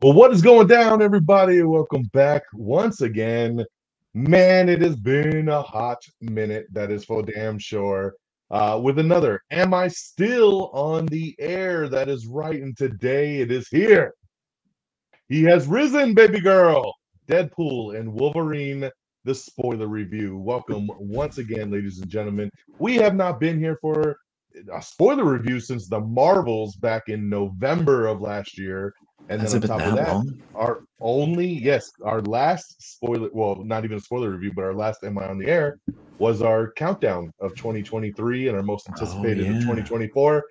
Well, what is going down, everybody? Welcome back once again. Man, it has been a hot minute, that is for damn sure. With another, am I still on the air? That is right, and today it is here. He has risen, baby girl. Deadpool and Wolverine, the spoiler review. Welcome once again, ladies and gentlemen. We have not been here for a spoiler review since the Marvels back in November of last year. And Has then it on been top of that that, long? our last spoiler, well, not even a spoiler review, but our last Am I on the Air was our countdown of 2023 and our most anticipated of yeah. 2024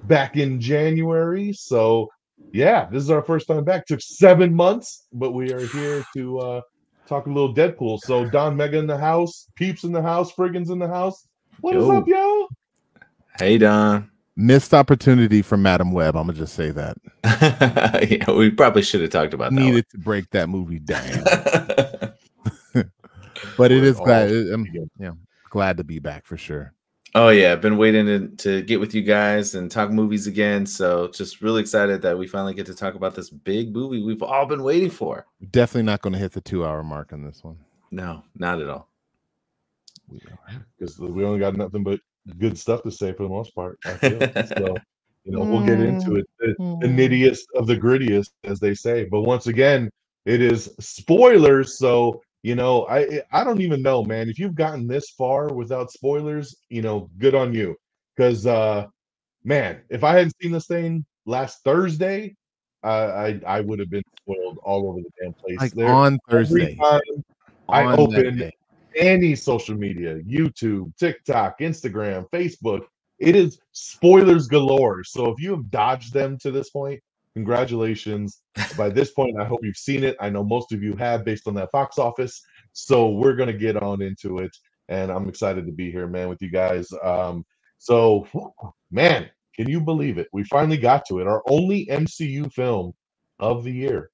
back in January. So yeah, this is our first time back. Took 7 months, but we are here to talk a little Deadpool. So Don Mega in the house, Peeps in the house, Friggins in the house. What is up, yo? Hey, Don. Missed opportunity from Madam Web. I'm gonna just say that. Yeah, we probably should have talked about that. Needed to break that movie down. But it is glad. Glad to be back for sure. Oh yeah, I've been waiting to get with you guys and talk movies again. So just really excited that we finally get to talk about this big movie we've all been waiting for. Definitely not going to hit the 2-hour mark on this one. No, not at all. Because we only got nothing but good stuff to say for the most part. I feel. So, we'll get into it. The nittiest of the grittiest, as they say. But once again, it is spoilers. So, I don't even know, man. If you've gotten this far without spoilers, good on you. Because, man, if I hadn't seen this thing last Thursday, I would have been spoiled all over the damn place. Like on Thursday. Every time I open any social media, YouTube, TikTok, Instagram, Facebook, it is spoilers galore. So if you have dodged them to this point, congratulations. By this point, I hope you've seen it. I know most of you have based on that box office. So we're going to get on into it. And I'm excited to be here, man, with you guys. So, man, can you believe it? We finally got to it. Our only MCU film of the year.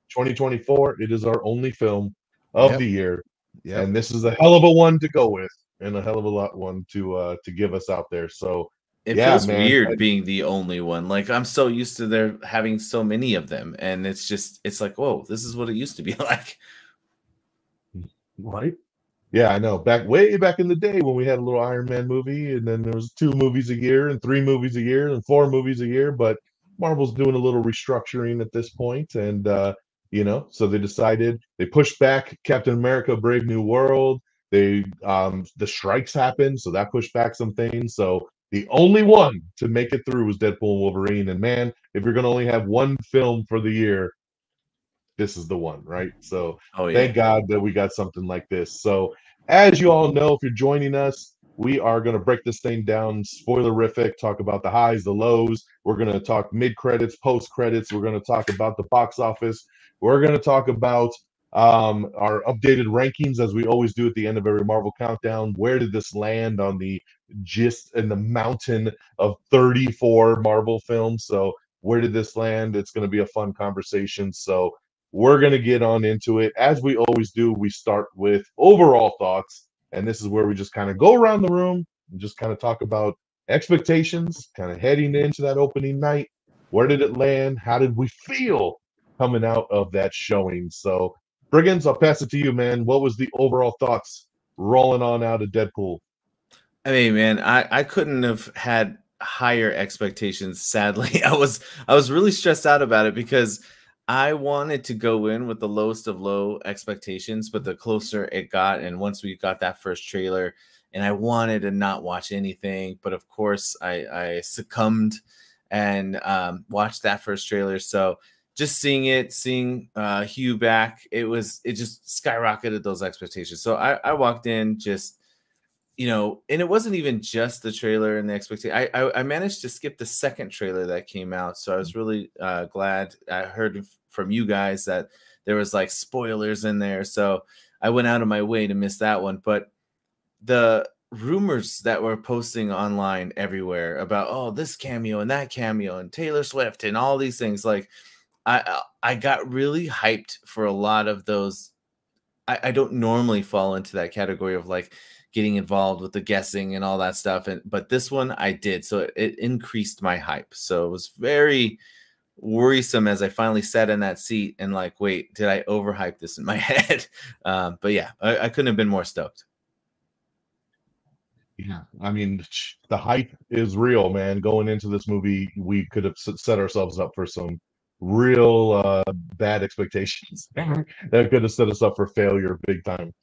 2024, it is our only film of the year. Yep. And this is a hell of a one to go with, and a hell of a lot one to give us out there. So it feels weird being the only one. Like I'm so used to there having so many of them, and it's like, whoa, this is what it used to be like. Right? Yeah, I know. Way back in the day when we had a little Iron Man movie, and then there was 2 movies a year, and 3 movies a year, and 4 movies a year. But Marvel's doing a little restructuring at this point, and so they pushed back Captain America: Brave New World. The strikes happened, so that pushed back some things. So the only one to make it through was Deadpool and Wolverine. And man, if you're gonna only have one film for the year, this is the one, right? So thank God that we got something like this. So as you all know, if you're joining us, we are going to break this thing down spoilerific, talk about the highs, the lows. We're going to talk mid-credits, post-credits. We're going to talk about the box office. We're going to talk about our updated rankings, as we always do at the end of every Marvel countdown. Where did this land on the gist and the mountain of 34 Marvel films? So where did this land? It's going to be a fun conversation. So we're going to get on into it. As we always do, we start with overall thoughts. And this is where we just kind of go around the room and just kind of talk about expectations, kind of heading into that opening night. Where did it land? How did we feel coming out of that showing? So, Briggins, I'll pass it to you, man. What was the overall thoughts rolling on out of Deadpool? I mean, man, I couldn't have had higher expectations. Sadly, I was really stressed out about it because I wanted to go in with the lowest of low expectations, but the closer it got, and once we got that first trailer, and I wanted to not watch anything, but of course I succumbed and watched that first trailer. So just seeing Hugh back, it just skyrocketed those expectations. So I walked in just, and it wasn't even just the trailer and the expectation. I managed to skip the second trailer that came out. So I was really glad. I heard from you guys that there was like spoilers in there. So I went out of my way to miss that one. But the rumors that were posting online everywhere about, oh, this cameo and that cameo and Taylor Swift and all these things, like I got really hyped for a lot of those. I don't normally fall into that category of like getting involved with the guessing and all that stuff. But this one I did. So it increased my hype. So it was very worrisome as I finally sat in that seat and like, wait, did I overhype this in my head? But yeah, I couldn't have been more stoked. Yeah, I mean, the hype is real, man. Going into this movie, we could have set ourselves up for some real bad expectations that could have set us up for failure big time.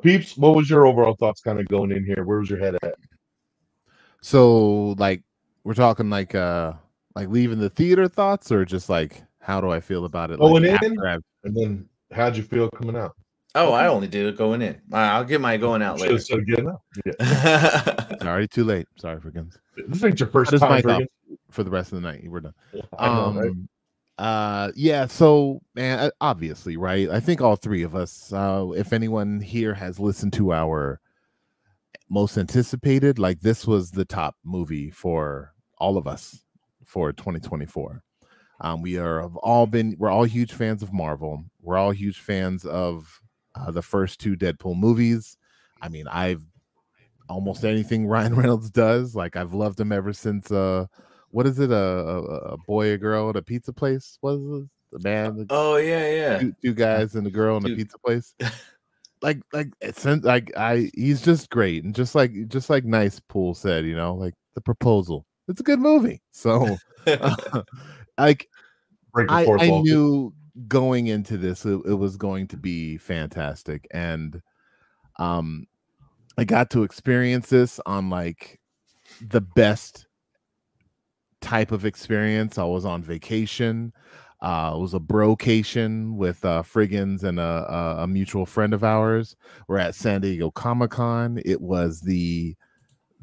Peeps, what was your overall thoughts kind of going in here? Where was your head at? So, like, we're talking like leaving the theater thoughts, or just like how do I feel about it? Going like, in, and then how'd you feel coming out? Oh, I only did it going in. I'll get my going out later. So getting out. Yeah. It's already too late. Sorry, Friggins. This ain't your first time, Friggins. For the rest of the night. We're done. Yeah, I know, right? Yeah, so man, obviously, right? I think all three of us, if anyone here has listened to our most anticipated, like this was the top movie for all of us for 2024. We're all huge fans of Marvel. We're all huge fans of the first two Deadpool movies. I mean, I've almost anything Ryan Reynolds does. Like, I've loved him ever since what is it? A boy, a girl at a pizza place? What is it? The man? Oh yeah. Two guys and a girl in a pizza place. He's just great, and just like Nice Pool said, you know, like The Proposal. It's a good movie. So, like, I knew going into this it was going to be fantastic, and I got to experience this on like the best type of experience. I was on vacation. It was a brocation with Friggins and a mutual friend of ours. We're at San Diego Comic-Con. It was the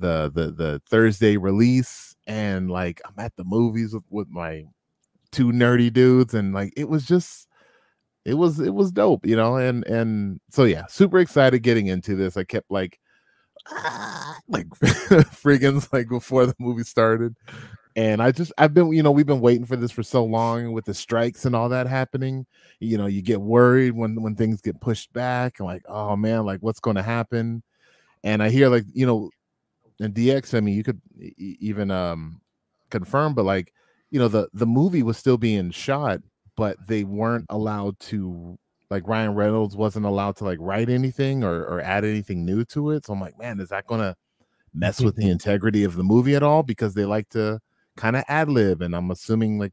Thursday release, and like I'm at the movies with my two nerdy dudes, and like it was dope, you know. And so yeah, super excited getting into this. I kept like Friggins like before the movie started. And I've been, you know, we've been waiting for this for so long with the strikes and all that happening. You know, you get worried when things get pushed back, and like, oh man, like what's going to happen? And I hear, like, you know, and DX, I mean, you could even confirm, but like, you know, the movie was still being shot, but they weren't allowed to, like, Ryan Reynolds wasn't allowed to like write anything or add anything new to it. So I'm like, man, is that going to mess with the integrity of the movie at all? Because they like to kind of ad-lib, and I'm assuming like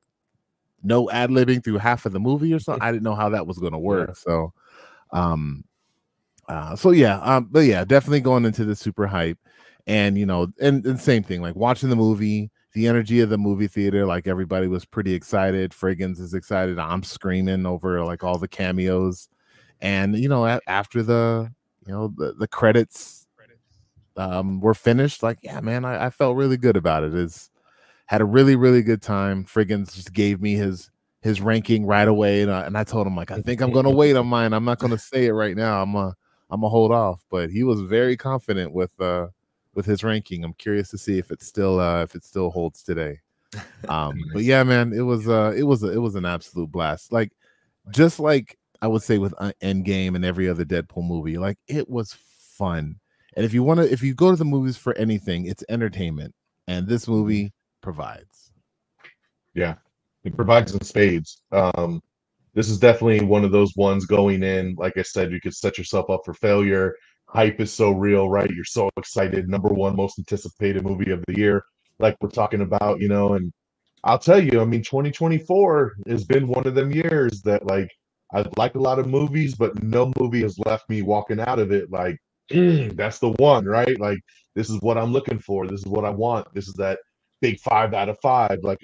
no ad-libbing through half of the movie or something. I didn't know how that was going to work. Yeah. But yeah, definitely going into the super hype. And you know, and same thing, like watching the movie, the energy of the movie theater, like everybody was pretty excited. Friggins is excited. I'm screaming over like all the cameos. And you know, after the credits were finished, like, yeah, man, I felt really good about it. Had a really, really good time. Friggins just gave me his ranking right away, and I told him, like, I think I'm gonna wait on mine. I'm not gonna say it right now. I'm gonna hold off. But he was very confident with his ranking. I'm curious to see if it still holds today. But yeah, man, it was an absolute blast. Like, just like I would say with Endgame and every other Deadpool movie, like it was fun. And if you go to the movies for anything, it's entertainment, and this movie provides. Yeah, it provides in spades. This is definitely one of those ones going in. Like I said, you could set yourself up for failure. Hype is so real, right? You're so excited. Number one most anticipated movie of the year, like we're talking about, you know. And I'll tell you, I mean, 2024 has been one of them years that, like, I like a lot of movies, but no movie has left me walking out of it like, that's the one, right? Like, this is what I'm looking for. This is what I want. This is that big 5 out of 5. Like,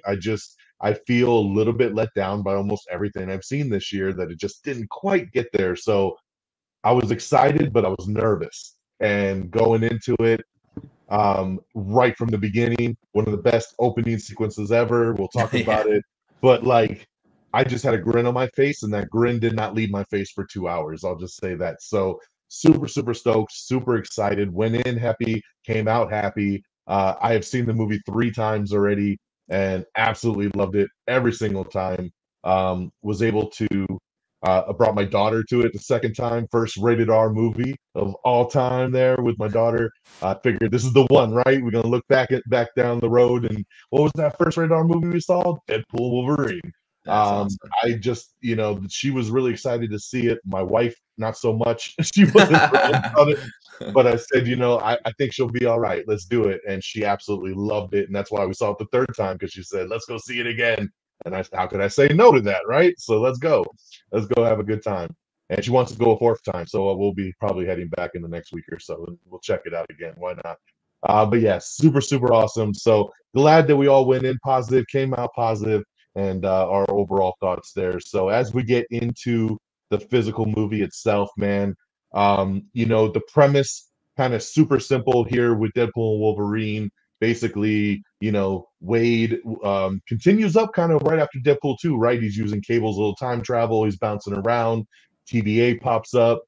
I feel a little bit let down by almost everything I've seen this year, that it just didn't quite get there. So I was excited, but I was nervous. And going into it, right from the beginning, one of the best opening sequences ever. We'll talk about it. But like, I just had a grin on my face, and that grin did not leave my face for 2 hours. I'll just say that. So super, super stoked, super excited. Went in happy, came out happy. I have seen the movie 3 times already and absolutely loved it every single time. Was able to I brought my daughter to it the second time, first rated R movie of all time there with my daughter. I figured this is the one, right? We're gonna look back down the road, and what was that first rated R movie we saw? Deadpool Wolverine. That's awesome. I just, she was really excited to see it. My wife, not so much. She wasn't thrilled about it. But I said, I think she'll be all right. Let's do it. And she absolutely loved it. And that's why we saw it the third time, because she said, let's go see it again. And how could I say no to that, right? So let's go. Let's go have a good time. And she wants to go a fourth time. So we'll be probably heading back in the next week or so. And we'll check it out again. Why not? But yeah, super, super awesome. So glad that we all went in positive, came out positive, and our overall thoughts there. So as we get into the physical movie itself, man, the premise kind of super simple here with Deadpool and Wolverine. Basically, Wade continues up kind of right after Deadpool 2, right? He's using Cable's little time travel. He's bouncing around. TVA pops up.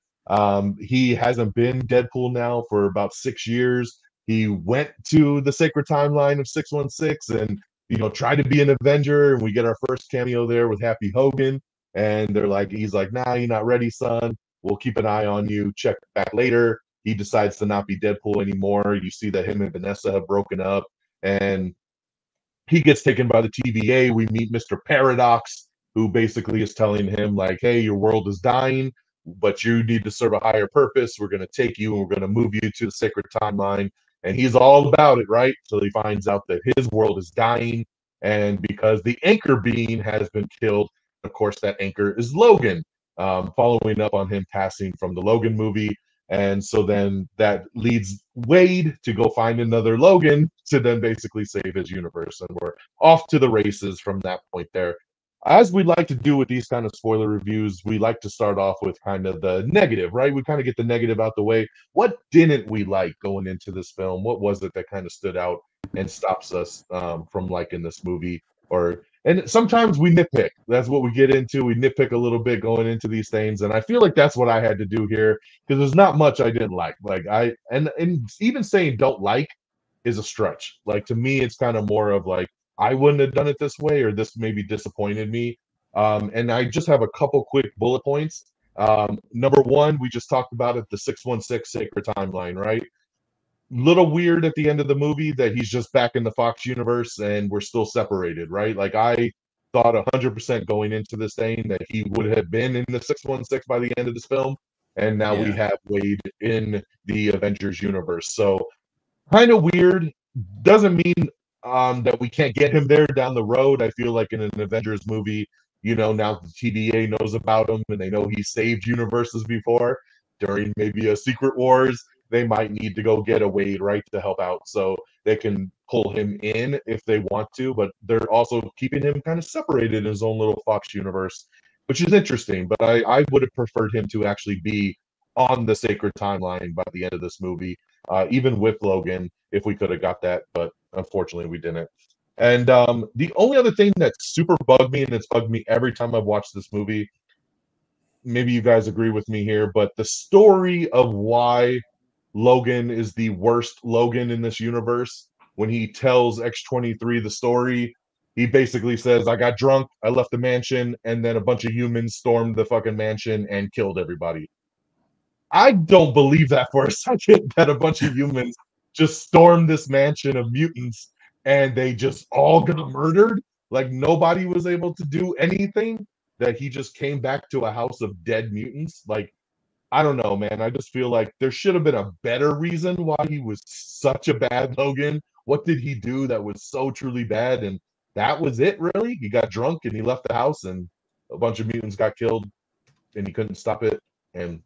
He hasn't been Deadpool now for about 6 years. He went to the sacred timeline of 616 and tried to be an Avenger, and we get our first cameo there with Happy Hogan. And he's like, nah, you're not ready, son. We'll keep an eye on you. Check back later. He decides to not be Deadpool anymore. You see that him and Vanessa have broken up, and he gets taken by the TVA. We meet Mr. Paradox, who basically is telling him, like, hey, your world is dying, but you need to serve a higher purpose. We're going to take you and we're going to move you to the sacred timeline. And he's all about it, right? So he finds out that his world is dying. And because the anchor being has been killed, of course, that anchor is Logan, following up on him passing from the Logan movie. And so then that leads Wade to go find another Logan to then basically save his universe. And we're off to the races from that point there. As we like to do with these kind of spoiler reviews, we like to start off with kind of the negative, right? We kind of get the negative out the way. What didn't we like going into this film? What was it that kind of stood out and stops us from liking this movie? And sometimes we nitpick. That's what we get into. We nitpick a little bit going into these things, and I feel like that's what I had to do here, because there's not much I didn't like. And even saying don't like is a stretch. Like, to me, it's kind of more of like, I wouldn't have done it this way, or this maybe disappointed me. And I just have a couple quick bullet points. Number one, we just talked about it, the 616 sacred timeline, right? Little weird at the end of the movie that he's just back in the Fox universe and we're still separated, right? Like, I thought 100% going into this thing that he would have been in the 616 by the end of this film, and now we have Wade in the Avengers universe. So kind of weird. Doesn't mean that we can't get him there down the road. I feel like in an Avengers movie, now the TVA knows about him and they know he saved universes before during maybe a Secret Wars. They might need to go get a Wade, right, to help out, so they can pull him in if they want to, but they're also keeping him kind of separated in his own little Fox universe, which is interesting. But I would have preferred him to actually be on the sacred timeline by the end of this movie, even with Logan, if we could have got that, but unfortunately we didn't. And the only other thing that super bugged me, and it's bugged me every time I've watched this movie, maybe you guys agree with me here, but the story of why Logan is the worst Logan in this universe, when he tells X-23 the story, he basically says, I got drunk, I left the mansion, and then a bunch of humans stormed the fucking mansion and killed everybody. I don't believe that for a second, that a bunch of humans just stormed this mansion of mutants and they just all got murdered. Like, nobody was able to do anything, that he just came back to a house of dead mutants. Like, I don't know, man. I just feel like there should have been a better reason why he was such a bad Logan. What did he do that was so truly bad? And that was it, really? He got drunk and he left the house and a bunch of mutants got killed and he couldn't stop it. And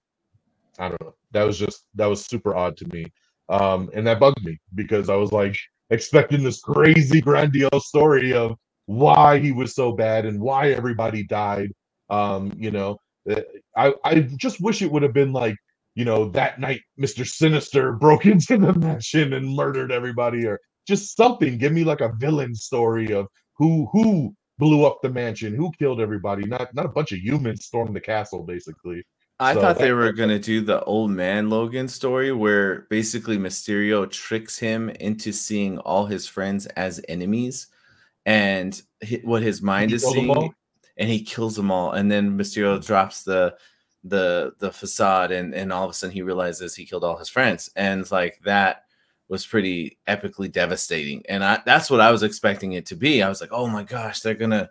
I don't know. That was super odd to me. And that bugged me, because I was like expecting this crazy grandiose story of why he was so bad and why everybody died. I just wish it would have been like, that night Mr. Sinister broke into the mansion and murdered everybody, or just something. Give me like a villain story of who blew up the mansion, who killed everybody, not a bunch of humans stormed the castle, basically. I thought they were going to do the old man Logan story, where basically Mysterio tricks him into seeing all his friends as enemies, and what his mind is seeing. and he kills them all, and then Mysterio drops the facade, and all of a sudden he realizes he killed all his friends, and it's like that was pretty epically devastating. And that's what I was expecting it to be. I was like, oh my gosh, they're gonna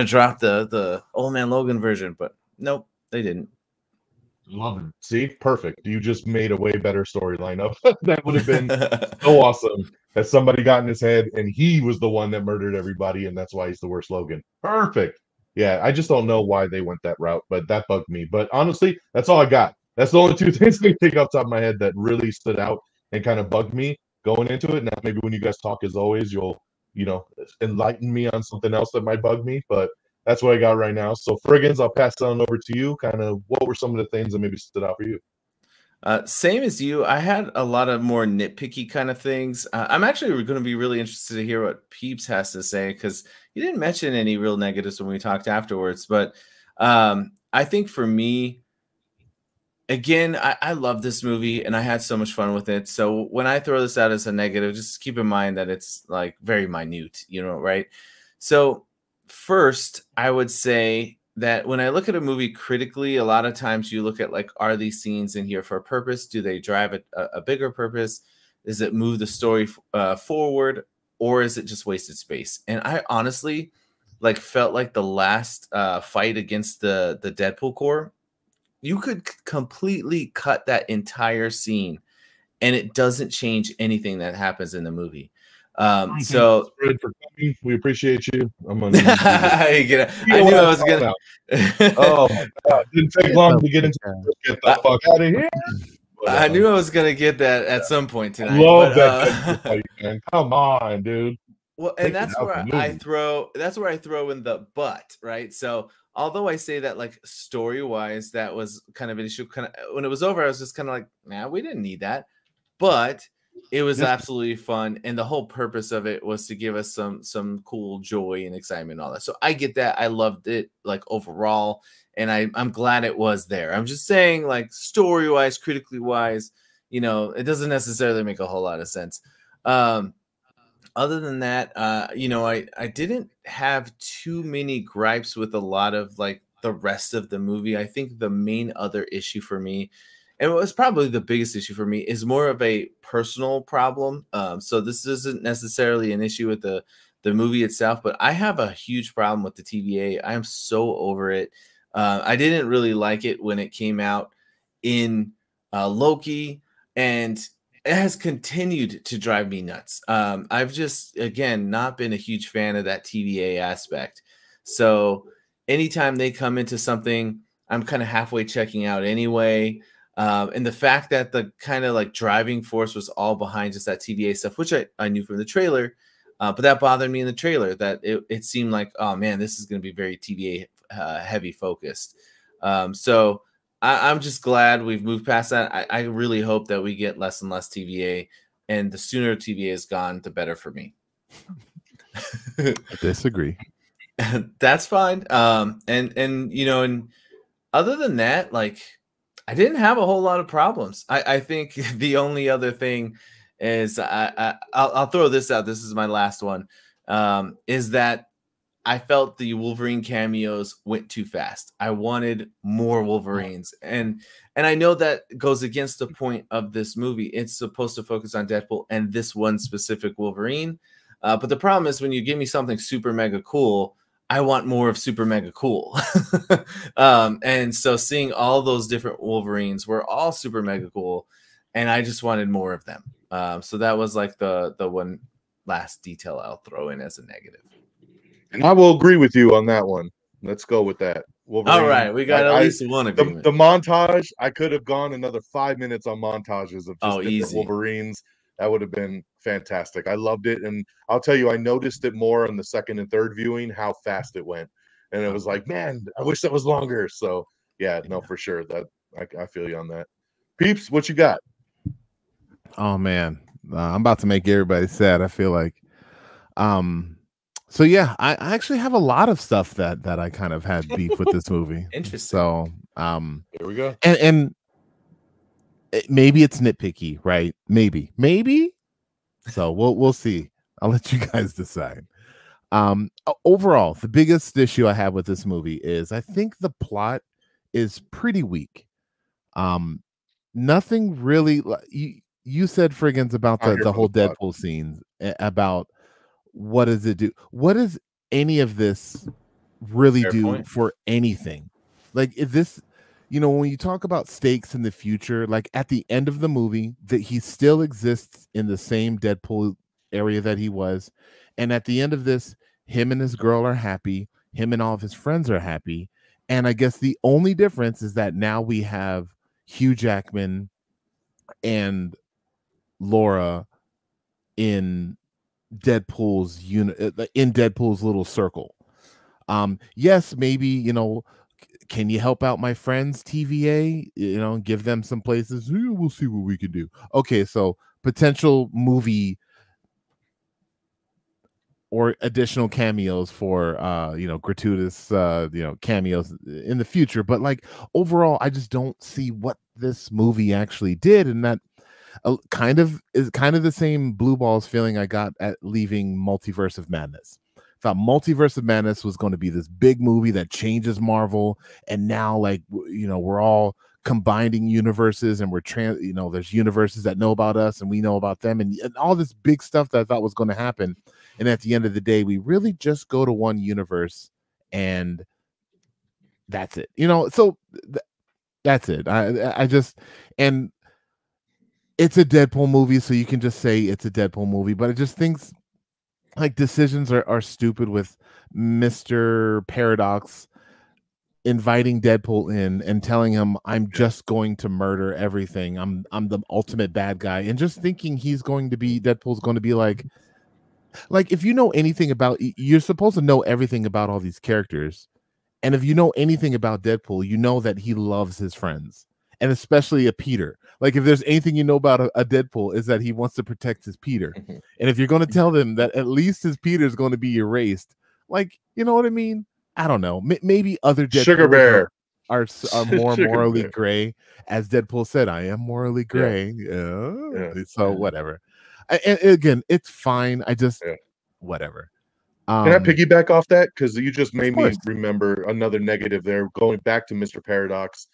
drop the Old Man Logan version, but nope, they didn't. Love it. See, perfect. You just made a way better storyline up. That would have been so awesome that somebody got in his head and he was the one that murdered everybody, and that's why he's the worst Logan. Perfect. Yeah, I just don't know why they went that route, but that bugged me. But honestly, that's all I got. That's the only two things I can think off the top of my head that really stood out and kind of bugged me going into it. Now, maybe when you guys talk, as always, you'll, enlighten me on something else that might bug me, but that's what I got right now. So, Friggins, I'll pass it on over to you. Kind of what were some of the things that maybe stood out for you? Same as you. I had a lot of more nitpicky kind of things. I'm actually going to be really interested to hear what Peeps has to say, because you didn't mention any real negatives when we talked afterwards. But I think for me, again, I love this movie and I had so much fun with it. So when I throw this out as a negative, just keep in mind that it's like very minute, right? So first, I would say that when I look at a movie critically, a lot of times you look at like, are these scenes in here for a purpose? Do they drive a bigger purpose? Does it move the story forward, or is it just wasted space? And I honestly felt like the last fight against the Deadpool Corps, you could completely cut that entire scene and it doesn't change anything that happens in the movie. So we appreciate you. I knew I was gonna. Oh my God! Didn't take long to get into. Get the fuck out of here. I knew I was gonna get that at some point tonight. Love that, man. Come on, dude. Well, and that's where I throw. That's where I throw in the but, right? So although I say that like story wise, that was kind of an issue. Kind of when it was over, I was just kind of like, nah, we didn't need that, but it was absolutely fun, and the whole purpose of it was to give us some cool joy and excitement and all that. So I get that. I loved it like overall, and I'm glad it was there. I'm just saying, like, story wise, critically wise, it doesn't necessarily make a whole lot of sense. Other than that, I didn't have too many gripes with a lot of like the rest of the movie. I think the main other issue for me, and it was probably the biggest issue for me, is more of a personal problem. So this isn't necessarily an issue with the movie itself, but I have a huge problem with the TVA. I am so over it. I didn't really like it when it came out in Loki, and it has continued to drive me nuts. I've just, again, not been a huge fan of that TVA aspect. So anytime they come into something, I'm kind of halfway checking out anyway. And the fact that the kind of like driving force was all behind just that TVA stuff, which I knew from the trailer, but that bothered me in the trailer, that it seemed like, oh man, this is going to be very TVA heavy focused. So I'm just glad we've moved past that. I really hope that we get less and less TVA, and the sooner TVA is gone, the better for me. I disagree. That's fine. And other than that, like, I didn't have a whole lot of problems. I think the only other thing is I'll throw this out. This is my last one. Is that I felt the Wolverine cameos went too fast. I wanted more Wolverines, and I know that goes against the point of this movie. It's supposed to focus on Deadpool and this one specific Wolverine. But the problem is when you give me something super mega cool, I want more of super mega cool. And so seeing all those different Wolverines were all super mega cool, and I just wanted more of them. So that was like the one last detail I'll throw in as a negative. And I will agree with you on that one. Let's go with that. Wolverine, all right, we got at least one agreement. The montage, I could have gone another 5 minutes on montages of just different easy Wolverines. That would have been fantastic. I loved it. And I'll tell you, I noticed it more on the second and third viewing, how fast it went. And it was like, man, I wish that was longer. So, yeah, no, for sure. That I feel you on that. Peeps, what you got? Oh, man. I'm about to make everybody sad, I feel like. So, yeah, I actually have a lot of stuff that I kind of had beef with this movie. Interesting. So, here we go. And maybe it's nitpicky, right? Maybe. So we'll see. I'll let you guys decide. Overall, the biggest issue I have with this movie is I think the plot is pretty weak. Nothing really. You said friggins about the whole Deadpool scenes, about what does it do? What does any of this really do for anything? Like, if this, when you talk about stakes in the future, like at the end of the movie, that he still exists in the same Deadpool area that he was, and at the end of this, him and his girl are happy, him and all of his friends are happy, and I guess the only difference is that now we have Hugh Jackman and Laura in Deadpool's little circle. Yes, maybe, can you help out my friends, TVA? Give them some places. We'll see what we can do. Okay, so potential movie or additional cameos for gratuitous cameos in the future. But like overall, I just don't see what this movie actually did, and that kind of the same blue balls feeling I got at leaving Multiverse of Madness. Thought Multiverse of Madness was going to be this big movie that changes Marvel, and now we're all combining universes, and there's universes that know about us and we know about them, and all this big stuff that I thought was going to happen. And at the end of the day, we really just go to one universe, and that's it. So that's it. I just, and it's a Deadpool movie, so you can just say it's a Deadpool movie. But I just think like decisions are stupid with Mr. Paradox inviting Deadpool in and telling him, I'm just going to murder everything. I'm the ultimate bad guy, and just thinking Deadpool's going to be like if you know anything about, you're supposed to know everything about all these characters, and if you know anything about Deadpool, you know that he loves his friends, and especially a Peter. Like, if there's anything you know about a Deadpool, is that he wants to protect his Peter. And if you're going to tell them that at least his Peter is going to be erased, like, you know what I mean? I don't know. Maybe other Deadpool Sugar Bear are more morally gray, as Deadpool said, I am morally gray. Yeah. So whatever. And again, it's fine. I just whatever. Can I piggyback off that? Because you just made me remember another negative there. Going back to Mr. Paradox,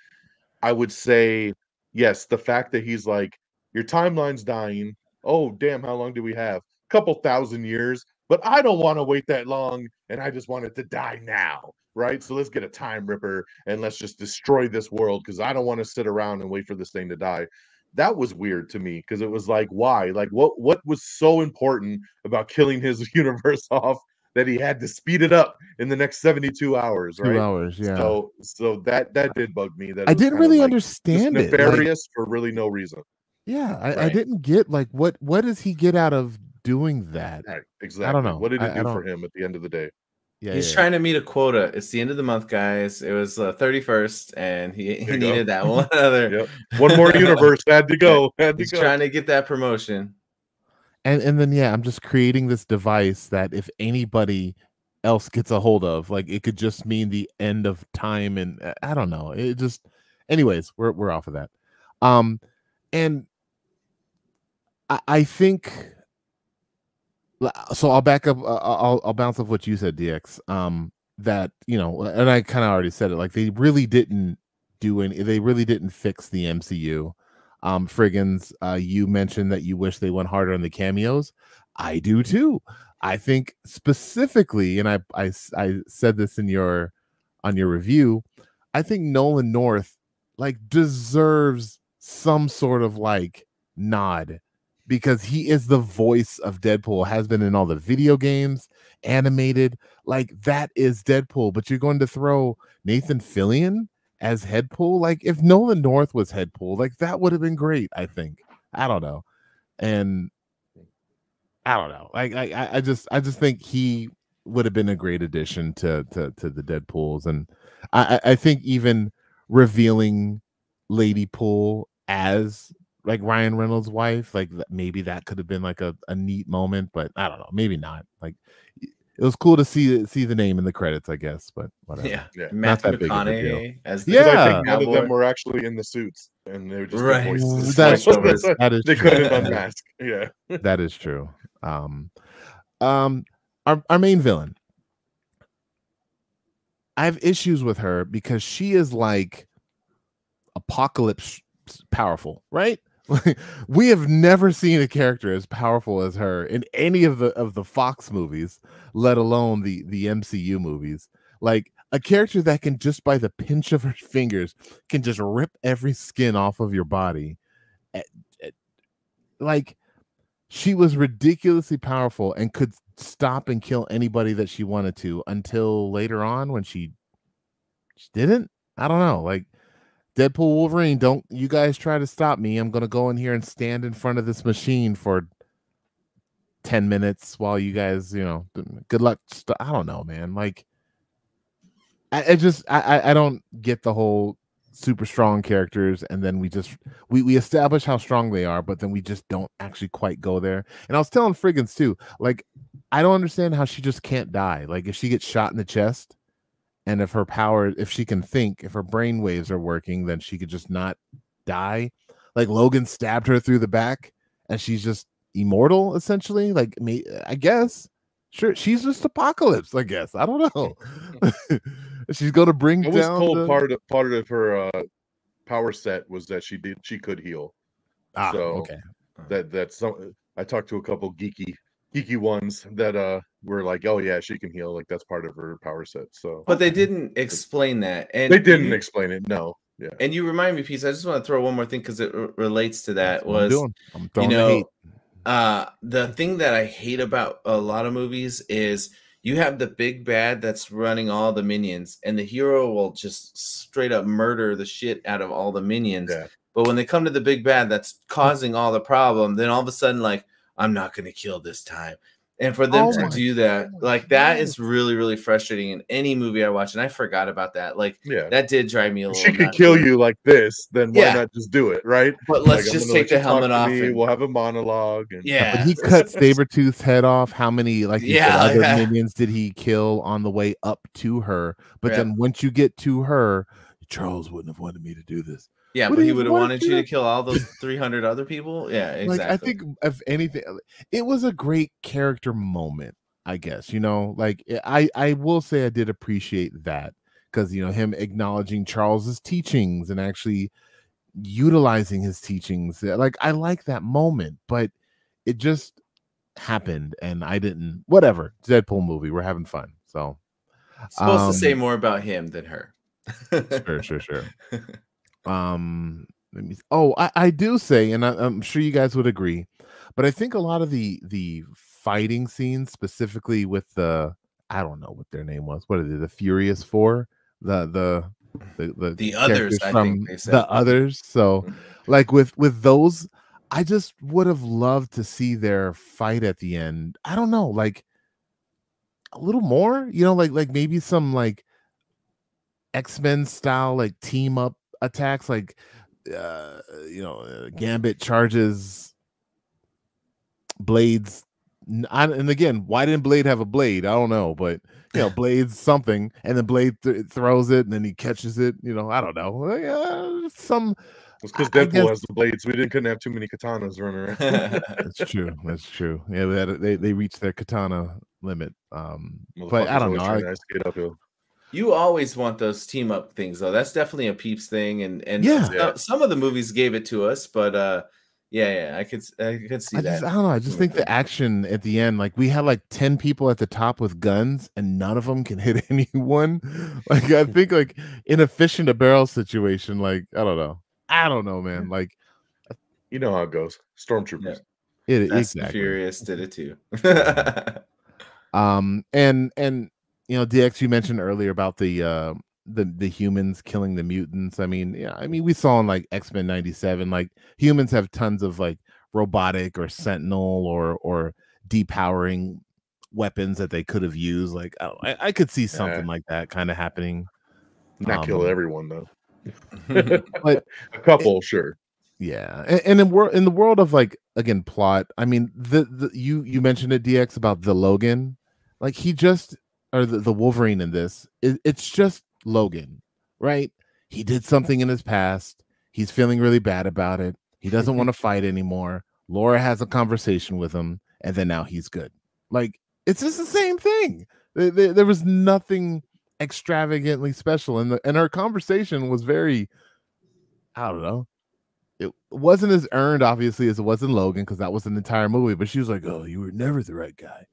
I would say, yes, the fact that he's like, your timeline's dying. Oh, damn, how long do we have? A couple thousand years. But I don't want to wait that long, and I just want it to die now, right? So let's get a time ripper, and let's just destroy this world, because I don't want to sit around and wait for this thing to die. That was weird to me, because it was like, why? Like, what was so important about killing his universe off that he had to speed it up in the next 72 hours, right? 2 hours, yeah. So that did bug me. That I didn't really understand it. Nefarious for really no reason. Yeah, I didn't get, like, what does he get out of doing that? Right, exactly. I don't know. What did it do for him at the end of the day? Yeah, he's trying to meet a quota. It's the end of the month, guys. It was 31st, and he needed that one other. One more universe had to go. He's trying to get that promotion. And then I'm just creating this device that if anybody else gets a hold of, like, it could just mean the end of time, and I don't know. It just, anyways, we're off of that. And I think. So I'll back up. I'll bounce off what you said, DX. That, and I kind of already said it. Like, they really didn't they really didn't fix the MCU. Friggins, you mentioned that you wish they went harder on the cameos. I do too. I think specifically, and I said this on your review, I think Nolan North deserves some sort of nod, because he is the voice of Deadpool, has been in all the video games, animated. That is Deadpool. But you're going to throw Nathan Fillion as Headpool? If Nolan North was Headpool, that would have been great, I think. I don't know. And I don't know. I just think he would have been a great addition to the Deadpools. And I think even revealing Lady Pool as Ryan Reynolds' wife, maybe that could have been a neat moment, but I don't know, maybe not. It was cool to see the name in the credits, I guess, but whatever. Yeah. Matthew McConaughey as the I think none of them were actually in the suits, and they were just the voices. That is they couldn't unmask. Yeah, that is true. our main villain. I have issues with her because she is like Apocalypse powerful, right? We have never seen a character as powerful as her in any of the Fox movies, let alone the MCU movies. Like a character that can just by the pinch of her fingers can just rip every skin off of your body. Like she was ridiculously powerful and could stop and kill anybody that she wanted to until later on when she didn't. I don't know. Like Deadpool Wolverine, don't you guys try to stop me. I'm going to go in here and stand in front of this machine for 10 minutes while you guys, good luck. I don't know, man. Like, I don't get the whole super strong characters. And then we establish how strong they are, but then we just don't actually quite go there. And I was telling Friggins too, like, I don't understand how she just can't die. Like if she gets shot in the chest, and if she can think, if her brain waves are working, then she could just not die. Like Logan stabbed her through the back and she's just immortal, essentially. Like me, I guess. Sure, she's just Apocalypse, I guess. I don't know. She's going to bring down. I was told part of her power set was that she could heal. Ah, so okay. That's some. I talked to a couple geeky ones that were like, oh yeah, she can heal, like that's part of her power set. So but they didn't explain that, and they didn't explain it. No. Yeah. And you remind me, Peace, I just want to throw one more thing because it relates to that. I'm throwing the hate. The thing that I hate about a lot of movies is you have the big bad that's running all the minions, and the hero will just straight up murder the shit out of all the minions. Yeah. But when they come to the big bad that's causing all the problem, then all of a sudden, like, I'm not going to kill this time. And for them to do that, like that is really, really frustrating in any movie I watch. And I forgot about that. Like, that did drive me a little. She could kill you like this, then why not just do it, right? But let's just take the helmet off. We'll have a monologue. And... But he cut Sabretooth's head off. How many, like you said, other minions did he kill on the way up to her? But then once you get to her, Charles wouldn't have wanted me to do this. Yeah, but he would have wanted you to kill all those 300 other people. Yeah, exactly. Like, I think if anything, it was a great character moment, I guess. Like I will say I did appreciate that because him acknowledging Charles's teachings and actually utilizing his teachings. Like I like that moment, but it just happened and I didn't. Whatever. Deadpool movie. We're having fun. So supposed to say more about him than her. Sure. I do say, and I'm sure you guys would agree, but I think a lot of the fighting scenes, specifically with I don't know what their name was. What are they? The Furious Four, the others, I think they said. The others. So, like with those, I just would have loved to see their fight at the end. I don't know, like a little more, like maybe some like X-Men style, like team up attacks, like Gambit charges Blade's, and again, why didn't Blade have a blade? I don't know, but Blade's something, and then Blade throws it, and then he catches it. I don't know. It's because Deadpool has the blades. We couldn't have too many katanas running around. That's true. Yeah, they reached their katana limit. But I don't know. You always want those team up things, though. That's definitely a Peeps thing, and some of the movies gave it to us, but I could see that. I don't know. I just think the action at the end, like we had like 10 people at the top with guns, and none of them can hit anyone. Like I think like inefficient a barrel situation. Like I don't know, man. Like you know how it goes. Stormtroopers. Exactly. Furious did it too. And DX, you mentioned earlier about the humans killing the mutants. I mean, we saw in like X-Men 97, like humans have tons of like robotic or sentinel or depowering weapons that they could have used. Like I could see something like that kind of happening. Not kill everyone though. But a couple, sure. Yeah, and in the world of like, again, plot. I mean, you mentioned it, DX, about the Logan, like the Wolverine in this. It's just Logan, right? He did something in his past. He's feeling really bad about it. He doesn't want to fight anymore. Laura has a conversation with him, and then now he's good. Like It's just the same thing. There was nothing extravagantly special, and her conversation was very, I don't know. It wasn't as earned, obviously, as it was in Logan, because that was an entire movie. But she was like, "Oh, you were never the right guy."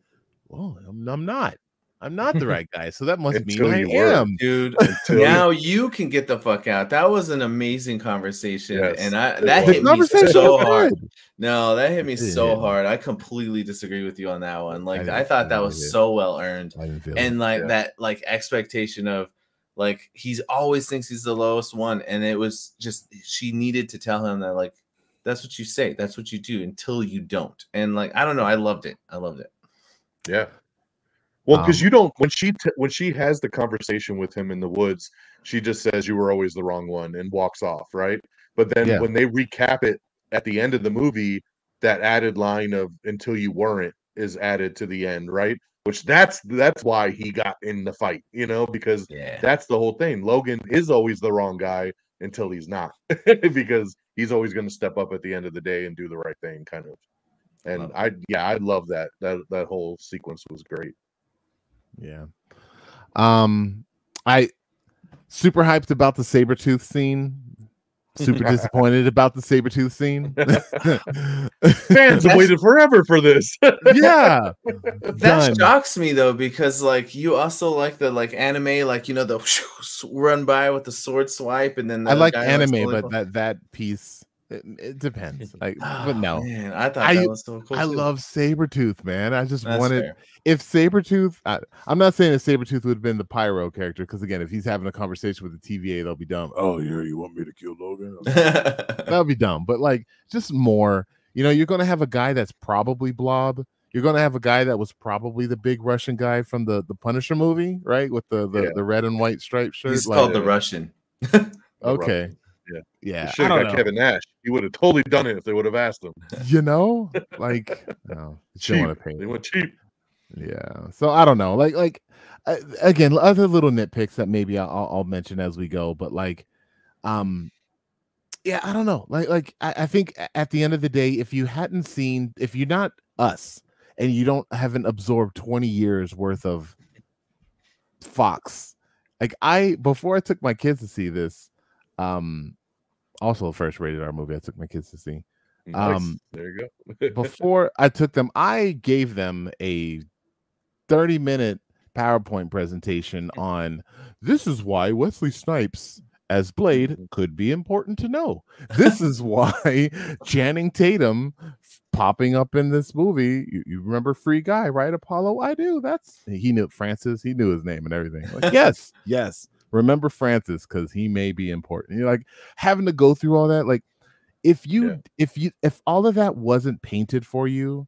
Well, I'm not. I'm not the right guy, so that must mean Until I you were. am. Dude, Until now you can get the fuck out. That was an amazing conversation, Yes, and it that was. hit me conversation so was hard. good. No, that hit me It didn't so hit me. hard. I completely disagree with you on that one. Like, didn't- I thought I that didn't was get it. so well earned, I didn't feel and it. like Yeah. that, like expectation of like he's always thinks he's the lowest one, and it was just she needed to tell him that like that's what you say, that's what you do until you don't, and like I don't know, I loved it. I loved it. Yeah. Well, because Um, you don't when she has the conversation with him in the woods, she just says you were always the wrong one and walks off, right? But then Yeah. when they recap it at the end of the movie, that added line of "until you weren't" is added to the end, right? Which that's why he got in the fight, you know, because Yeah. that's the whole thing. Logan is always the wrong guy until he's not, because he's always going to step up at the end of the day and do the right thing, kind of. And Love I love that. That whole sequence was great. Yeah. I super hyped about the Sabretooth scene. Super disappointed about the Sabretooth scene. Fans have waited forever for this. Yeah. That Done. shocks me though, because like you also like the like anime, like you know the run by with the sword swipe, and then the I like guy anime, like, but that piece it depends. Like, oh, but no. man, I thought that was so cool. I too. love Sabretooth, man. I just That's wanted fair. if Sabretooth, I'm not saying that Sabretooth would have been the Pyro character, because again, if he's having a conversation with the TVA, they'll be dumb. Oh, yeah, you want me to kill Logan? That would be dumb. But like just more, you're gonna have a guy that's probably Blob. You're gonna have a guy that was probably the big Russian guy from the Punisher movie, right? With the red and white striped shirt. He's like, called the Russian. okay. Yeah. Yeah. Should have got Kevin Nash. He would have totally done it if they would have asked him. Like no, Cheap. They went cheap. Yeah. So I don't know. Like again, other little nitpicks that maybe I'll mention as we go, but like, yeah, I don't know. I think at the end of the day, if you're not us and you haven't absorbed 20 years worth of Fox, like before I took my kids to see this, also first rated R movie I took my kids to see. Nice. There you go. Before I took them, I gave them a 30-minute PowerPoint presentation on this is why Wesley Snipes as Blade could be important to know. This is why Channing Tatum popping up in this movie. You remember Free Guy, right? Apollo? I do. He knew Francis. He knew his name and everything. Like, yes. Remember Francis because he may be important. You're like having to go through all that. Like, if all of that wasn't painted for you,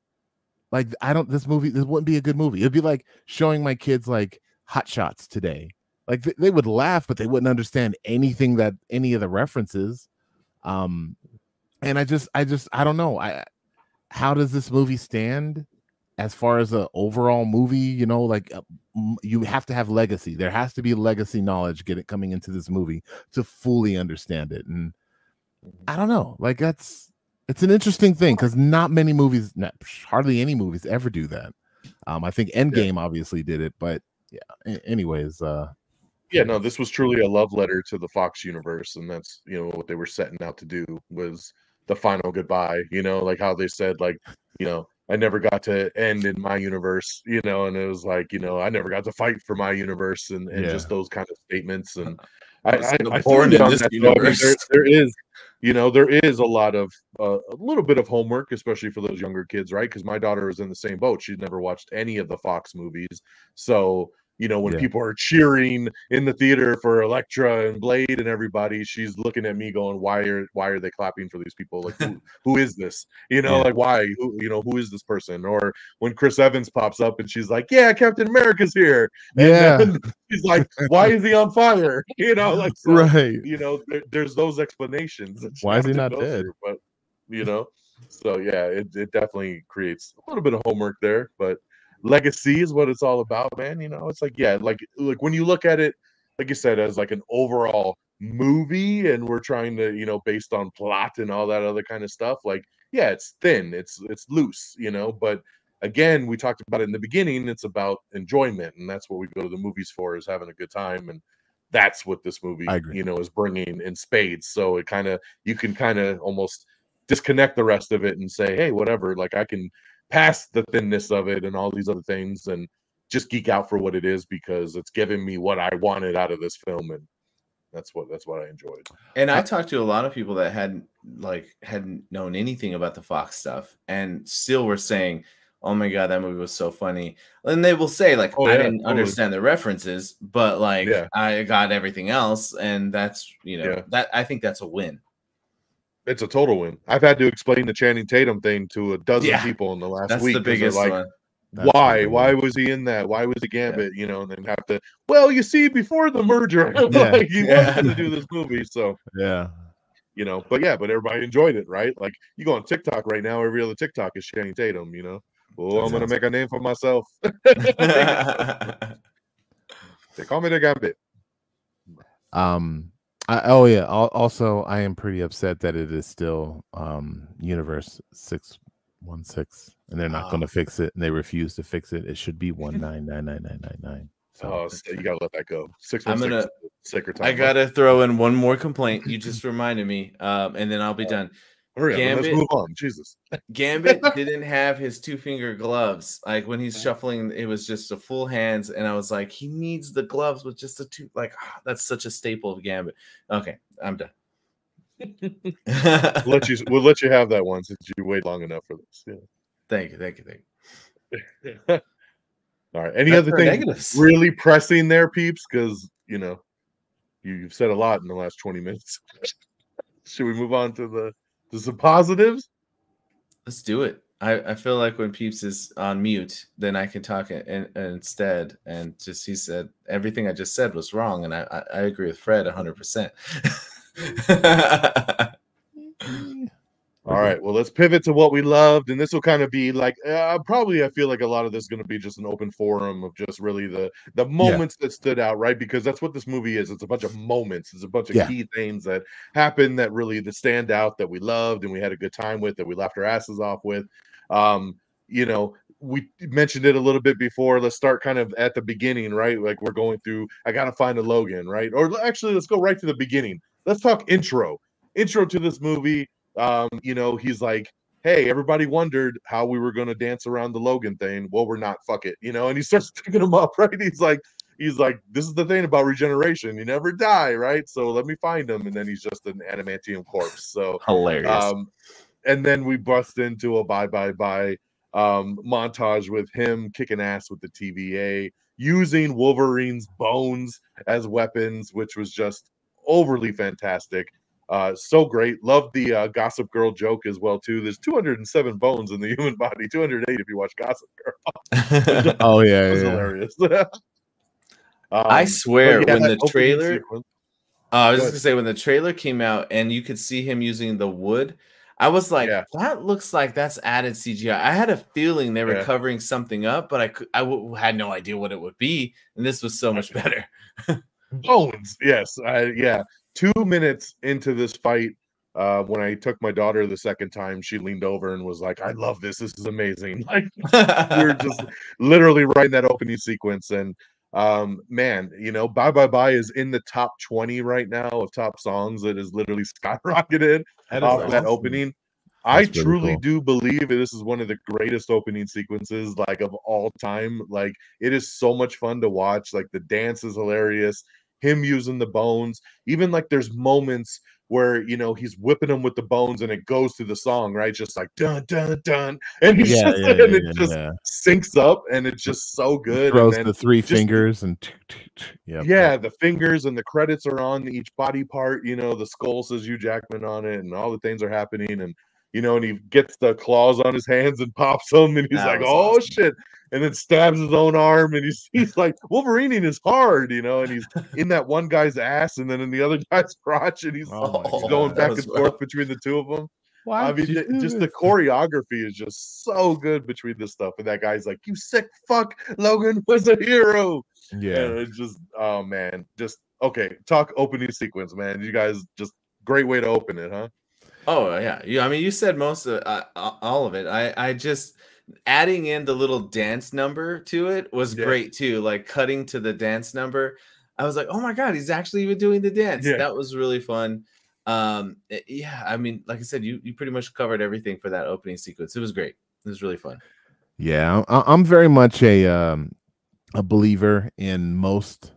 like this wouldn't be a good movie. It'd be like showing my kids like Hot Shots today. Like they would laugh, but they wouldn't understand anything any of the references. And I don't know. How does this movie stand as far as an overall movie? Like you have to have legacy. There has to be legacy knowledge coming into this movie to fully understand it. And I don't know. Like it's an interesting thing because not many movies, hardly any movies ever do that. I think Endgame obviously did it, but yeah. Anyways, yeah, no, this was truly a love letter to the Fox universe, and that's what they were setting out to do was the final goodbye. Like how they said, like I never got to end in my universe, and it was like I never got to fight for my universe, and just those kind of statements. And I born in this universe. There is. There is a lot of a little bit of homework, especially for those younger kids, right? Because my daughter was in the same boat. She'd never watched any of the Fox movies. So, when people are cheering in the theater for Elektra and Blade and everybody, she's looking at me going, why are they clapping for these people? Like, who is this? Like, why? Who is this person? Or when Chris Evans pops up and she's like, yeah, Captain America's here. And she's like, why is he on fire? Like, so, right. There's those explanations. Why is he not dead? But, so yeah, it definitely creates a little bit of homework there, but legacy is what it's all about, man. It's like, like when you look at it, like you said, as like an overall movie, and we're trying to, based on plot and all that other kind of stuff, like, yeah, it's thin, it's loose, but again, we talked about it in the beginning. It's about enjoyment, and that's what we go to the movies for, is having a good time. And that's what this movie, is bringing in spades. So you can kind of almost disconnect the rest of it and say, hey, whatever, like I can pass the thinness of it and all these other things and just geek out for what it is, because it's giving me what I wanted out of this film. And that's what I enjoyed. And I talked to a lot of people that hadn't known anything about the Fox stuff and still were saying, oh my God, that movie was so funny. And they will say, like, I didn't understand the references, but like I got everything else. And that's, that I think that's a win. It's a total win. I've had to explain the Channing Tatum thing to a dozen people in the last week. That's the biggest one. Why was he in that? Why was he Gambit? And then have to, well, you see, before the merger, like he was going to do this movie. So but everybody enjoyed it, right? Like you go on TikTok right now, every other TikTok is Channing Tatum, Oh, I'm going to make a name for myself. They call me the Gambit. Also, I am pretty upset that it is still Universe 616, and they're not going to fix it, and they refuse to fix it. It should be 1999999. So you gotta let that go. 616. Sacred time. I gotta throw in one more complaint. You just reminded me, and then I'll be done. Hurry up, let's move on. Jesus. Gambit didn't have his 2-finger gloves. Like when he's shuffling, it was just a full hands, and I was like, he needs the gloves with just the two. Like that's such a staple of Gambit. Okay, I'm done. We'll let you have that one since you wait long enough for this. Yeah. Thank you. All right. Any other things really pressing there, peeps? Because you've said a lot in the last 20 minutes. Should we move on to some positives? Let's do it. I feel like when Peeps is on mute, then I can talk instead. And he said everything I just said was wrong, and I agree with Fred 100%. All right, well, let's pivot to what we loved, and this will kind of be like probably I feel like a lot of this is going to be just an open forum of just really the moments that stood out, right? Because that's what this movie is. It's a bunch of moments. It's a bunch of key things that happened that really stand out, that we loved and we had a good time with, that we laughed our asses off with. We mentioned it a little bit before. Let's start kind of at the beginning, right? Like we're going through, I got to find a Logan, right? Or actually, let's go right to the beginning. Let's talk intro to this movie. He's like, hey, everybody wondered how we were going to dance around the Logan thing. Well, we're not, fuck it, and he starts picking them up, right? He's like, this is the thing about regeneration. You never die, right? So let me find him. And then he's just an adamantium corpse. So hilarious. And then we bust into a bye montage with him kicking ass with the TVA, using Wolverine's bones as weapons, which was just overly fantastic. So great. Love the Gossip Girl joke as well too. There's 207 bones in the human body, 208 if you watch Gossip Girl. Oh yeah, it was hilarious. I swear when the trailer I was just gonna say when the trailer came out and you could see him using the wood, I was like, that looks like that's added CGI. I had a feeling they were covering something up, but I had no idea what it would be, and this was so much better. Bones, yes, 2 minutes into this fight, when I took my daughter the second time, she leaned over and was like, I love this. This is amazing. Like we were just literally right in that opening sequence. And man, Bye Bye Bye is in the top 20 right now of top songs. That is literally skyrocketed off that opening. I truly do believe this is one of the greatest opening sequences like of all time. Like it is so much fun to watch. Like the dance is hilarious. Him using the bones, even like there's moments where he's whipping them with the bones and it goes through the song, right? Just like dun dun dun, and he's it just syncs up, and it's just so good. He throws the three fingers and the fingers, and the credits are on each body part. The skull says Hugh Jackman on it, and all the things are happening, and and he gets the claws on his hands and pops them, and he's like, "Oh awesome. Shit!" And then stabs his own arm, and he's like, Wolverining is hard, and he's in that one guy's ass, and then in the other guy's crotch, and he's going back and forth between the two of them. Why? I mean, just the choreography is just so good between this stuff, and that guy's like, "You sick fuck, Logan was a hero." Yeah, and it's just, oh man, just okay. Talk opening sequence, man. You guys just great way to open it, huh? Oh yeah. I mean, you said most of all of it. I just adding in the little dance number to it was Yeah. great too. Like cutting to the dance number, I was like, oh my god, he's actually even doing the dance. Yeah. That was really fun. Yeah, I mean, like I said, you pretty much covered everything for that opening sequence. It was great. It was really fun. Yeah, I'm very much a believer in most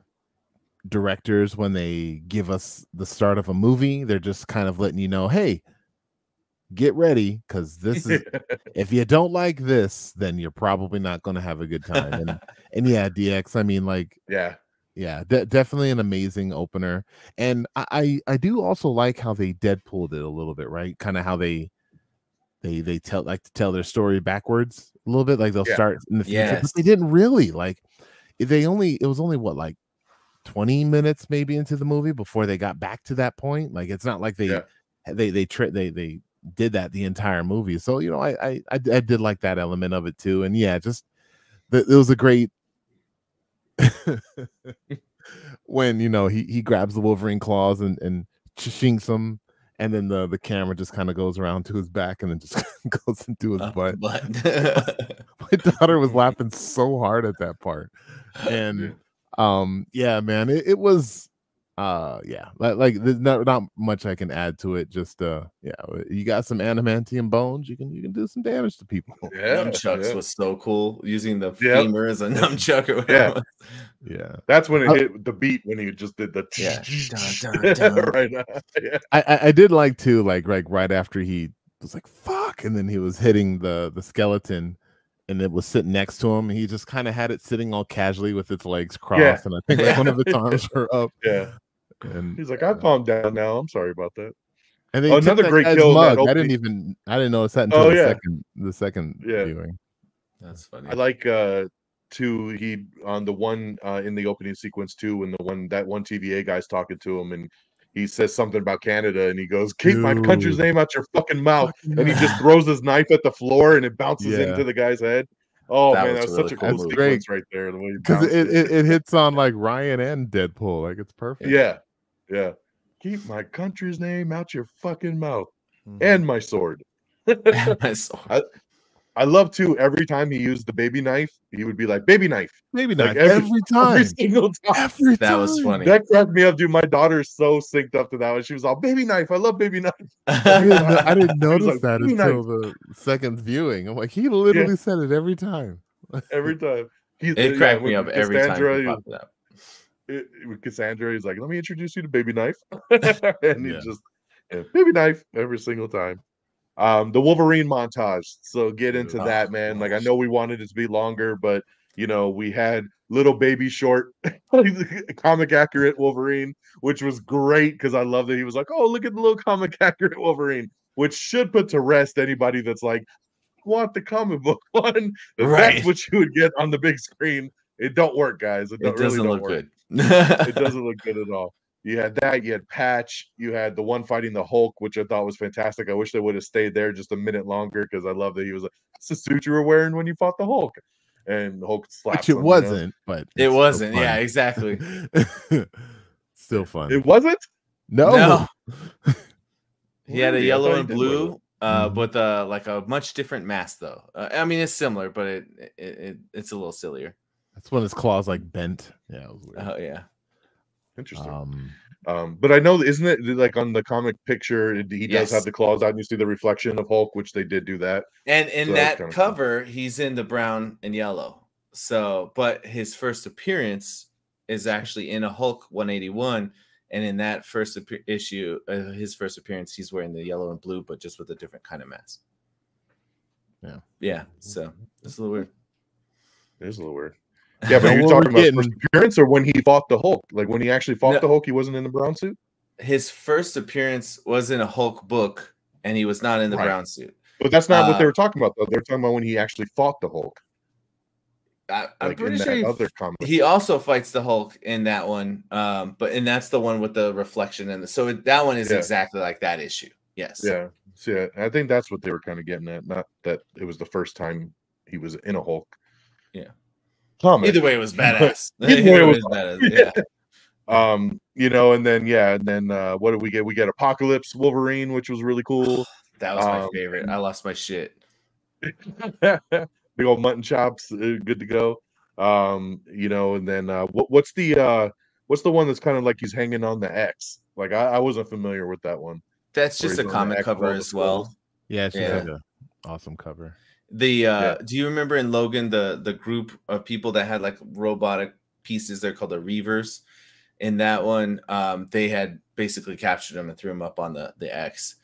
directors. When they give us the start of a movie, they're just kind of letting you know, hey, get ready, because this is if you don't like this, then you're probably not going to have a good time. And yeah, DX, I mean, like, yeah, definitely an amazing opener. And I do also like how they Deadpooled it a little bit, right? Kind of how they like to tell their story backwards a little bit, like they'll start in the future, but they didn't really. Like, it was only what, like 20 minutes maybe into the movie before they got back to that point. Like, it's not like they did that the entire movie. So, you know, I did like that element of it too. And yeah, just it was a great when, you know, he grabs the Wolverine claws and chinks him, and then the camera just kind of goes around to his back and then just goes into his butt. My daughter was laughing so hard at that part. And yeah, man, it was like there's not much I can add to it. Just you got some adamantium bones, you can do some damage to people. Nunchucks was so cool, using the femur as a nunchuck or whatever. Yeah, that's when it hit the beat, when he just did the right. I did like too, like right after he was like fuck, and then he was hitting the skeleton, and it was sitting next to him. He just kind of had it sitting all casually with its legs crossed, and I think like one of its arms were up. And he's like, I calmed down now. I'm sorry about that. And they another great kill. Mug. I didn't notice that until the second viewing. That's funny. I like he on the one in the opening sequence too, when that one TVA guy's talking to him, and he says something about Canada, and he goes, keep my country's name out your fucking mouth. And he just throws his knife at the floor and it bounces into the guy's head. Oh man, that was such a cool sequence right there. The way because it hits on like Ryan and Deadpool, like it's perfect. Yeah. Keep my country's name out your fucking mouth, and my sword. My sword. I love too. Every time he used the baby knife, he would be like, "Baby knife, baby knife." Like every time, every single time. That was funny. That cracked me up, dude. My daughter's so synced up to that one. She was all, "Baby knife, I love baby knife." I didn't notice that until the second viewing. I'm like, he literally said it every time. Every time. It cracked me up every time he popped it up. With Cassandra, he's like, "Let me introduce you to baby knife," and he just baby knife every single time. The Wolverine montage. So get into that, man. Like, I know we wanted it to be longer, but you know, we had little baby short comic accurate Wolverine, which was great because I love that he was like, "Oh, look at the little comic accurate Wolverine," which should put to rest anybody that's like, want the comic book one. That's what you would get on the big screen. It don't work, guys. It doesn't look good. It doesn't look good at all. You had that. You had Patch. You had the one fighting the Hulk, which I thought was fantastic. I wish they would have stayed there just a minute longer because I love that he was like, "It's the suit you were wearing when you fought the Hulk," and the Hulk slaps him. Which it wasn't, but it wasn't. Yeah, exactly. Still fun. It wasn't. No. He had a yellow and blue, with like a much different mask, though. I mean, it's similar, but it's a little sillier. That's when his claws like bent. Yeah, it was weird. Oh yeah. Interesting. But I know, isn't it like on the comic picture, he does have the claws out and you see the reflection of Hulk, which they did do that. And in that cover, he's in the brown and yellow. So, but his first appearance is actually in a Hulk 181. And in that first issue, his first appearance, he's wearing the yellow and blue, but just with a different kind of mask. Yeah. So it's a little weird. It is a little weird. Yeah, but you're talking about first appearance or when he fought the Hulk? Like when he actually fought the Hulk, he wasn't in the brown suit? His first appearance was in a Hulk book, and he was not in the brown suit. But that's not what they were talking about, though. They're talking about when he actually fought the Hulk. I'm pretty sure he also fights the Hulk in that one, and that's the one with the reflection in so that one is exactly like that issue. Yes. Yeah. So, yeah, I think that's what they were kind of getting at. Not that it was the first time he was in a Hulk. Yeah. Comic. Either way, it was badass. Either way, it was badass. Yeah. You know, and then what did we get? We get Apocalypse Wolverine, which was really cool. That was my favorite. I lost my shit. big old mutton chops, good to go. You know, and then what's the one that's kind of like he's hanging on the X? Like I wasn't familiar with that one. That's Where just he's a on the comic X with cover all the as well. skulls. Yeah, it's just Yeah. like a awesome cover. The do you remember in Logan the group of people that had like robotic pieces? They're called the Reavers. In that one, they had basically captured him and threw him up on the X.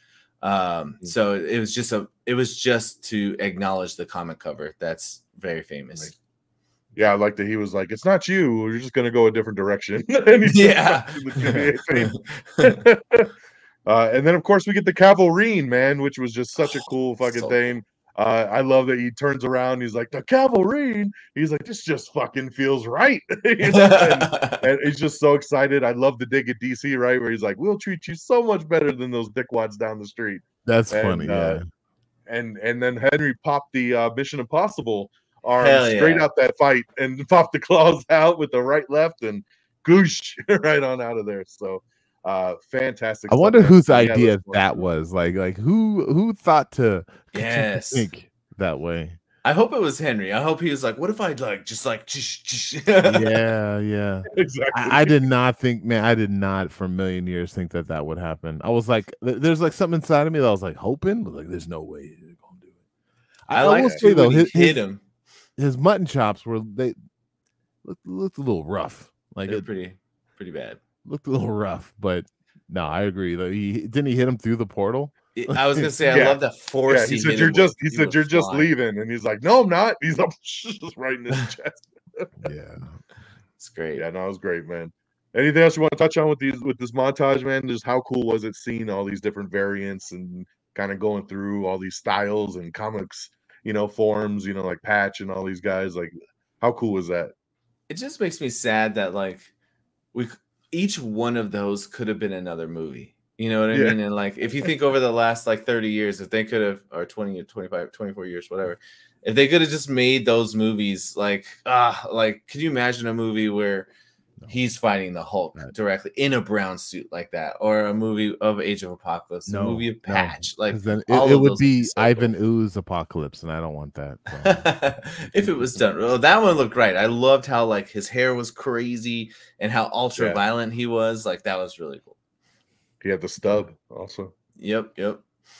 So it was just to acknowledge the comic cover. That's very famous. Yeah, I like that he was like, "It's not you. We're just gonna go a different direction." And he's Yeah. And then of course we get the Cavalrine, man, which was just such a cool fucking So thing. I love that he turns around. He's like, "The Cavalrine." He's like, "This just fucking feels right." You know? And he's just so excited. I love the dig at DC, right, where he's like, "We'll treat you so much better than those dickwads down the street." That's And, funny. Yeah. And then Henry popped the Mission Impossible arm Hell straight yeah. out that fight and popped the claws out with the right left and goosh right on out of there. So fantastic. I stuff, wonder man. whose So, yeah, idea let's go. that was. Like who thought to Yes. think that way? I hope it was Henry. I hope he was like, what if I Yeah. Exactly. I did not think, man. I did not for a million years think that would happen. I was like, there's like something inside of me that I was like hoping, but like, there's no way they're gonna do it. I will like say though, when he hit him. his mutton chops looked a little rough. Like They're it pretty bad. looked a little rough, but no, I agree. Like, didn't he hit him through the portal? I was gonna say, I Yeah. love that force. Yeah, he said hit you're him just with. he said was you're just flying. leaving, and he's like, "No, I'm not." He's up just right in his chest. Yeah. It's great. Yeah, no, it was great, man. Anything else you want to touch on with this montage, man? Just how cool was it seeing all these different variants and kind of going through all these styles and comics, forms, like Patch and all these guys. Like, how cool was that? It just makes me sad that like each one of those could have been another movie. You know what I Yeah. mean? And like if you think over the last like 30 years, if they could have, or 20 or 25, 24 years, whatever, if they could have just made those movies like could you imagine a movie where he's fighting the Hulk directly in a brown suit like that, or a movie of Age of Apocalypse, a movie of Patch, like 'cause then all it of would those be so Ivan cool. Ooze Apocalypse, and I don't want that. So. If it was done, well, that one looked great. I loved how like his hair was crazy and how ultra violent he was. Like that was really cool. He had the stub also. Yep.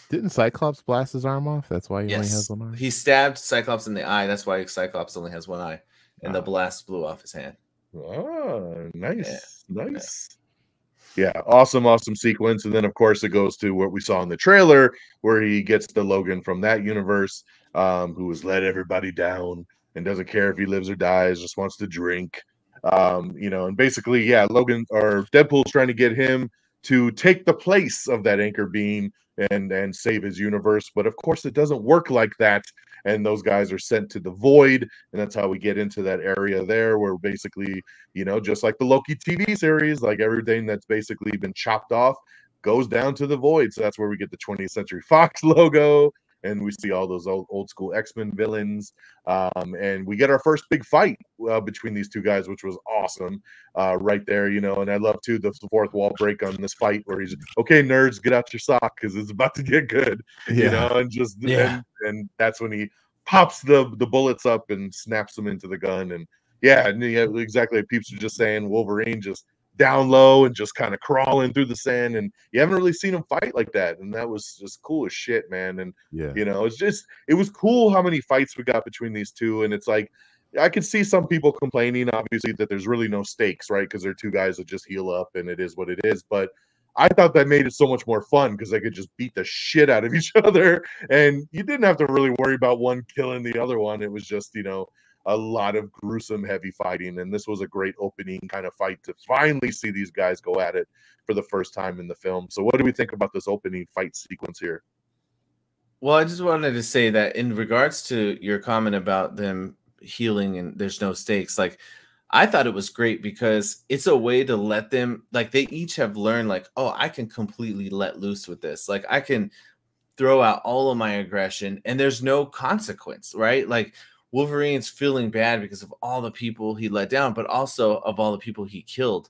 Didn't Cyclops blast his arm off? That's why he only has one arm. He stabbed Cyclops in the eye. That's why Cyclops only has one eye, and the blast blew off his hand. Oh, nice. Yeah, awesome sequence. And then of course it goes to what we saw in the trailer where he gets the Logan from that universe, who has let everybody down and doesn't care if he lives or dies, just wants to drink. And basically, Logan or Deadpool's trying to get him to take the place of that anchor being and save his universe. But of course it doesn't work like that. And those guys are sent to the void. And that's how we get into that area there where basically, just like the Loki TV series, like everything that's basically been chopped off goes down to the void. So that's where we get the 20th Century Fox logo. And we see all those old school X-Men villains. And we get our first big fight between these two guys, which was awesome right there, And I love, too, the fourth wall break on this fight where he's, okay, nerds, get out your sock because it's about to get good, and that's when he pops the bullets up and snaps them into the gun. And exactly like Peeps was just saying, Wolverine just down low and just kind of crawling through the sand, and you haven't really seen him fight like that, and that was just cool as shit, man. And it was cool how many fights we got between these two. And it's like I could see some people complaining obviously that there's really no stakes, right? Because they're two guys that just heal up and it is what it is. But I thought that made it so much more fun because they could just beat the shit out of each other, and you didn't have to really worry about one killing the other one. It was just a lot of gruesome, heavy fighting. And this was a great opening kind of fight to finally see these guys go at it for the first time in the film. So what do we think about this opening fight sequence here? Well, I just wanted to say that in regards to your comment about them healing and there's no stakes, like I thought it was great because it's a way to let them, like they each have learned like, oh, I can completely let loose with this. Like I can throw out all of my aggression and there's no consequence, right? Like Wolverine's feeling bad because of all the people he let down, but also of all the people he killed.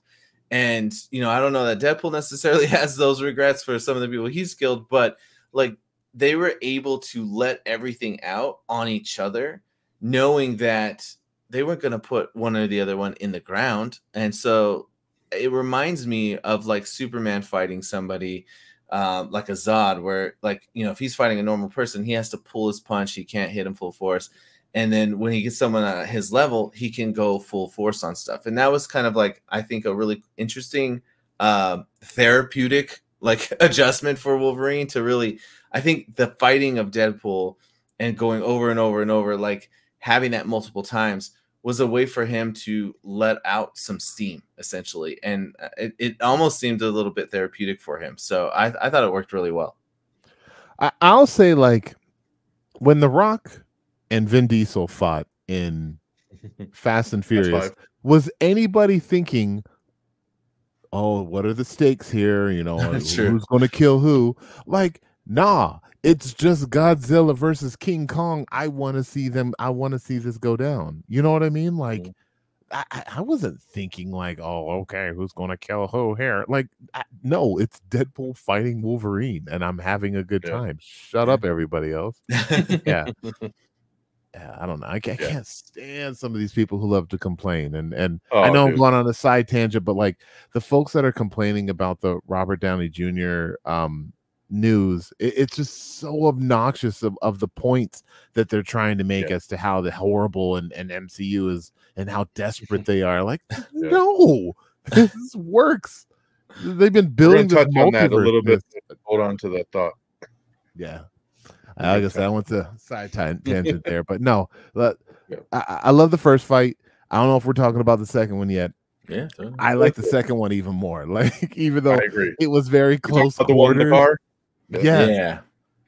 And, I don't know that Deadpool necessarily has those regrets for some of the people he's killed, but like they were able to let everything out on each other knowing that they weren't going to put one or the other one in the ground. And so it reminds me of like Superman fighting somebody like a Zod, where like, you know, if he's fighting a normal person, he has to pull his punch. He can't hit him full force. And then when he gets someone at his level, he can go full force on stuff. And that was kind of like, I think, a really interesting therapeutic like adjustment for Wolverine to really, I think the fighting of Deadpool and going over and over and over, like having that multiple times, was a way for him to let out some steam, essentially. And it almost seemed a little bit therapeutic for him. So I thought it worked really well. I'll say, like, when The Rock and Vin Diesel fought in Fast and Furious, was anybody thinking, oh, what are the stakes here? You know, who's going to kill who? Like, nah, it's just Godzilla versus King Kong. I want to see them. I want to see this go down. You know what I mean? Like, I wasn't thinking like, oh, okay, who's going to kill who here? Like, no, it's Deadpool fighting Wolverine, and I'm having a good time. Shut up, everybody else. Yeah. I don't know. I can't stand some of these people who love to complain. And I know I'm going on a side tangent, but like the folks that are complaining about the Robert Downey Jr. News, it's just so obnoxious of the points that they're trying to make as to how the horrible and MCU is and how desperate they are. Like, no, this works. They've been building this on that a little bit. Hold on to that thought. Yeah. I guess I went to side tangent there, but no, I love the first fight. I don't know if we're talking about the second one yet. Yeah, I like the second one even more. Like, even though it was very close. The one in the car. Yeah.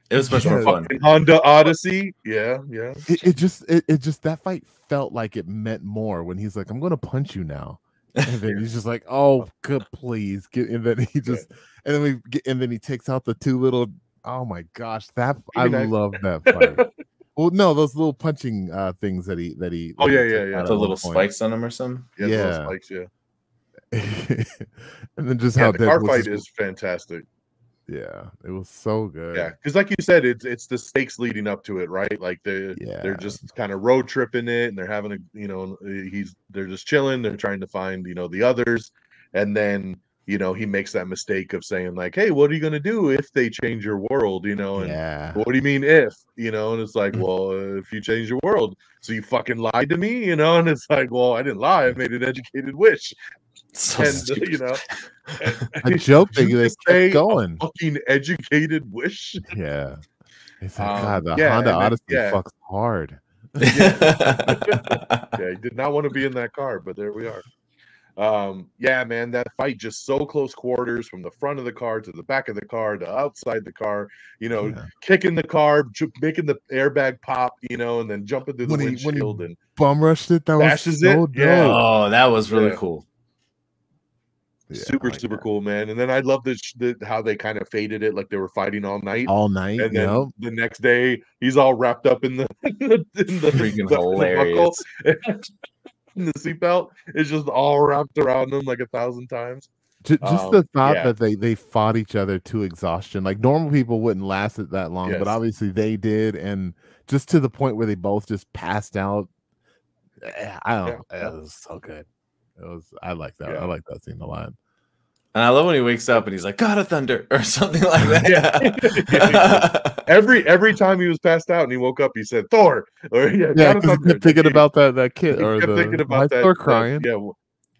It was much more fun. Honda Odyssey. Yeah. It just that fight felt like it meant more when he's like, I'm gonna punch you now. And then he's just like, oh, good, please. And then he just and then he takes out the two little. Oh my gosh, I love that fight. Well, no, those little punching things that he. Oh yeah. The little spikes on him or something. Yeah. Spikes, And then just how the car fight is fantastic. Yeah, it was so good. Yeah, because like you said, it's the stakes leading up to it, right? Like they're just kind of road tripping it, and they're having they're just chilling. They're trying to find the others, and then he makes that mistake of saying like, hey, what are you going to do if they change your world? And what do you mean if? And it's like, well, if you change your world, so you fucking lied to me, and it's like, well, I didn't lie. I made an educated wish. So a joke that they kept going. Fucking educated wish. Yeah. It's like, God, the Honda Odyssey fucks hard. He did not want to be in that car, but there we are. Man, that fight just so close quarters, from the front of the car to the back of the car to outside the car, kicking the car, making the airbag pop, and then jumping through the windshield and bum rushed it. That was so dope. Oh, that was really cool. Super cool, man. And then I love how they kind of faded it, like they were fighting all night, and then the next day he's all wrapped up in the freaking hilarious. And the seatbelt is just all wrapped around them like 1,000 times. Just the thought that they fought each other to exhaustion. Like, normal people wouldn't last it that long, but obviously they did, and just to the point where they both just passed out. I don't know. It was so good. I like that. I like that scene a lot. And I love when he wakes up and he's like, God of Thunder, or something like that. Every time he was passed out and he woke up, he said Thor. Or God of Thunder. Thinking about that kid, he kept thinking about that. Thor crying.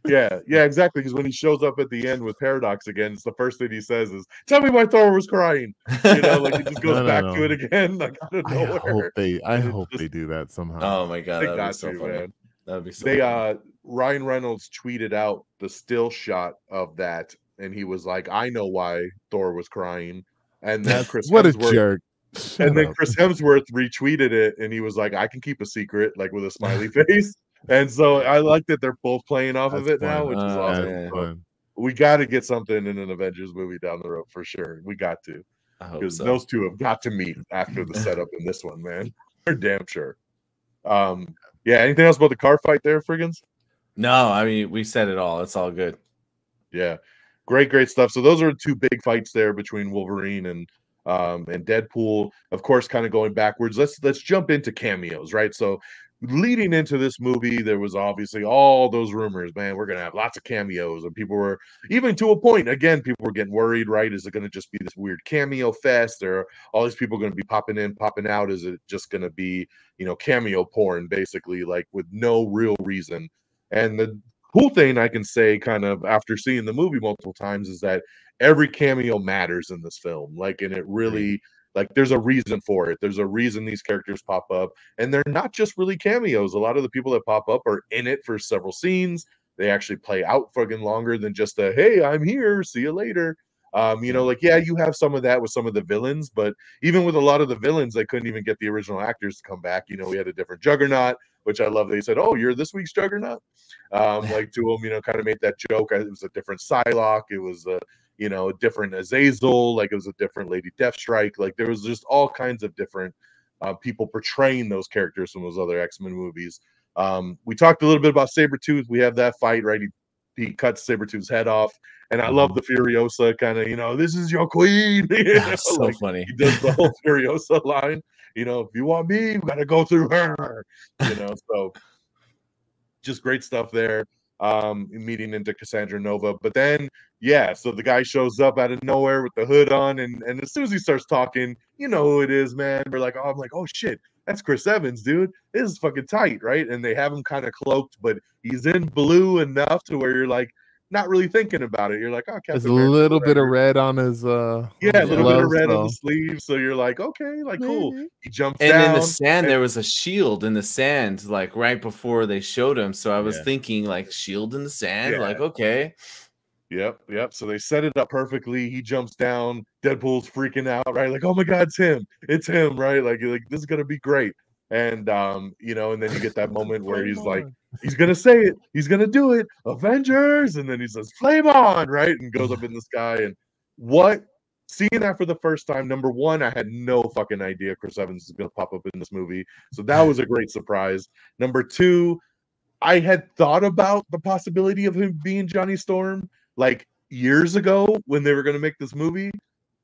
Yeah, exactly. Because when he shows up at the end with Paradox again, it's the first thing he says is, "Tell me why Thor was crying." Like he just goes back to it again, like out of nowhere. I hope they do that somehow. Oh my God, that'd be so funny. Man. That'd be so. Ryan Reynolds tweeted out the still shot of that, and he was like, "I know why Thor was crying." And then Chris Hemsworth, a jerk. Chris Hemsworth retweeted it, and he was like, "I can keep a secret," like with a smiley face. And so I like that they're both playing off of it now, which is awesome. We got to get something in an Avengers movie down the road for sure. We got to, because those two have got to meet after the setup in this one, man. They're damn sure. Anything else about the car fight there, Friggins? No, I mean, we said it all. It's all good. Yeah, great stuff. So those are two big fights there between Wolverine and Deadpool. Of course, kind of going backwards. Let's jump into cameos, right? So leading into this movie, there was obviously all those rumors, man, we're gonna have lots of cameos, and people were, even to a point, again, people were getting worried, right? Is it gonna just be this weird cameo fest, or all these people gonna be popping in, popping out? Is it just gonna be, you know, cameo porn, basically, like with no real reason? And the cool thing I can say, kind of after seeing the movie multiple times, is that every cameo matters in this film. Like, and it really, like, there's a reason for it. There's a reason these characters pop up, and they're not just really cameos. A lot of the people that pop up are in it for several scenes. They actually play out fucking longer than just a, hey, I'm here, see you later. You know, like, yeah, you have some of that with some of the villains, but even with a lot of the villains, they couldn't even get the original actors to come back. You know, we had a different Juggernaut, which I love. They said, "Oh, you're this week's Juggernaut." Like, to them, you know, kind of made that joke. It was a different Psylocke. It was a, you know, a different Azazel. Like, it was a different Lady Deathstrike. Like, there was just all kinds of different people portraying those characters from those other X-Men movies. We talked a little bit about Sabretooth. We have that fight, right? He cuts Sabretooth's head off. And I love the Furiosa kind of, you know, this is your queen. You know, so like, funny. He does the whole Furiosa line. You know, if you want me, we got to go through her. You know, so just great stuff there. Meeting into Cassandra Nova. But then, yeah, so the guy shows up out of nowhere with the hood on. And as soon as he starts talking, you know who it is, man. We're like, oh, I'm like, oh, shit. That's Chris Evans, dude. This is fucking tight, right? And they have him kind of cloaked, but he's in blue enough to where you're like, not really thinking about it. You're like, oh, Captain There's a America, little bit whatever. of red on his Yeah, a little bit of gloves, red on the so sleeve. So you're like, okay, like, cool. maybe. He jumps And down. in the sand, and- there was a shield in the sand, like right before they showed him. So I was Yeah. thinking, like, shield in the sand, Yeah. like, okay. Yep. So they set it up perfectly. He jumps down. Deadpool's freaking out, right? Like, oh my God, it's him, right? Like this is gonna be great. And you know, and then you get that moment where he's like, he's gonna say it, he's gonna do it, Avengers, and then he says, flame on, right? And goes up in the sky. And what, seeing that for the first time, number one, I had no fucking idea Chris Evans is gonna pop up in this movie. So that was a great surprise. Number two, I had thought about the possibility of him being Johnny Storm like years ago when they were going to make this movie.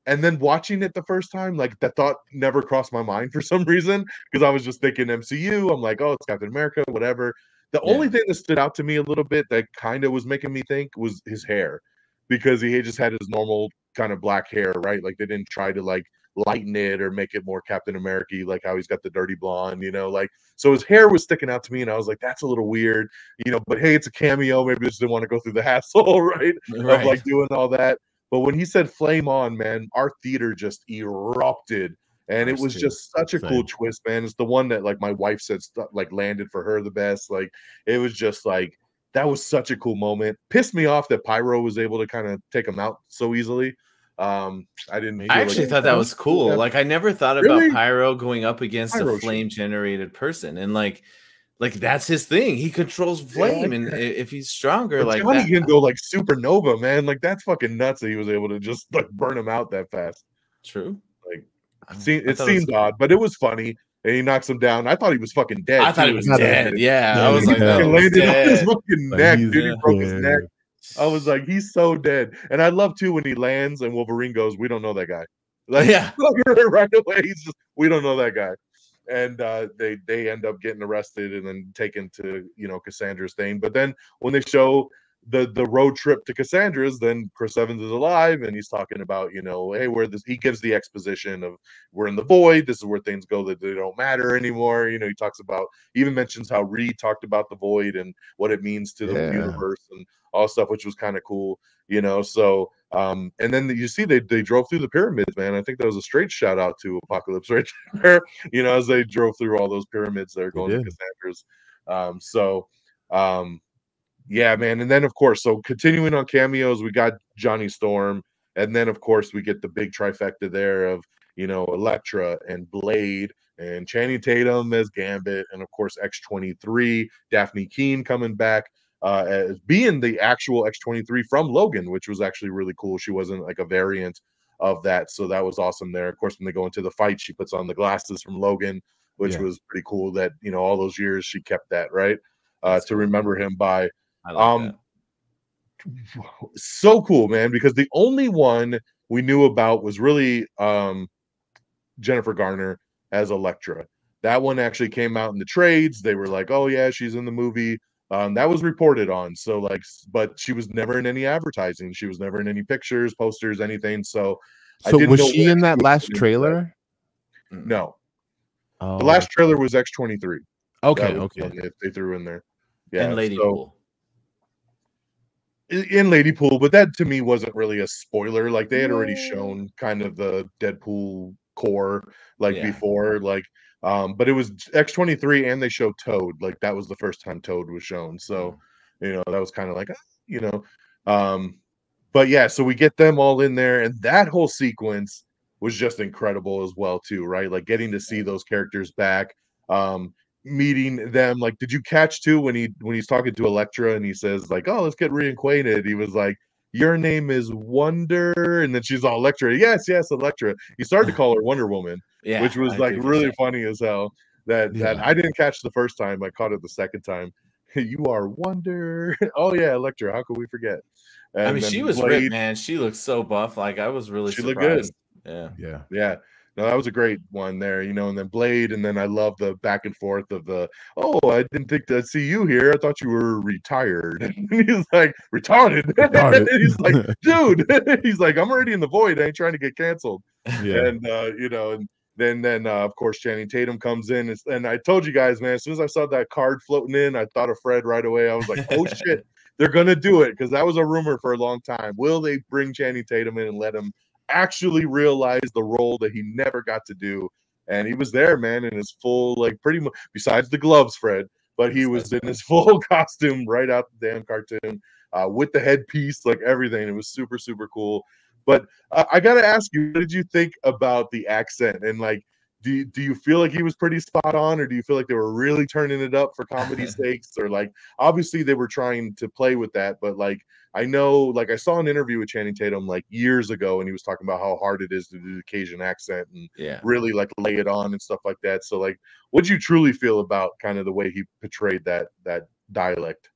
And then watching it the first time, like, that thought never crossed my mind for some reason, because I was just thinking MCU. I'm like, oh, it's Captain America, whatever. The only thing that stood out to me a little bit that kind of was making me think was his hair, because he just had his normal kind of black hair, right? Like, they didn't try to like lighten it or make it more Captain America, like how he's got the dirty blonde, you know, like, so his hair was sticking out to me, and I was like, that's a little weird, you know, but hey, it's a cameo, maybe they just didn't want to go through the hassle, right, of like doing all that. But when he said flame on, man, our theater just erupted, and it was just such a cool twist, man. It's the one that, like, my wife said like landed for her the best. Like, it was just like, that was such a cool moment. Pissed me off that Pyro was able to kind of take him out so easily. I didn't. I actually thought that was cool. Like, I never thought about Pyro going up against a flame generated person, and like that's his thing. He controls flame, and if he's stronger, like Johnny that, can go like supernova, man. Like, that's fucking nuts that he was able to just like burn him out that fast. True. Like, it seemed odd, but it was funny. And he knocks him down. I thought he was fucking dead. I thought he was dead. Yeah, I was like, he landed on his fucking neck, dude. He broke his dead. neck. I was like, he's so dead. And I love too when he lands and Wolverine goes, "We don't know that guy." Like, yeah, right away, he's just, "We don't know that guy." And they end up getting arrested and then taken to, you know, Cassandra's thing. But then when they show the road trip to Cassandra's, then Chris Evans is alive, and he's talking about, you know, hey, he gives the exposition of, we're in the void, this is where things go that they don't matter anymore. You know, he talks about, even mentions how Reed talked about the void and what it means to the universe and all stuff, which was kind of cool, you know. So and then you see they drove through the pyramids, man. I think that was a straight shout out to Apocalypse right there, you know, as they drove through all those pyramids that are going to Cassandra's. Yeah, man. And then, of course, so continuing on cameos, we got Johnny Storm. And then, of course, we get the big trifecta there of, you know, Elektra and Blade and Channing Tatum as Gambit. And, of course, X-23, Daphne Keane coming back as being the actual X-23 from Logan, which was actually really cool. She wasn't like a variant of that. So that was awesome there. Of course, when they go into the fight, she puts on the glasses from Logan, which was pretty cool that, you know, all those years she kept that, right? To remember him by. I like that. So cool, man, because the only one we knew about was really Jennifer Garner as Elektra. That one actually came out in the trades. They were like, "Oh yeah, she's in the movie." That was reported on. So like, but she was never in any advertising. She was never in any pictures, posters, anything. So I So didn't was know she when in that was last gonna do that. trailer? No, Oh, the last trailer was X-23. okay, That was okay. one that they threw in there. And Yeah, Lady so Pool. in Lady Pool, but that to me wasn't really a spoiler. Like they had already shown kind of the Deadpool core like Yeah. before, like but it was X-23 and they showed Toad. Like that was the first time Toad was shown. So, you know, that was kind of like, you know, but yeah, so we get them all in there, and that whole sequence was just incredible as well, too, right? Like getting to see those characters back, meeting them. Like, did you catch too when he's talking to Elektra and he says, like, oh, let's get reacquainted? He was like, your name is Wonder, and then she's all Elektra. Yes, yes, Elektra. He started to call her Wonder Woman, Yeah, which was I like did catch really that. funny as hell. That Yeah. I didn't catch the first time. I caught it the second time. You are Wonder. Oh yeah, Elektra. How could we forget? And I mean, then she was Blade, ripped, man. She looked so buff. Like I was really she looked good. surprised. Yeah. Yeah. Yeah. No, that was a great one there, you know, and then Blade, and then I love the back and forth of the, oh, I didn't think to see you here. I thought you were retired. And he's like, retarded. He's like, dude, he's like, I'm already in the void. I ain't trying to get canceled. Yeah. And you know, and then of course Channing Tatum comes in, and I told you guys, man, as soon as I saw that card floating in, I thought of Fred right away. I was like, oh shit, they're gonna do it, because that was a rumor for a long time. Will they bring Channing Tatum in and let him actually realize the role that he never got to do? And he was there, man, in his full, like, pretty much, besides the gloves, Fred, but he was in his full costume right out the damn cartoon, with the headpiece, like everything. It was super, super cool. But I gotta ask you, what did you think about the accent? And like, do you feel like he was pretty spot on, or do you feel like they were really turning it up for comedy sakes? Or like, obviously they were trying to play with that, but like, I know, like I saw an interview with Channing Tatum like years ago, and he was talking about how hard it is to do the Cajun accent and really like lay it on and stuff like that. So like, what did you truly feel about kind of the way he portrayed that dialect?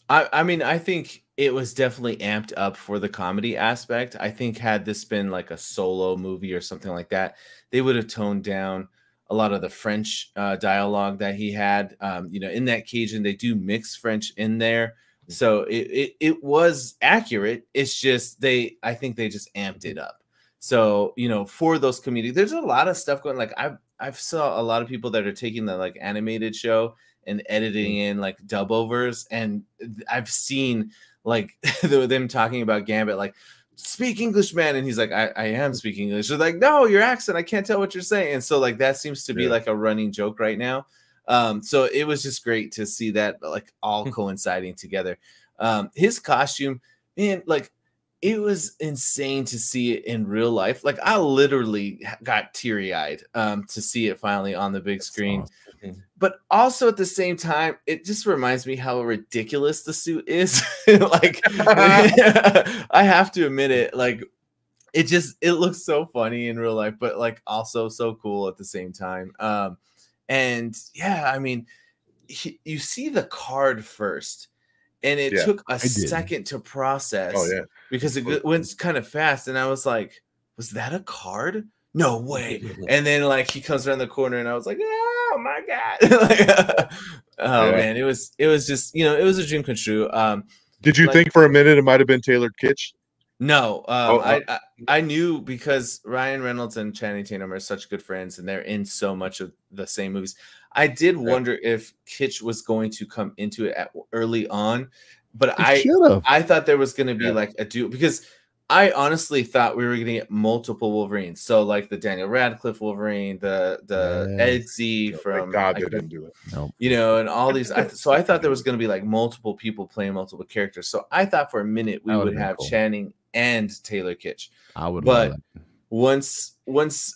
I mean, I think it was definitely amped up for the comedy aspect. I think had this been like a solo movie or something like that, they would have toned down a lot of the French dialogue that he had. You know, in that Cajun, they do mix French in there, so it was accurate. It's just I think they just amped it up. So you know, for those comedic, there's a lot of stuff going. Like I've saw a lot of people that are taking the like animated show and editing in like dub overs, and I've seen like them talking about Gambit, like, speak English, man, and he's like, I am speaking English. They're like, no, your accent, I can't tell what you're saying. And so like that seems to be like a running joke right now. So it was just great to see that like all coinciding together. His costume, man, like it was insane to see it in real life. Like I literally got teary-eyed to see it finally on the big screen. But also at the same time, it just reminds me how ridiculous the suit is. Like I have to admit it, like it looks so funny in real life, but like also so cool at the same time. And yeah, I mean, you see the card first, and it took a second to process. Oh yeah, because it went kind of fast, and I was like, was that a card? No way. And then like he comes around the corner, and I was like, oh my god. Man, it was just, you know, it was a dream come true. Did you like, think for a minute it might have been Taylor Kitsch? No, I knew, because Ryan Reynolds and Channing Tatum are such good friends, and they're in so much of the same movies. I did wonder if Kitsch was going to come into it early on, but I thought there was going to be like a duo, because I honestly thought we were going to get multiple Wolverines. So like the Daniel Radcliffe Wolverine, the Eggsy from God, they didn't do it. Nope. You know, and all these. So I thought there was going to be like multiple people playing multiple characters. So I thought for a minute we would have Channing and Taylor Kitsch. I would, but once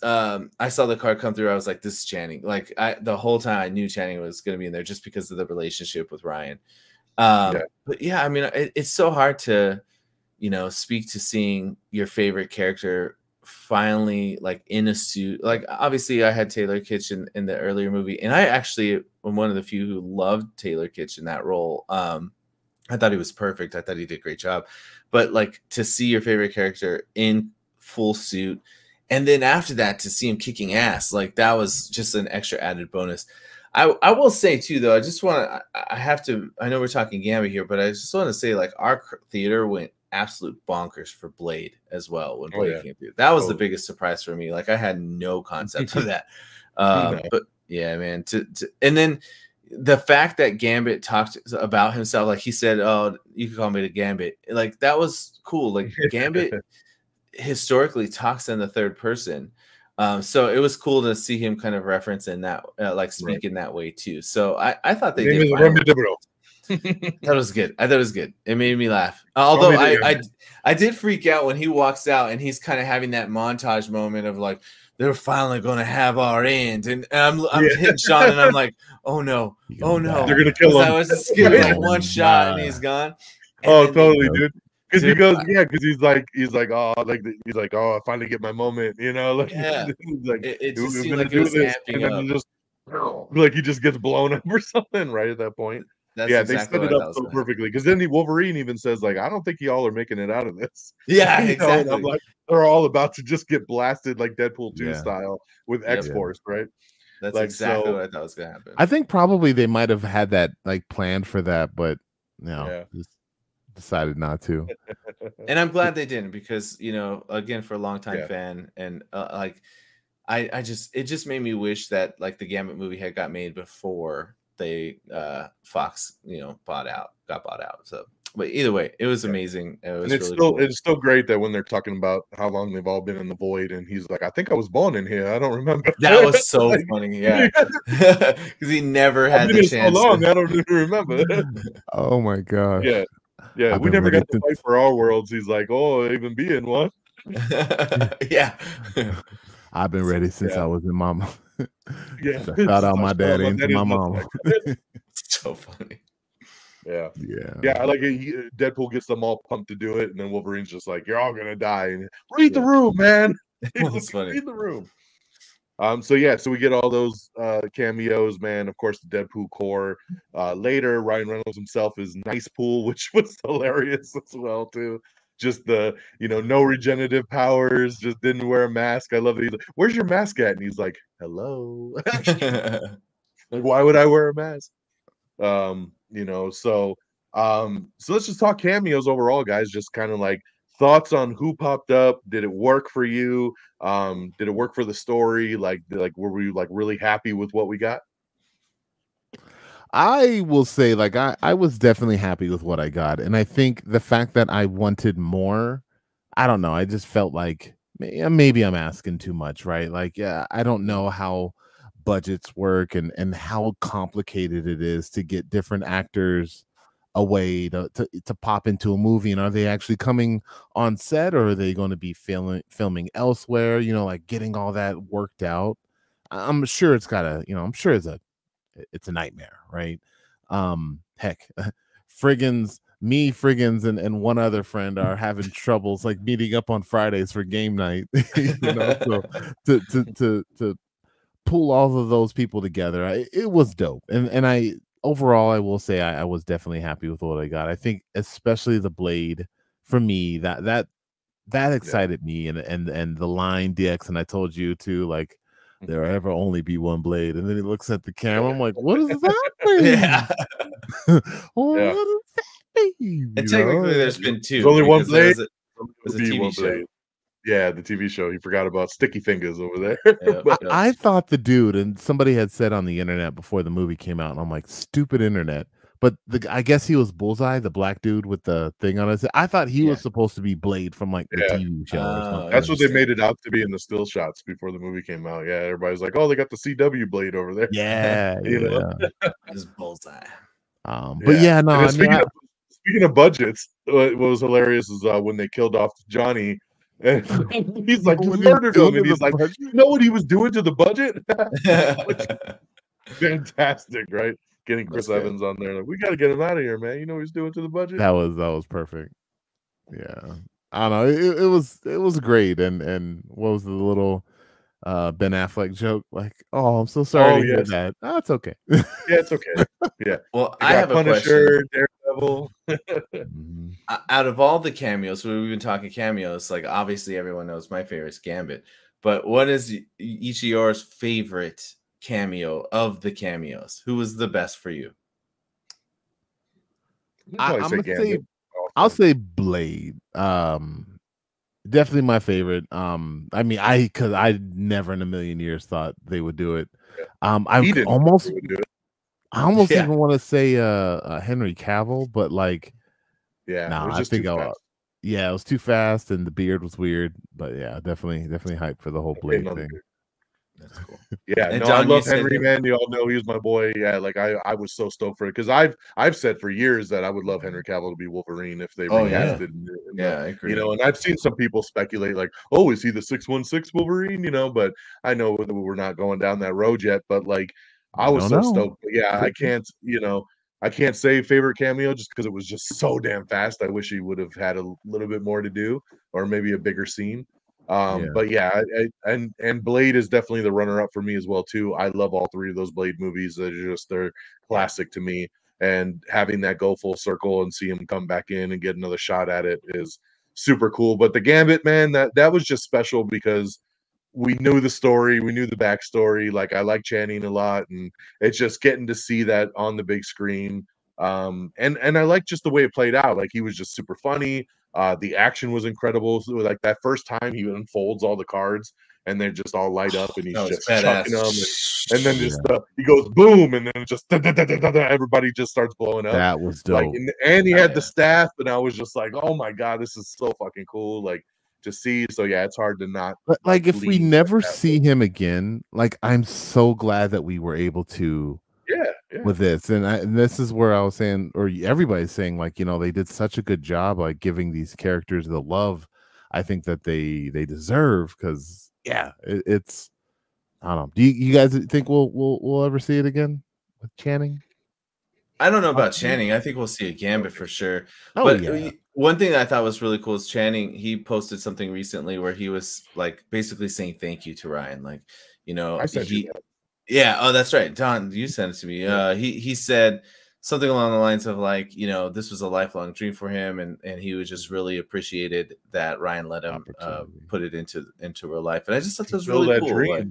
I saw the card come through, I was like, this is Channing. Like the whole time I knew Channing was going to be in there just because of the relationship with Ryan. But yeah, I mean, it's so hard to, you know, speak to seeing your favorite character finally like in a suit. Like obviously I had Taylor Kitsch in the earlier movie, and I actually am one of the few who loved Taylor Kitsch in that role. I thought he was perfect. I thought he did a great job. But like to see your favorite character in full suit And then after that, to see him kicking ass, like that was just an extra added bonus. I will say too, though, I know we're talking Gambit here, but I just want to say, like, our theater went absolute bonkers for Blade as well when Blade came through. That was the biggest surprise for me. Like, I had no concept of that. But yeah, man. And then the fact that Gambit talked about himself, like he said, "Oh, you can call me the Gambit." Like, that was cool. Like, Gambit historically talks in the third person. So it was cool to see him kind of reference in that, like speak in that way too. So I thought they did fine. That was good. I thought it was good. It made me laugh. Although I did freak out when he walks out and he's kind of having that montage moment of like, they're finally going to have our end. And I'm hitting Sean and I'm like, oh no. They're going to kill him. I was just getting like one shot and he's gone. And totally, dude. Because he goes, because he's like, oh, I finally get my moment, you know, like, like it just seemed like it was amping up. Just, like he just gets blown up or something right at that point. That's exactly they set it up so perfectly. Because then Wolverine even says, like, I don't think y'all are making it out of this. Yeah, exactly. And I'm like, they're all about to just get blasted like Deadpool 2 style with X-Force, right? That's like, exactly what I thought was gonna happen. I think probably they might have had that like planned for that, but just decided not to. And I'm glad they didn't, because, you know, again, for a long time fan, and like it just made me wish that like the Gambit movie had got made before they Fox, you know, got bought out. So, but either way, it was amazing. It was really cool. It's still great that when they're talking about how long they've all been in the void, and he's like, I think I was born in here. I don't remember. That was so funny, because he never had the chance. So long, I don't even remember. Oh my god. Yeah, we never got to fight for our worlds. He's like, oh, even be in one. Yeah. I've been ready since I was in mama. Shout out my daddy into my mama. So funny. Yeah. I like it. Deadpool gets them all pumped to do it, and then Wolverine's just like, you're all gonna die. And read the room, man. That's funny. Read the room. So we get all those cameos, man. Of course, the Deadpool core. Later, Ryan Reynolds himself is Nice Pool, which was hilarious as well too. Just the, you know, no regenerative powers, just didn't wear a mask. I love it. He's like, where's your mask at? And he's like, hello. Like, why would I wear a mask? You know, so let's just talk cameos overall, guys. Just kind of like thoughts on who popped up. Did it work for you? Did it work for the story? Like were we like really happy with what we got? I will say, like, I was definitely happy with what I got. And I think the fact that I wanted more, I don't know. I just felt like maybe I'm asking too much, right? Like, I don't know how budgets work and how complicated it is to get different actors away to pop into a movie. And are they actually coming on set, or are they going to be filming elsewhere? You know, like getting all that worked out. I'm sure it's I'm sure it's a nightmare, right? Heck, Friggins and one other friend are having troubles like meeting up on Fridays for game night. You know, so to pull all of those people together, it was dope. And I overall, I will say I was definitely happy with what I got. I think especially the Blade, for me, that excited me, and the line DX, and I told you too, like, there will ever only be one Blade. And then he looks at the camera. I'm like, what does that mean? What does that mean? And technically, there's been two. There's only one Blade. There's a TV show. Yeah, the TV show. He forgot about Sticky Fingers over there. I thought the dude, and somebody had said on the internet before the movie came out, and I'm like, stupid internet. But I guess he was Bullseye, the black dude with the thing on his head. I thought he was supposed to be Blade from like the TV show or something. That's what they made it out to be in the still shots before the movie came out. Yeah, everybody's like, oh, they got the CW Blade over there. Yeah, you know? It's Bullseye. But no. Speaking of budgets, what was hilarious is when they killed off Johnny. And he's like, you murdered him. And he's like, you know what he was doing to the budget? Fantastic, right? Getting Chris Evans on there, like, we got to get him out of here, man. You know what he's doing to the budget. That was perfect. Yeah, I don't know. It was great. And what was the little Ben Affleck joke? Like, oh, I'm so sorry to hear that. Oh, it's okay. Yeah, it's okay. Yeah. Well, I have a Punisher, Daredevil. Out of all the cameos, we've been talking cameos. Like, obviously, everyone knows my favorite is Gambit. but what is each of yours favorite cameo of the cameos? Who was the best for you? I'm gonna say, I'll say Blade. Definitely my favorite. I mean, because I never in a million years thought they would do it. I almost even want to say Henry Cavill, but like, nah, I think it was too fast, and the beard was weird. But yeah, definitely hyped for the whole Blade thing. That's cool. Yeah, no, John, I love Henry, man. You all know he was my boy. Yeah, like I was so stoked for it because I've said for years that I would love Henry Cavill to be Wolverine if they recasted. I agree. You know, and I've seen some people speculate like, oh, is he the 616 Wolverine? You know, but I know that we're not going down that road yet. But like, I was so stoked. But yeah, I can't say favorite cameo just because it was just so damn fast. I wish he would have had a little bit more to do or maybe a bigger scene. But yeah, and Blade is definitely the runner-up for me as well too. I love all three of those Blade movies. They're classic to me, and having that go full circle and see him come back in and get another shot at it is super cool. But the Gambit, man, that was just special because we knew the story, we knew the backstory. Like I like Channing a lot, and it's just getting to see that on the big screen. And I like just the way it played out. Like he was just super funny. The action was incredible. So, like that first time he unfolds all the cards and they just all light up and he's just chucking them. And then just he goes boom and then just everybody just starts blowing up. That was dope. Like, and he had the staff, and I was just like, oh my God, this is so fucking cool. Like to see. So yeah, it's hard to not. But like if we never see him again, like I'm so glad that we were able to. With this, and this is where I was saying, or everybody's saying, like, you know, they did such a good job, like giving these characters the love I think that they deserve. Because it's I don't know. Do you guys think we'll ever see it again with Channing? I don't know about Channing. I think we'll see a Gambit for sure. One thing that I thought was really cool is Channing. He posted something recently where he was like basically saying thank you to Ryan. Like, you know, yeah. Oh, that's right. Don, you sent it to me. He said something along the lines of like, you know, this was a lifelong dream for him, and he was just really appreciated that Ryan let him put it into real life. And I just thought it was really cool. Like,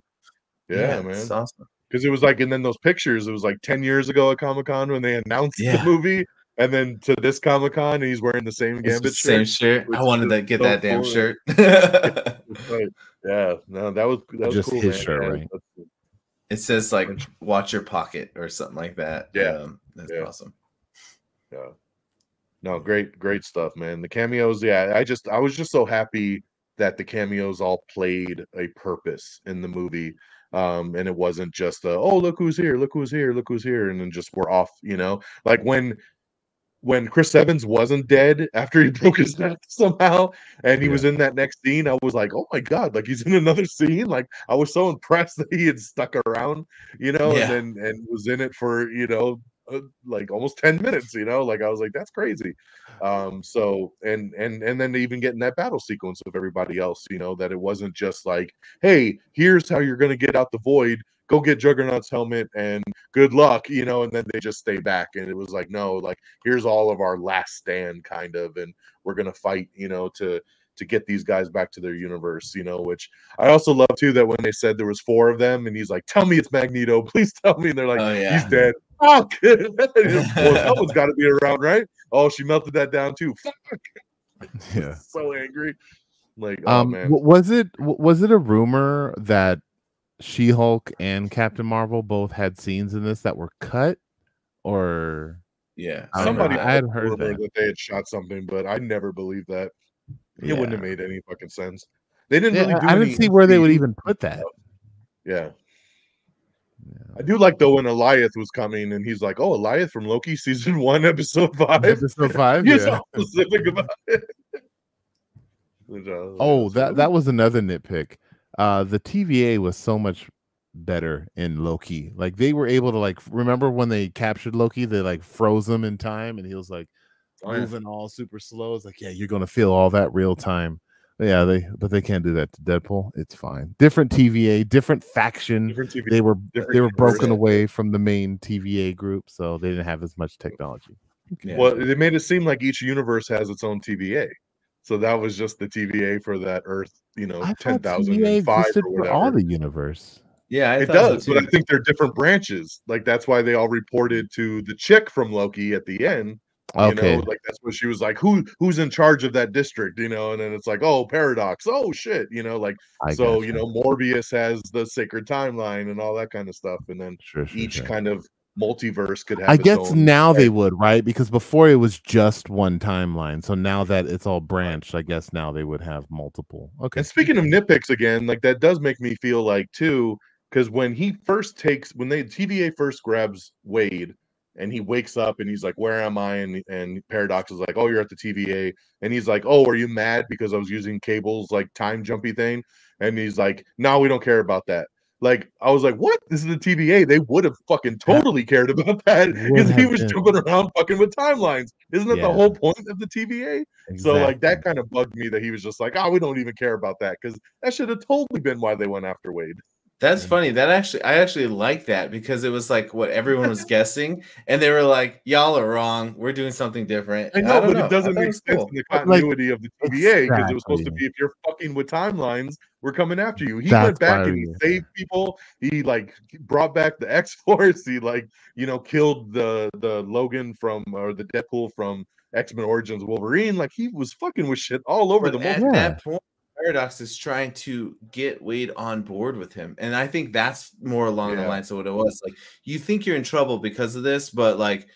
man, it's awesome. Because it was like, and then those pictures, it was like 10 years ago at Comic-Con when they announced the movie, and then to this Comic-Con, and he's wearing the same Gambit shirt. Same shirt. I wanted to get that damn shirt. Yeah, no, that was just cool, his man. shirt, right? It says like "Watch your pocket" or something like that. Yeah, that's awesome. Yeah, no, great stuff, man. The cameos, I was just so happy that the cameos all played a purpose in the movie, and it wasn't just oh, look who's here, look who's here, look who's here, and then just we're off. You know, like when Chris Evans wasn't dead after he broke his neck somehow, and he was in that next scene, I was like, oh my God, like he's in another scene. Like I was so impressed that he had stuck around, you know, and was in it for, you know, like almost 10 minutes, you know, like I was like, that's crazy. So and then even getting that battle sequence of everybody else, you know, that it wasn't just like, hey, here's how you're gonna get out the void. Go get Juggernaut's helmet and good luck, you know, and then they just stay back. And it was like, no, like here's all of our last stand kind of, and we're going to fight, you know, to get these guys back to their universe, you know, which I also love too, that when they said there was 4 of them and he's like, tell me it's Magneto, please tell me. And they're like, he's dead. Fuck. Well, someone's got to be around, right? Oh, she melted that down too. Fuck. Yeah. So angry. Like, oh man. Was it a rumor that She-Hulk and Captain Marvel both had scenes in this that were cut? Or somebody I had heard that they had shot something, but I never believed that. It wouldn't have made any fucking sense. They didn't really do I didn't see where they would even put that. Yeah. I do like though when Eliath was coming and he's like, oh, Eliath from Loki season 1 episode 5. Episode 5. He's so specific about it. Oh, that was another nitpick. The TVA was so much better in Loki. Like they were able to like remember when they captured Loki, they like froze him in time, and he was like moving all super slow. It's like, yeah, you're gonna feel all that real time. But but they can't do that to Deadpool. It's fine. Different TVA, different faction. They were broken away from the main TVA group, so they didn't have as much technology. Okay. Well, they made it seem like each universe has its own TVA. So that was just the TVA for that Earth, I thought TVA 10,005 existed or for whatever. all the universe. Yeah, I It thought so does, but I too. think they're different branches. Like that's why they all reported to the chick from Loki at the end. Okay. Like that's what she was like, who's in charge of that district, and then it's like, oh, Paradox, oh shit, like I so, gotcha. Morbius has the sacred timeline and all that kind of stuff, and then Sure. each kind of multiverse could have I its guess own. now they would, right? Because before it was just one timeline. So now that it's all branched, I guess now they would have multiple. Okay. And speaking of nitpicks again, like that does make me feel like too, because when the TVA first grabs Wade and he wakes up and he's like, "Where am I?" and Paradox is like, "Oh, you're at the TVA," and he's like, "Oh, are you mad because I was using Cable's like time jumpy thing?" And he's like, "No, we don't care about that." Like I was like, "What? This is the TVA. They would have fucking totally cared about that because he was jumping around fucking with timelines. Isn't that the whole point of the TVA?" Exactly. So like that kind of bugged me that he was just like, "Oh, we don't even care about that," because that should have totally been why they went after Wade. That's funny. I actually like that because it was like what everyone was guessing, and they were like, "Y'all are wrong. We're doing something different." I know, but know. it doesn't make sense in the continuity of the TVA because it was supposed to be if you're fucking with timelines, we're coming after you. He went back and he saved people. He like brought back the X-Force. He like killed the Logan or the Deadpool from X-Men Origins Wolverine. Like he was fucking with shit all over the at that point. Paradox is trying to get Wade on board with him, and I think that's more along the lines of what it was. Like, you think you're in trouble because of this, but like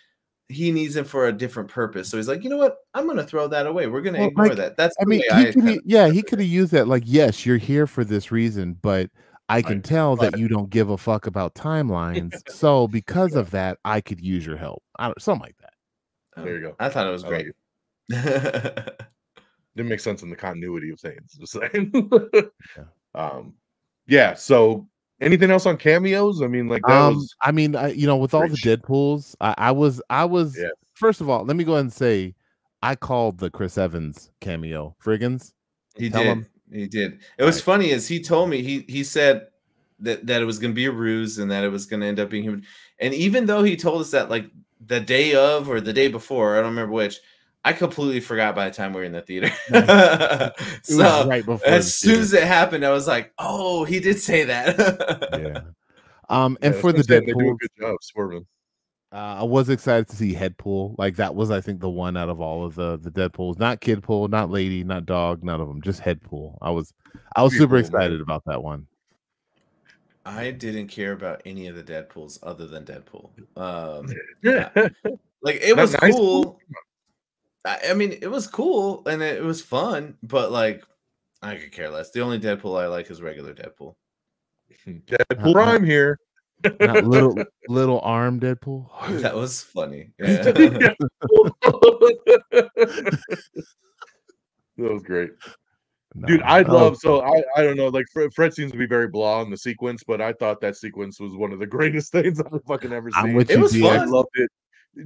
he needs him for a different purpose. So he's like, you know what? I'm going to throw that away. We're going to ignore that. That's he could have used that. Like, yes, you're here for this reason, but I can tell that you don't give a fuck about timelines. So because of that, I could use your help. Something like that. There you go. I thought it was great. Didn't make sense in the continuity of things. Just saying. So anything else on cameos? I mean, like that was. I mean, with all the Deadpools, I was. First of all, let me go ahead and say, I called the Chris Evans cameo. Friggins. He did. It was funny as he told me. He said that it was going to be a ruse and that it was going to end up being him. And even though he told us that like the day of or the day before, I don't remember which. I completely forgot by the time we were in the theater. So right before as soon as it happened, I was like, "Oh, he did say that." And for the Deadpool, they do a good job swerving. I was excited to see Headpool. Like that was, I think, the one out of all of the Deadpools. Not Kidpool, not Lady, not Dog, none of them. Just Headpool. I was super excited about that one. I didn't care about any of the Deadpools other than Deadpool. Like it was cool. I mean, it was cool and it was fun, but like, I could care less. The only Deadpool I like is regular Deadpool. Deadpool Prime here. Not little arm Deadpool. That was funny. Yeah. That was great. Dude, I love I don't know, like Fred seems to be very blah on the sequence, but I thought that sequence was one of the greatest things I've fucking ever seen. It was fun. I loved it.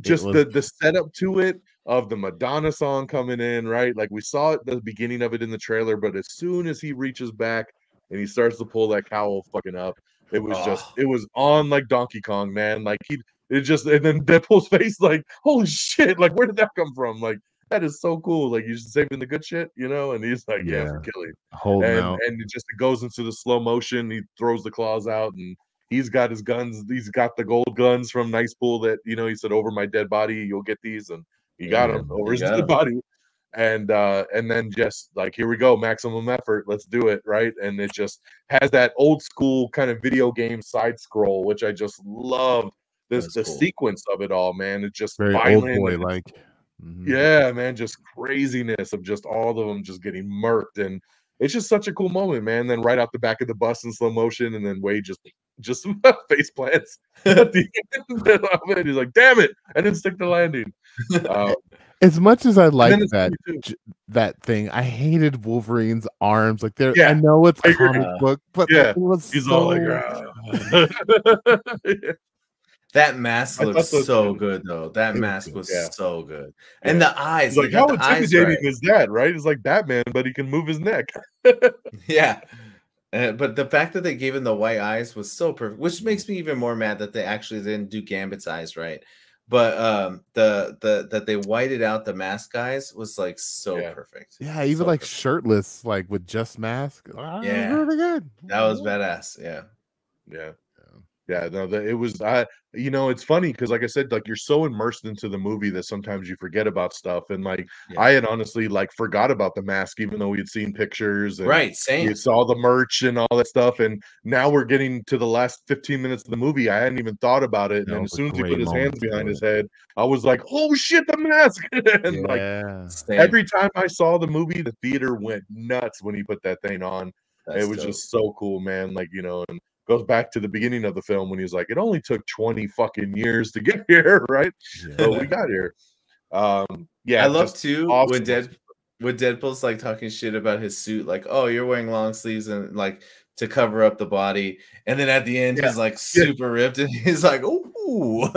Just the setup to it of the Madonna song coming in, right? Like we saw it the beginning of it in the trailer, but as soon as he reaches back and he starts to pull that cowl fucking up, it was it was on like Donkey Kong, man. Like and then Deadpool's face, like, holy shit, like where did that come from? Like that is so cool. Like you're saving the good shit, and he's like, yeah, for killing. And it goes into the slow motion. He throws the claws out and he's got his guns. He's got the gold guns from Nice Pool that, he said, over my dead body, you'll get these. And he got them over his dead body. And then just like, here we go, maximum effort. Let's do it. Right. And it just has that old school kind of video game side scroll, which I just love. The sequence of it all, man. It's just very violent. Old Boy like. Yeah, man, just craziness of just all of them just getting murked, and it's just such a cool moment, man. Then right out the back of the bus in slow motion, and then Wade just face plants at the end of it. He's like, "Damn it, I didn't stick the landing." As much as I like that thing, I hated Wolverine's arms. Like I know it's comic book, but it was he's so... all like, That mask looks so good, though. That mask was so good, and the eyes. Like, how intimidating is that? Right? It's like Batman, but he can move his neck. Yeah, but the fact that they gave him the white eyes was so perfect, which makes me even more mad that they actually didn't do Gambit's eyes right. But the that they whited out the mask guys was like so perfect. Yeah, even so like perfect. shirtless, like with just mask. Yeah, really good. That was badass. Yeah. No, it was. It's funny because, like I said, like you're so immersed into the movie that sometimes you forget about stuff. And like I had honestly like forgot about the mask, even though we had seen pictures and same. we saw the merch and all that stuff. And now we're getting to the last 15 minutes of the movie. I hadn't even thought about it. And then as soon as he put his hands behind his head, I was like, "Oh shit, the mask!" And like every time I saw the movie, the theater went nuts when he put that thing on. It was just so cool, man. Like and goes back to the beginning of the film when he's like, it only took 20 fucking years to get here, right? But we got here. I love too awesome. when Deadpool's like talking shit about his suit, like, oh, you're wearing long sleeves and like to cover up the body, and then at the end he's like super ripped and he's like, ooh.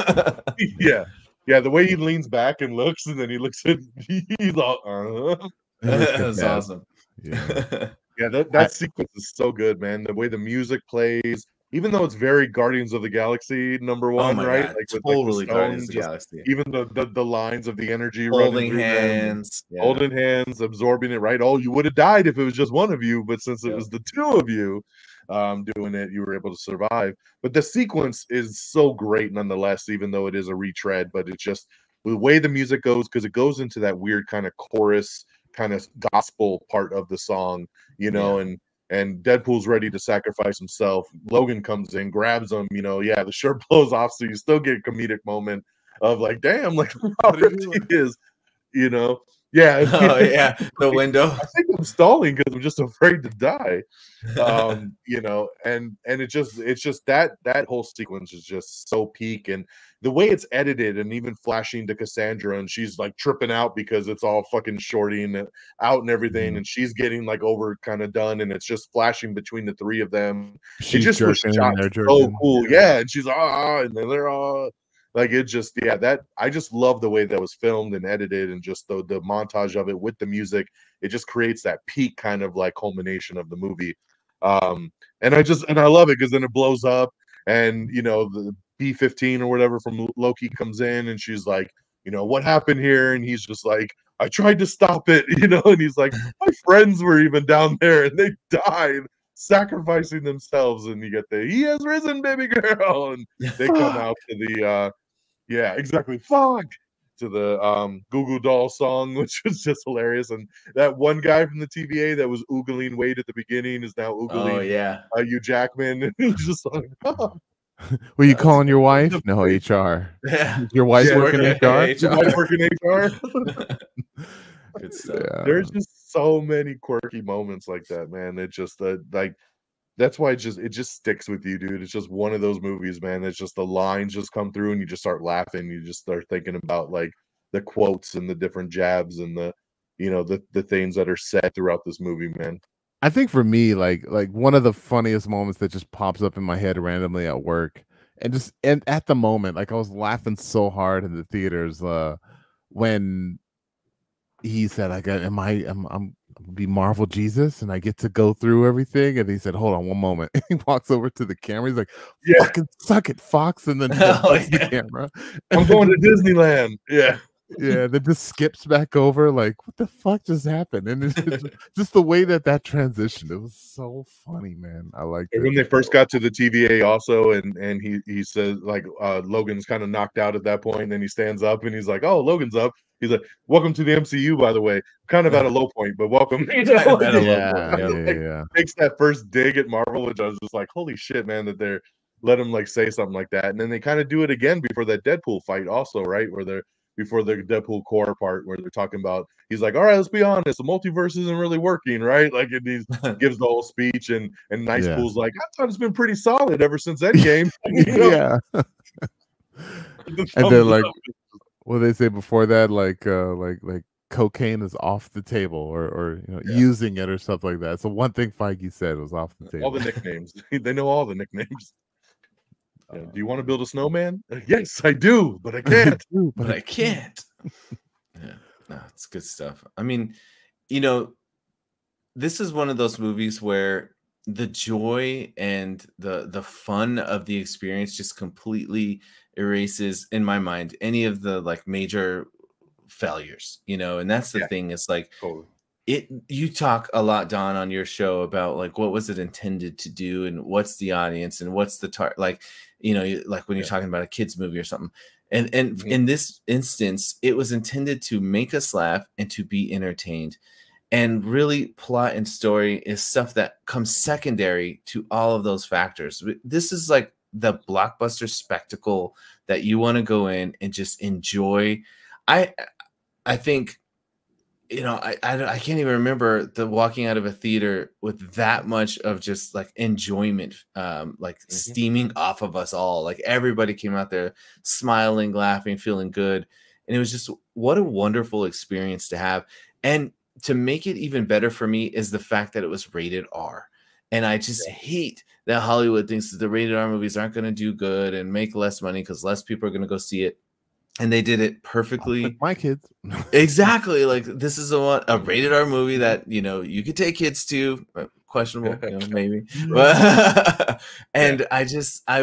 Yeah, the way he leans back and looks, and then he looks at he's all that's awesome. Yeah, that sequence is so good, man. The way the music plays, even though it's very Guardians of the Galaxy #1, right? God, like totally with, like, Guardians of the Galaxy. Even the lines of the energy holding hands, holding hands, absorbing it, right? Oh, you would have died if it was just one of you, but since it was the two of you doing it, you were able to survive. But the sequence is so great nonetheless, even though it is a retread. But it's just the way the music goes, because it goes into that weird kind of chorus, kind of gospel part of the song, and Deadpool's ready to sacrifice himself. Logan comes in, grabs him, the shirt blows off, so you still get a comedic moment of like, damn, like how ripped he is, the window. I think I'm stalling because I'm just afraid to die. And it's just that whole sequence is just so peak, and the way it's edited, and even flashing to Cassandra, and she's like tripping out because it's all fucking shorting out and everything, and she's getting like over kind of done, and it's just flashing between the three of them. It just was shot so cool, and she's and then they're all like, it just that I just love the way that was filmed and edited, and just the montage of it with the music. It just creates that peak kind of like culmination of the movie. And I love it because then it blows up, and the B-15 or whatever from Loki comes in, and she's like, what happened here? And he's just like, I tried to stop it, and he's like, my friends were even down there and they died sacrificing themselves, and you get he has risen, baby girl, and they come out to the exactly, fuck, to the Goo Goo Doll song, which was just hilarious. And that one guy from the TVA that was oogling Wade at the beginning is now oogling Hugh Jackman, and he's just like, were you calling your wife? No, HR. Your wife's working HR? Your wife working HR? Good stuff. There's just so many quirky moments like that, man. It just like that's why it just sticks with you, dude. It's just one of those movies, man. It's just the lines just come through and you just start laughing. You just start thinking about like the quotes and the different jabs and the the things that are said throughout this movie, man. I think for me, like one of the funniest moments that just pops up in my head randomly at work, and at the moment, like I was laughing so hard in the theaters when he said, like, I'm be Marvel Jesus and I get to go through everything, and he said, hold on one moment. He walks over to the camera, he's like, fucking suck it, Fox, and then the camera. I'm going to Disneyland. Then just skips back over, like, what the fuck just happened? And it's just the way that transition, it was so funny, man. I like it. When they first got to the TVA also, and he says, like, Logan's kind of knocked out at that point, and then he stands up and he's like, oh, Logan's up. He's like, welcome to the MCU, by the way. Kind of at a low point, but welcome. Makes that first dig at Marvel, which I was just like, holy shit, man, that they're let him like say something like that. And then they kind of do it again before that Deadpool fight also, right? Where they're before the Deadpool core part, where they're talking about, he's like, all right, let's be honest, the multiverse isn't really working, right? Like, and he gives the whole speech, and Nicepool's like, I thought it's been pretty solid ever since Endgame. And then like, what they say before that, like cocaine is off the table, or using it or stuff like that. So one thing Feige said was off the table. All the nicknames. They know all the nicknames. Do you want to build a snowman? Yes, I do, but I can't. But I can't. No, it's good stuff. I mean, this is one of those movies where the joy and the fun of the experience just completely erases in my mind any of the like major failures, you know. And that's the thing, is like Totally. you talk a lot, Don, on your show about like what was it intended to do and what's the audience and what's the like, you know, like when you're talking about a kids movie or something. And in this instance, it was intended to make us laugh and to be entertained. And really, plot and story is stuff that comes secondary to all of those factors. This is like the blockbuster spectacle that you want to go in and just enjoy. I think, you know, I can't even remember the walking out of a theater with that much of just like enjoyment, like steaming off of us all. Like everybody came out there smiling, laughing, feeling good. And it was just, what a wonderful experience to have. And to make it even better for me is the fact that it was rated R. And I just hate that Hollywood thinks that the rated R movies aren't going to do good and make less money because less people are going to go see it. And they did it perfectly. My kids. Exactly. Like, this is a rated R movie that, you know, you could take kids to. Questionable, you know, maybe. And I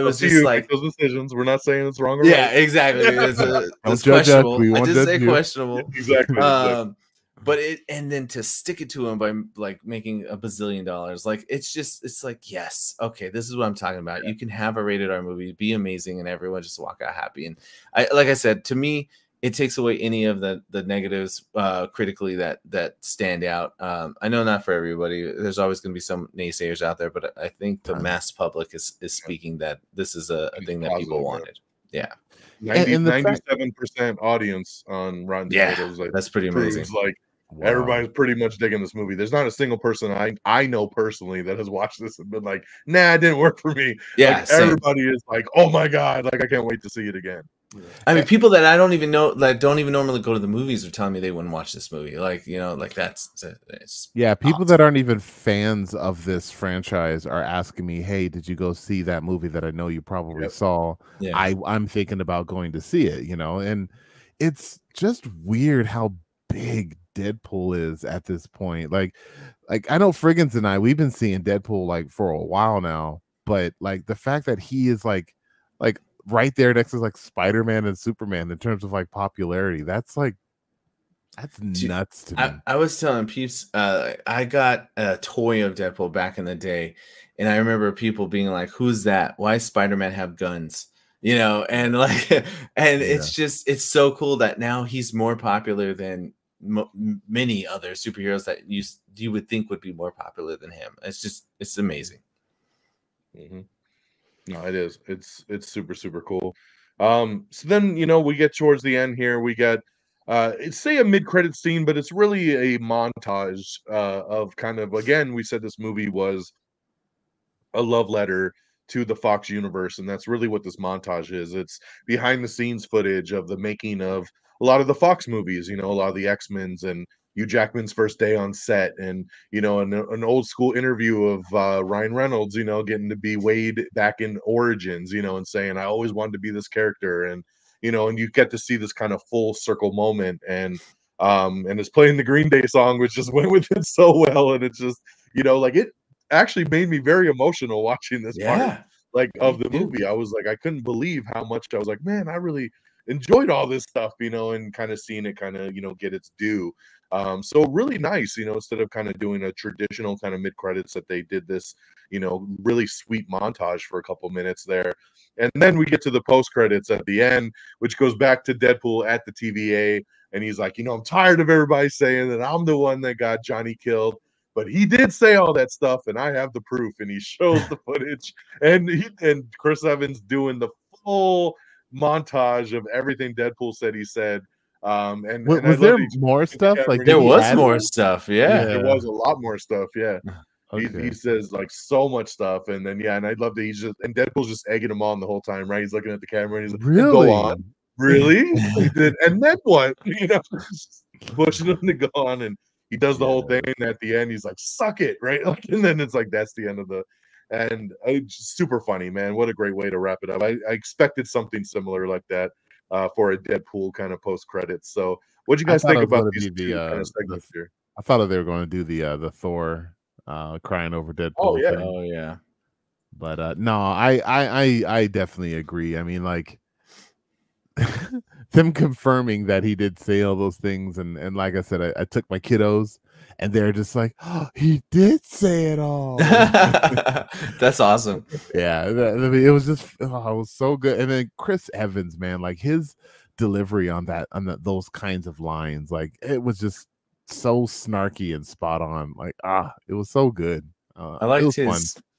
was just like, those decisions. We're not saying it's wrong or right. Exactly. It's questionable. I did say questionable. Exactly. But and then to stick it to him by like making $1 bazillion, like it's like, yes, okay, this is what I'm talking about. You can have a rated R movie, be amazing, and everyone just walk out happy. And like I said, to me, it takes away any of the negatives critically that stand out. I know not for everybody. There's always going to be some naysayers out there, but I think the mass public is speaking that this is a thing that people wanted. Yeah. 97% audience on Rotten Tomatoes. Like, that's pretty amazing. Like, everybody's pretty much digging this movie. There's not a single person I know personally that has watched this and been like, nah, it didn't work for me. Yeah, like, everybody is like, oh my God, like I can't wait to see it again. I mean, people that I don't even know, that don't even normally go to the movies, are telling me they wouldn't watch this movie. Like, you know, like it's people awesome. that aren't even fans of this franchise are asking me, hey, did you go see that movie that I know you probably saw? Yeah. I'm thinking about going to see it, you know. And it's just weird how big Deadpool is at this point. Like I know Friggins and we've been seeing Deadpool like for a while now, but like the fact that he is like right there next to like Spider-Man and Superman in terms of like popularity, that's nuts to me. I was telling Peeps, I got a toy of Deadpool back in the day, and I remember people being like, who's that? Why does Spider-Man have guns? You know, and like, and it's so cool that now he's more popular than many other superheroes that you would think would be more popular than him. It's amazing. No, it is. It's super, super cool. So then, you know, we get towards the end here. We got it's say a mid-credit scene, but it's really a montage of kind of, again, we said this movie was a love letter to the Fox universe, and that's really what this montage is. It's behind the scenes footage of the making of a lot of the Fox movies, you know, a lot of the X-Men's and Hugh Jackman's first day on set, and, you know, an old school interview of Ryan Reynolds, you know, getting to be Wade back in Origins, you know, and saying, I always wanted to be this character. And, you know, and you get to see this kind of full circle moment, and it's playing the Green Day song, which just went with it so well. And it's just, you know, like, it actually made me very emotional watching this part, like, of the movie. I was like, I couldn't believe how much I was like, man, I really enjoyed all this stuff, you know, and kind of seeing it kind of, you know, get its due. So really nice, you know, instead of kind of doing a traditional kind of mid-credits, that they did this, you know, really sweet montage for a couple minutes there. And then we get to the post-credits at the end, which goes back to Deadpool at the TVA. And he's like, you know, I'm tired of everybody saying that I'm the one that got Johnny killed, but he did say all that stuff, and I have the proof. And he shows the footage, and Chris Evans doing the full montage of everything Deadpool said he said. And was there more stuff? Like, there was more stuff. Yeah, there was a lot more stuff. Yeah. Okay. He says like so much stuff, and then and I love that he's just, and Deadpool's just egging him on the whole time, right? He's looking at the camera and he's like, really? Go on. Really? And then what? You know, pushing him to go on, and he does the whole thing, and at the end he's like, suck it, right? And then it's like, that's the end of the, and it's super funny, man. What a great way to wrap it up. I expected something similar like that for a Deadpool kind of post credits. So what do you guys think about these two kind of segments here? I thought they were going to do the Thor crying over Deadpool. Oh yeah. But no, I definitely agree. I mean, like, them confirming that he did say all those things, and like I said, I took my kiddos, and they're just like, oh, he did say it all. That's awesome. Yeah, I mean, it was just it was so good. And then Chris Evans, man, like his delivery on those kinds of lines, like it was just so snarky and spot on. Like it was so good. I liked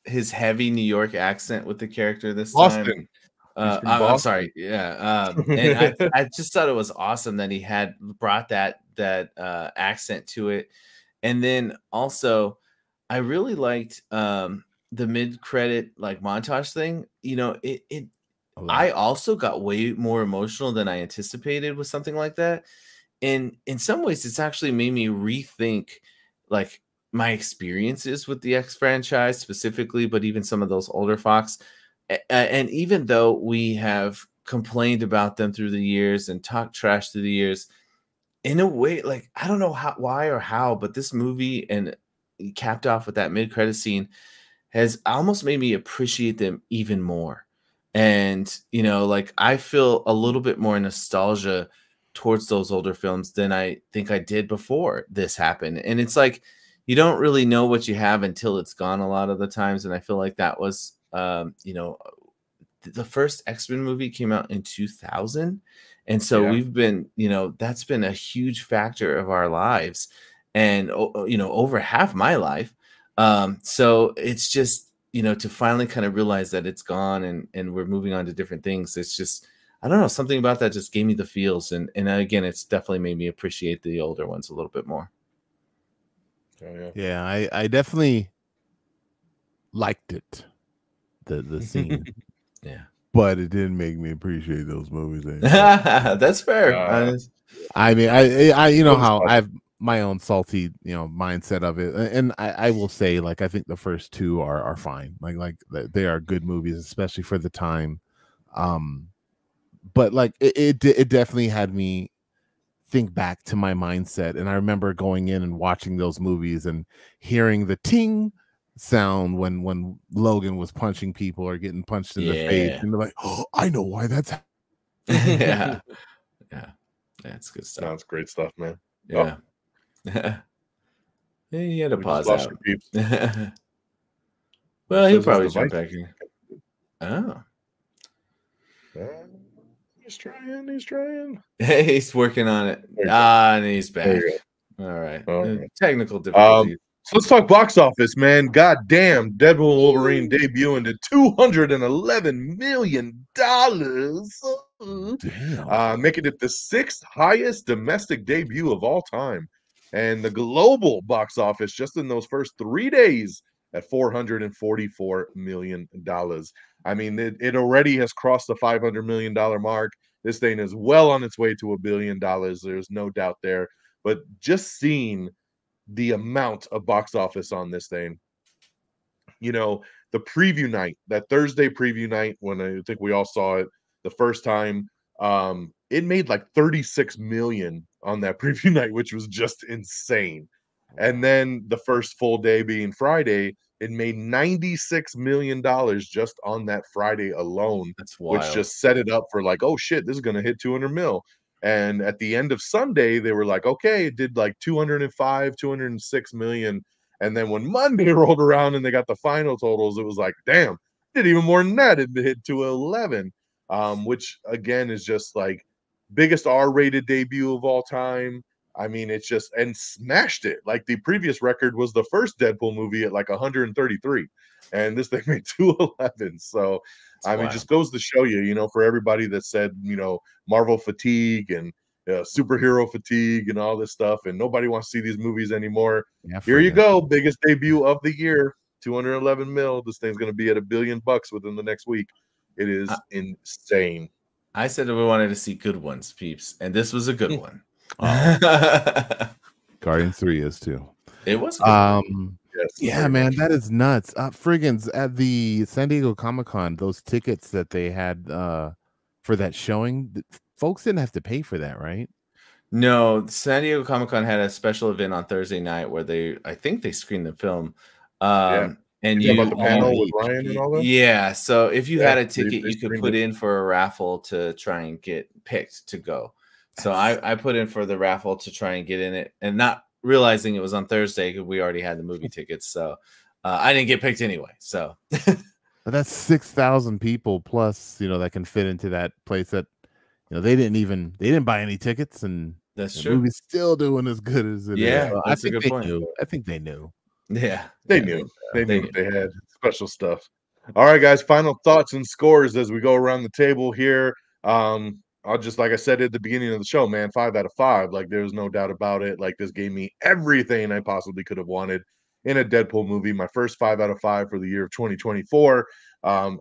his heavy New York accent with the character this Boston. time. I'm sorry, yeah. And I just thought it was awesome that he had brought that accent to it. And then also, I really liked the mid-credit like montage thing. You know, I also got way more emotional than I anticipated with something like that. And in some ways, it's actually made me rethink like my experiences with the X franchise specifically, but even some of those older Fox. And even though we have complained about them through the years and talked trash through the years, in a way, like I don't know why or how, but this movie and capped off with that mid-credit scene has almost made me appreciate them even more. And you know, like I feel a little bit more nostalgia towards those older films than I think I did before this happened. And it's like you don't really know what you have until it's gone a lot of the times. And I feel like that was you know, the first X-Men movie came out in 2000. And so we've been, you know, that's been a huge factor of our lives and, you know, over half my life. So it's just, you know, to finally kind of realize that it's gone and we're moving on to different things. It's just, I don't know, something about that just gave me the feels. And again, it's definitely made me appreciate the older ones a little bit more. Yeah, I definitely liked it. The scene. Yeah. But it didn't make me appreciate those movies. That's fair. I mean, I you know how I have my own salty, you know, mindset of it, and I will say, like, I think the first two are fine. Like they are good movies, especially for the time. But like it definitely had me think back to my mindset, and I remember going in and watching those movies and hearing the ting sound when Logan was punching people or getting punched in the face, and they're like, oh, I know why that's yeah that's good stuff. That's great stuff, man. Yeah. Yeah, you had to pause out. Well, he'll probably jump back in. Oh, he's trying. He's working on it. And he's back. All right. Technical difficulties. So let's talk box office, man. God damn, Deadpool and Wolverine debuting to $211 million. Making it the 6th highest domestic debut of all time. And the global box office just in those first 3 days at $444 million. I mean, it already has crossed the $500 million mark. This thing is well on its way to $1 billion. There's no doubt there. But just seeing the amount of box office on this thing, you know, the preview night, that Thursday preview night, when I think we all saw it the first time, it made like 36 million on that preview night, which was just insane. And then the first full day being Friday, it made $96 million just on that Friday alone. That's wild. Which just set it up for like, oh shit, this is going to hit 200 mil. And at the end of Sunday, they were like, okay, it did like 205, 206 million. And then when Monday rolled around and they got the final totals, it was like, damn, it did even more than that. It hit 211, which again is just like biggest R-rated debut of all time. I mean, it's just, and smashed it. Like the previous record was the first Deadpool movie at like 133, and this thing made 211. So, I mean, just goes to show you, you know, for everybody that said, you know, Marvel fatigue and superhero fatigue and all this stuff, and nobody wants to see these movies anymore. Yeah, here you go, biggest debut of the year, 211 mil. This thing's going to be at $1 billion within the next week. It is insane. I said that we wanted to see good ones, peeps, and this was a good one. Guardians 3 is too. It was good. Yes, yeah, man, that is nuts. Friggins, at the San Diego Comic-Con, those tickets that they had for that showing, folks didn't have to pay for that, right? No, San Diego Comic-Con had a special event on Thursday night where I think they screened the film. And You talking you, about the panel with Ryan and all that? yeah. So if you had a ticket, they you could streamed put it. in for a raffle to try and get picked to go. So I put in for the raffle to try and get in it, and not realizing it was on Thursday because we already had the movie tickets. So I didn't get picked anyway. So But that's 6,000 people plus, that can fit into that place that, they didn't buy any tickets, and that's the true. movie's still doing as good as it is. Yeah, So that's a good point. I think they knew. Yeah, They yeah, knew. They they knew what they had. Special stuff. All right, guys. Final thoughts and scores as we go around the table here. I'll just, like I said at the beginning of the show, man, 5 out of 5. Like, there's no doubt about it. Like, this gave me everything I possibly could have wanted in a Deadpool movie. My first 5 out of 5 for the year of 2024.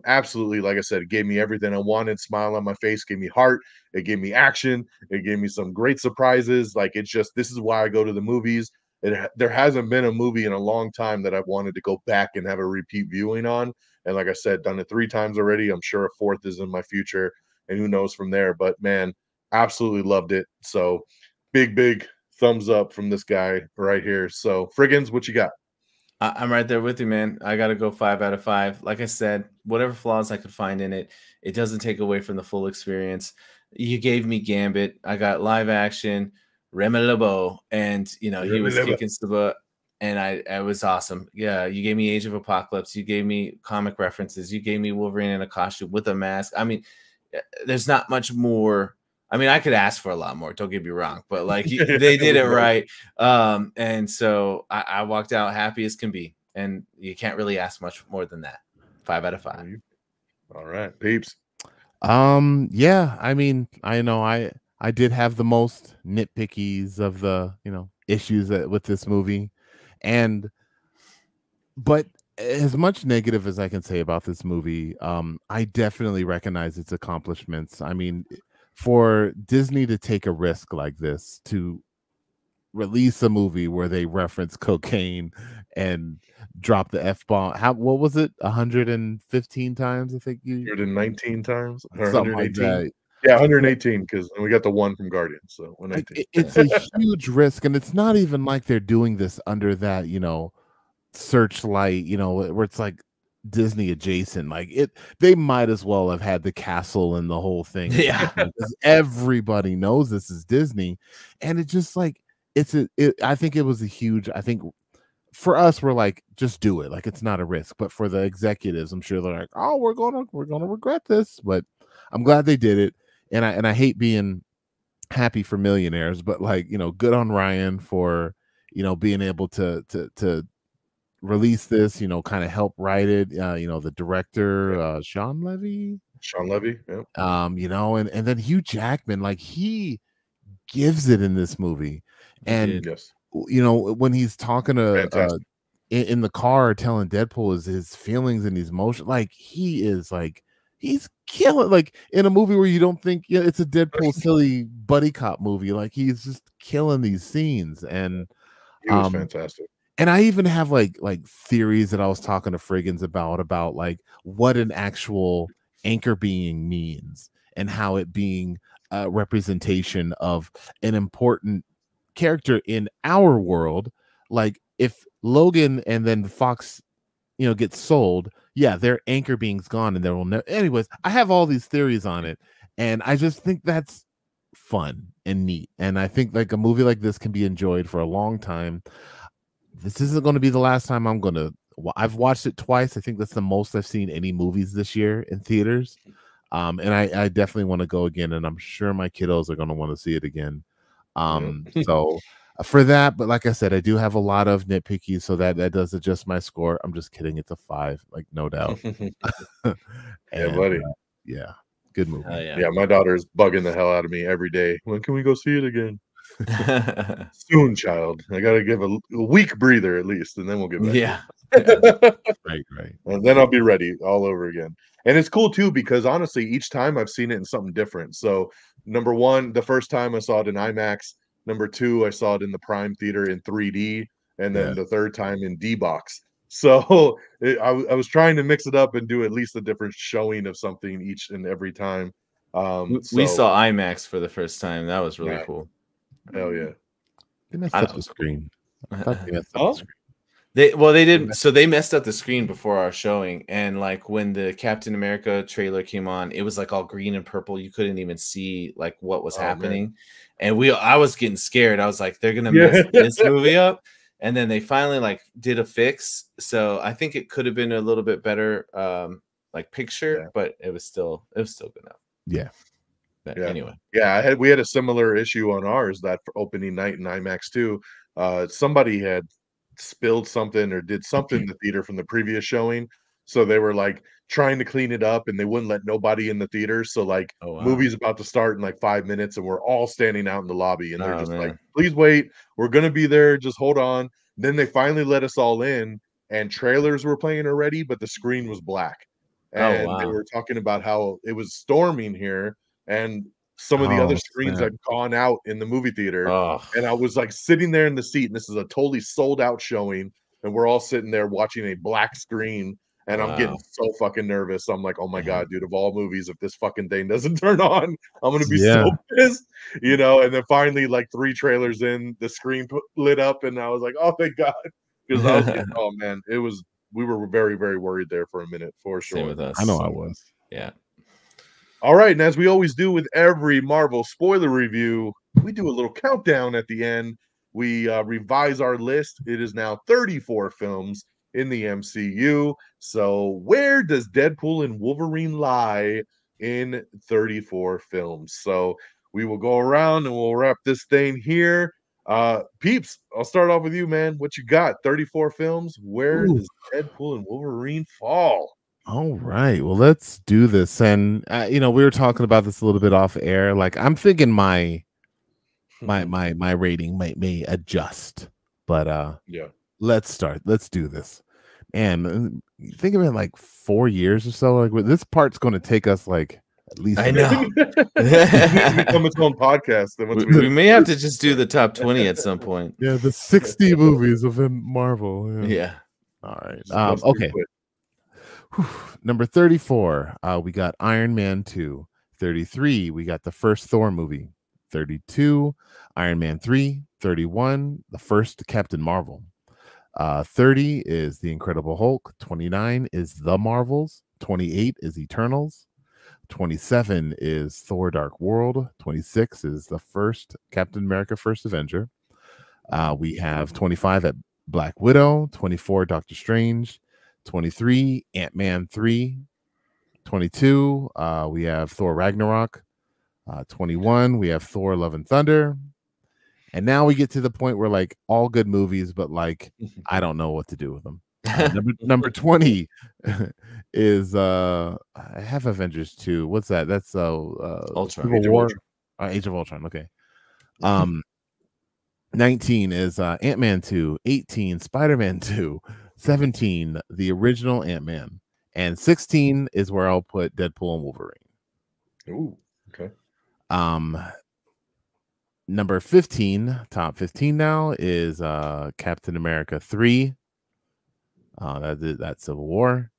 Absolutely, like I said, it gave me everything I wanted. Smile on my face, gave me heart. It gave me action. It gave me some great surprises. Like, it's just, this is why I go to the movies. There hasn't been a movie in a long time that I've wanted to go back and have a repeat viewing on. And like I said, done it 3 times already. I'm sure a 4th is in my future, and who knows from there. But man, absolutely loved it. So big thumbs up from this guy right here. So Friggins, what you got? I'm right there with you, man. I got to go 5 out of 5. Like I said, whatever flaws I could find in it, it doesn't take away from the full experience. You gave me Gambit. I got live action, Remy LeBeau, and he was kicking some butt, and I was awesome. Yeah, you gave me Age of Apocalypse. You gave me comic references. You gave me Wolverine in a costume with a mask. I mean, there's not much more. I mean, I could ask for a lot more. Don't get me wrong, but like they did it right. And so I walked out happy as can be, and you can't really ask much more than that. 5 out of 5. All right, peeps. Yeah. I mean, I know I did have the most nitpickies of the issues with this movie, but as much negative as I can say about this movie, I definitely recognize its accomplishments. I mean, for Disney to take a risk like this, to release a movie where they reference cocaine and drop the F-bomb, what was it, 115 times? I think 119 times, or something 118. like that. Yeah, 118, because we got the one from Guardians, so 119. It's a huge risk, and it's not even like they're doing this under that searchlight, where it's like Disney adjacent. Like they might as well have had the castle and the whole thing. Yeah, because everybody knows this is Disney, and it just like I think it was a huge. I think for us, we're like, just do it. Like, it's not a risk. But for the executives, I'm sure they're like, oh, we're gonna regret this. But I'm glad they did it, and I hate being happy for millionaires, but like, good on Ryan for being able to release this, kind of help write it. The director, Sean Levy, yeah. And then Hugh Jackman, like, he gives it in this movie. And yes, when he's talking to in the car telling Deadpool his feelings and his emotions, like, he's killing, like, in a movie where you don't think it's a Deadpool silly buddy cop movie, like, he's just killing these scenes. And he was fantastic. And I even have like theories that I was talking to Friggins about like what an actual anchor being means, and how it being a representation of an important character in our world. Like, if Logan and then Fox, gets sold, yeah, their anchor being's gone, and there will anyways, I have all these theories on it, and I just think that's fun and neat. And I think like a movie like this can be enjoyed for a long time. This isn't going to be the last time I've watched it twice. I think that's the most I've seen any movies this year in theaters. And I definitely want to go again, and I'm sure my kiddos are going to want to see it again. So for that, but like I said, I do have a lot of nitpickies, so that does adjust my score. I'm just kidding. It's a 5, like, no doubt. Yeah, buddy. Yeah. Good movie. Yeah, my daughter is bugging the hell out of me every day. When can we go see it again? Soon, child. I gotta give a week breather at least, and then we'll get back. Yeah. Right. And then I'll be ready all over again. And it's cool too, because honestly, each time I've seen it in something different. So, number one, the first time I saw it in IMAX. Number two, I saw it in the Prime Theater in 3D, and then the third time in D-Box. So I was trying to mix it up and do at least a different showing of something each and every time. We saw IMAX for the first time. That was really cool. Hell yeah. They messed up the screen. I thought they messed up the screen. They didn't. So they messed up the screen before our showing, and like when the Captain America trailer came on, it was like all green and purple. You couldn't even see like what was happening, and I was getting scared. I was like, they're gonna mess this movie up, and then they finally like did a fix. So I think it could have been a little bit better, like picture, but it was still good enough. Yeah. But anyway, we had a similar issue on ours that for opening night in IMAX too. Somebody had spilled something or did something in the theater from the previous showing, so they were like trying to clean it up, and they wouldn't let nobody in the theater. So like, movie's about to start in like 5 minutes, and we're all standing out in the lobby, and they're just like, "Please wait, we're gonna be there. Just hold on." Then they finally let us all in, and trailers were playing already, but the screen was black, and they were talking about how it was storming here, and some of the other screens had gone out in the movie theater. And I was like sitting there in the seat, and this is a totally sold out showing, and we're all sitting there watching a black screen, and I'm getting so fucking nervous. I'm like, oh my God, dude, of all movies, if this fucking thing doesn't turn on, I'm gonna be so pissed, you know. And then finally, like 3 trailers in, the screen lit up, and I was like, oh thank God, because I was getting, oh man, we were very, very worried there for a minute, for sure. Same with us. I know I was. Yeah. All right, and as we always do with every Marvel spoiler review, we do a little countdown at the end. We revise our list. It is now 34 films in the MCU. So where does Deadpool and Wolverine lie in 34 films? So we will go around and we'll wrap this thing here. Peeps, I'll start off with you, man. What you got? 34 films. Where does Deadpool and Wolverine fall? All right, well, let's do this. And you know, we were talking about this a little bit off air. Like, I'm thinking my rating may adjust, but let's start. Let's do this. And think of it like 4 years or so. Like, this part's going to take us like at least. I know. Become its own podcast. Then we may have to just do the top 20 at some point. Yeah, the 60 movies within Marvel. Yeah. All right. Okay. Number 34, we got Iron Man 2. 33, we got the first Thor movie. 32, Iron Man 3. 31, the first Captain Marvel. 30 is The Incredible Hulk. 29 is The Marvels. 28 is Eternals. 27 is Thor Dark World. 26 is the first Captain America First Avenger. We have 25 at Black Widow. 24, Doctor Strange. 23, Ant-Man 3. 22, we have Thor Ragnarok. 21, we have Thor Love and Thunder. And now we get to the point where like all good movies, but like I don't know what to do with them. Number 20 is I have Avengers 2. What's that? That's Ultron. Civil War. Age of Ultron. Okay. 19 is Ant-Man 2. 18, Spider-Man 2. 17, the original Ant-Man, and 16 is where I'll put Deadpool and Wolverine. Ooh, okay. Number 15, top 15 now is Captain America 3. That's Civil War.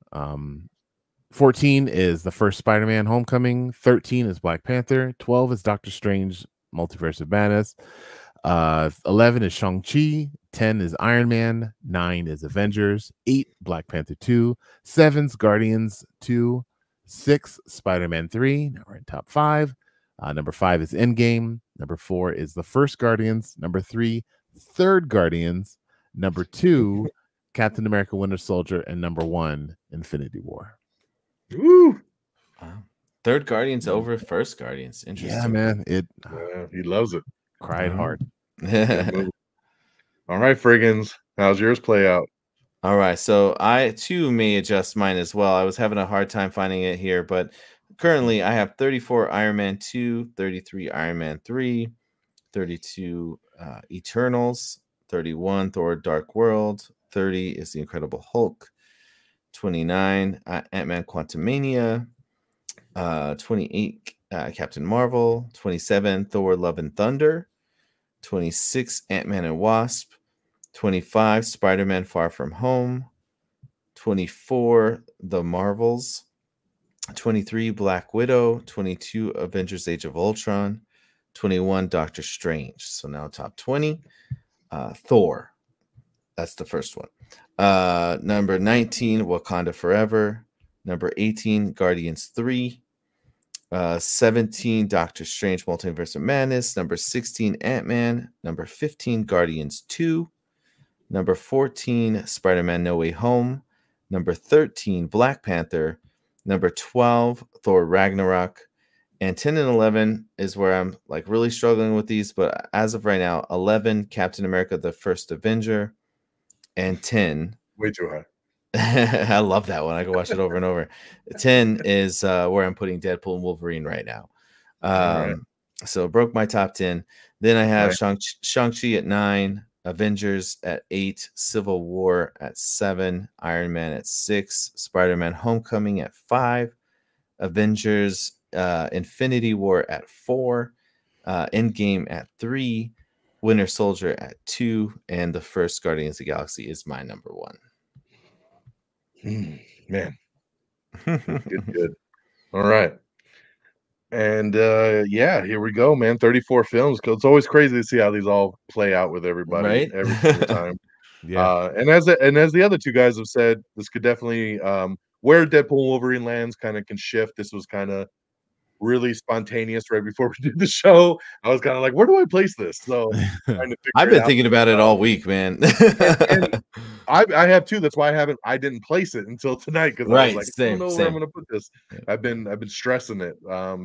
14 is the first Spider-Man Homecoming. 13 is Black Panther. 12 is Doctor Strange Multiverse of Madness. 11 is Shang-Chi. 10 is Iron Man. 9 is Avengers. 8, Black Panther 2. 7's Guardians 2. 6, Spider-Man 3. Now we're in top 5. Number 5 is Endgame. Number 4 is the first Guardians. Number 3, third Guardians. Number 2, Captain America Winter Soldier. And number 1, Infinity War. Woo! Wow. Third Guardians over first Guardians. Interesting. Yeah, man. He loves it. Cried hard. All right, Friggins, how's yours play out? All right, so I too may adjust mine as well. I was having a hard time finding it here, but currently I have 34 Iron Man 2, 33 Iron Man 3, 32 Eternals, 31 Thor Dark World, 30 is The Incredible Hulk, 29 Ant-Man Quantumania, 28 Captain Marvel, 27 Thor Love and Thunder, 26 Ant-Man and Wasp, 25 Spider-Man Far From Home, 24 The Marvels, 23 Black Widow, 22 Avengers Age of Ultron, 21 Doctor Strange. So now top 20, Thor. That's the first one. Number 19, Wakanda Forever. Number 18, Guardians 3. 17, Doctor Strange Multiverse of Madness. Number 16, Ant-Man. Number 15, Guardians 2. Number 14, Spider-Man No Way Home. Number 13, Black Panther. Number 12, Thor Ragnarok. And 10 and 11 is where I'm like really struggling with these, but as of right now, 11, Captain America, the First Avenger, and 10. Way too high. I love that one. I can watch it over and over. 10 is where I'm putting Deadpool and Wolverine right now. Right. So it broke my top 10. Then I have Right. Shang-Chi at 9, Avengers at 8, Civil War at 7, Iron Man at 6, Spider-Man Homecoming at 5, Avengers Infinity War at 4, Endgame at 3, Winter Soldier at 2, and the first Guardians of the Galaxy is my number 1. Man, good. All right. And yeah, here we go, man. 34 films. It's always crazy to see how these all play out with everybody Right? every single time. Yeah. And as the other two guys have said, this could definitely where Deadpool and Wolverine lands kind of can shift. This was kind of really spontaneous right before we did the show. I was kind of like, where do I place this? So trying to I've figure been it out. thinking about it all week, man. And I have too. That's why I didn't place it until tonight because I was Right, like, I same, don't know where I'm same. gonna put this. Yeah. I've been stressing it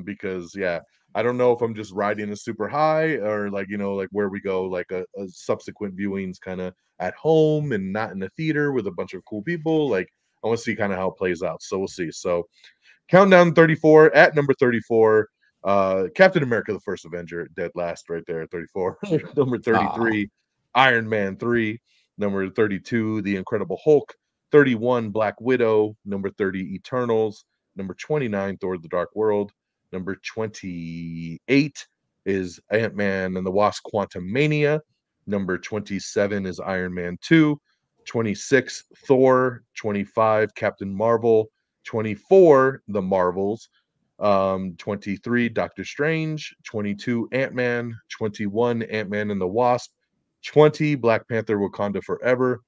because yeah, I don't know if I'm just riding a super high or like like where we go like a subsequent viewings kind of at home and not in the theater with a bunch of cool people. Like I want to see kind of how it plays out. So we'll see. So countdown 34 at number 34. Captain America: The First Avenger, dead last right there at 34. Number 33, Iron Man 3. Number 32, The Incredible Hulk. 31, Black Widow. Number 30, Eternals. Number 29, Thor: The Dark World. Number 28 is Ant-Man and the Wasp: Quantumania. Number 27 is Iron Man 2. 26, Thor. 25, Captain Marvel. 24, The Marvels. 23, Doctor Strange. 22, Ant-Man. 21, Ant-Man and the Wasp. 20, Black Panther: Wakanda Forever.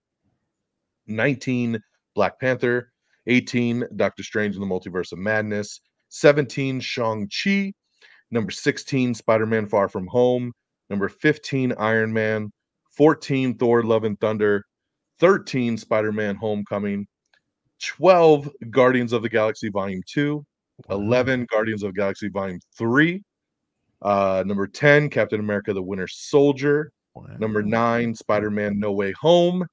19, Black Panther. 18, Doctor Strange in the Multiverse of Madness. 17, Shang-Chi. Number 16, Spider-Man Far From Home. Number 15, Iron Man. 14, Thor: Love and Thunder. 13, Spider-Man Homecoming. 12, Guardians of the Galaxy Volume 2. 11, Guardians of the Galaxy Volume 3. Number 10, Captain America: The Winter Soldier. Number 9, Spider-Man No Way Home.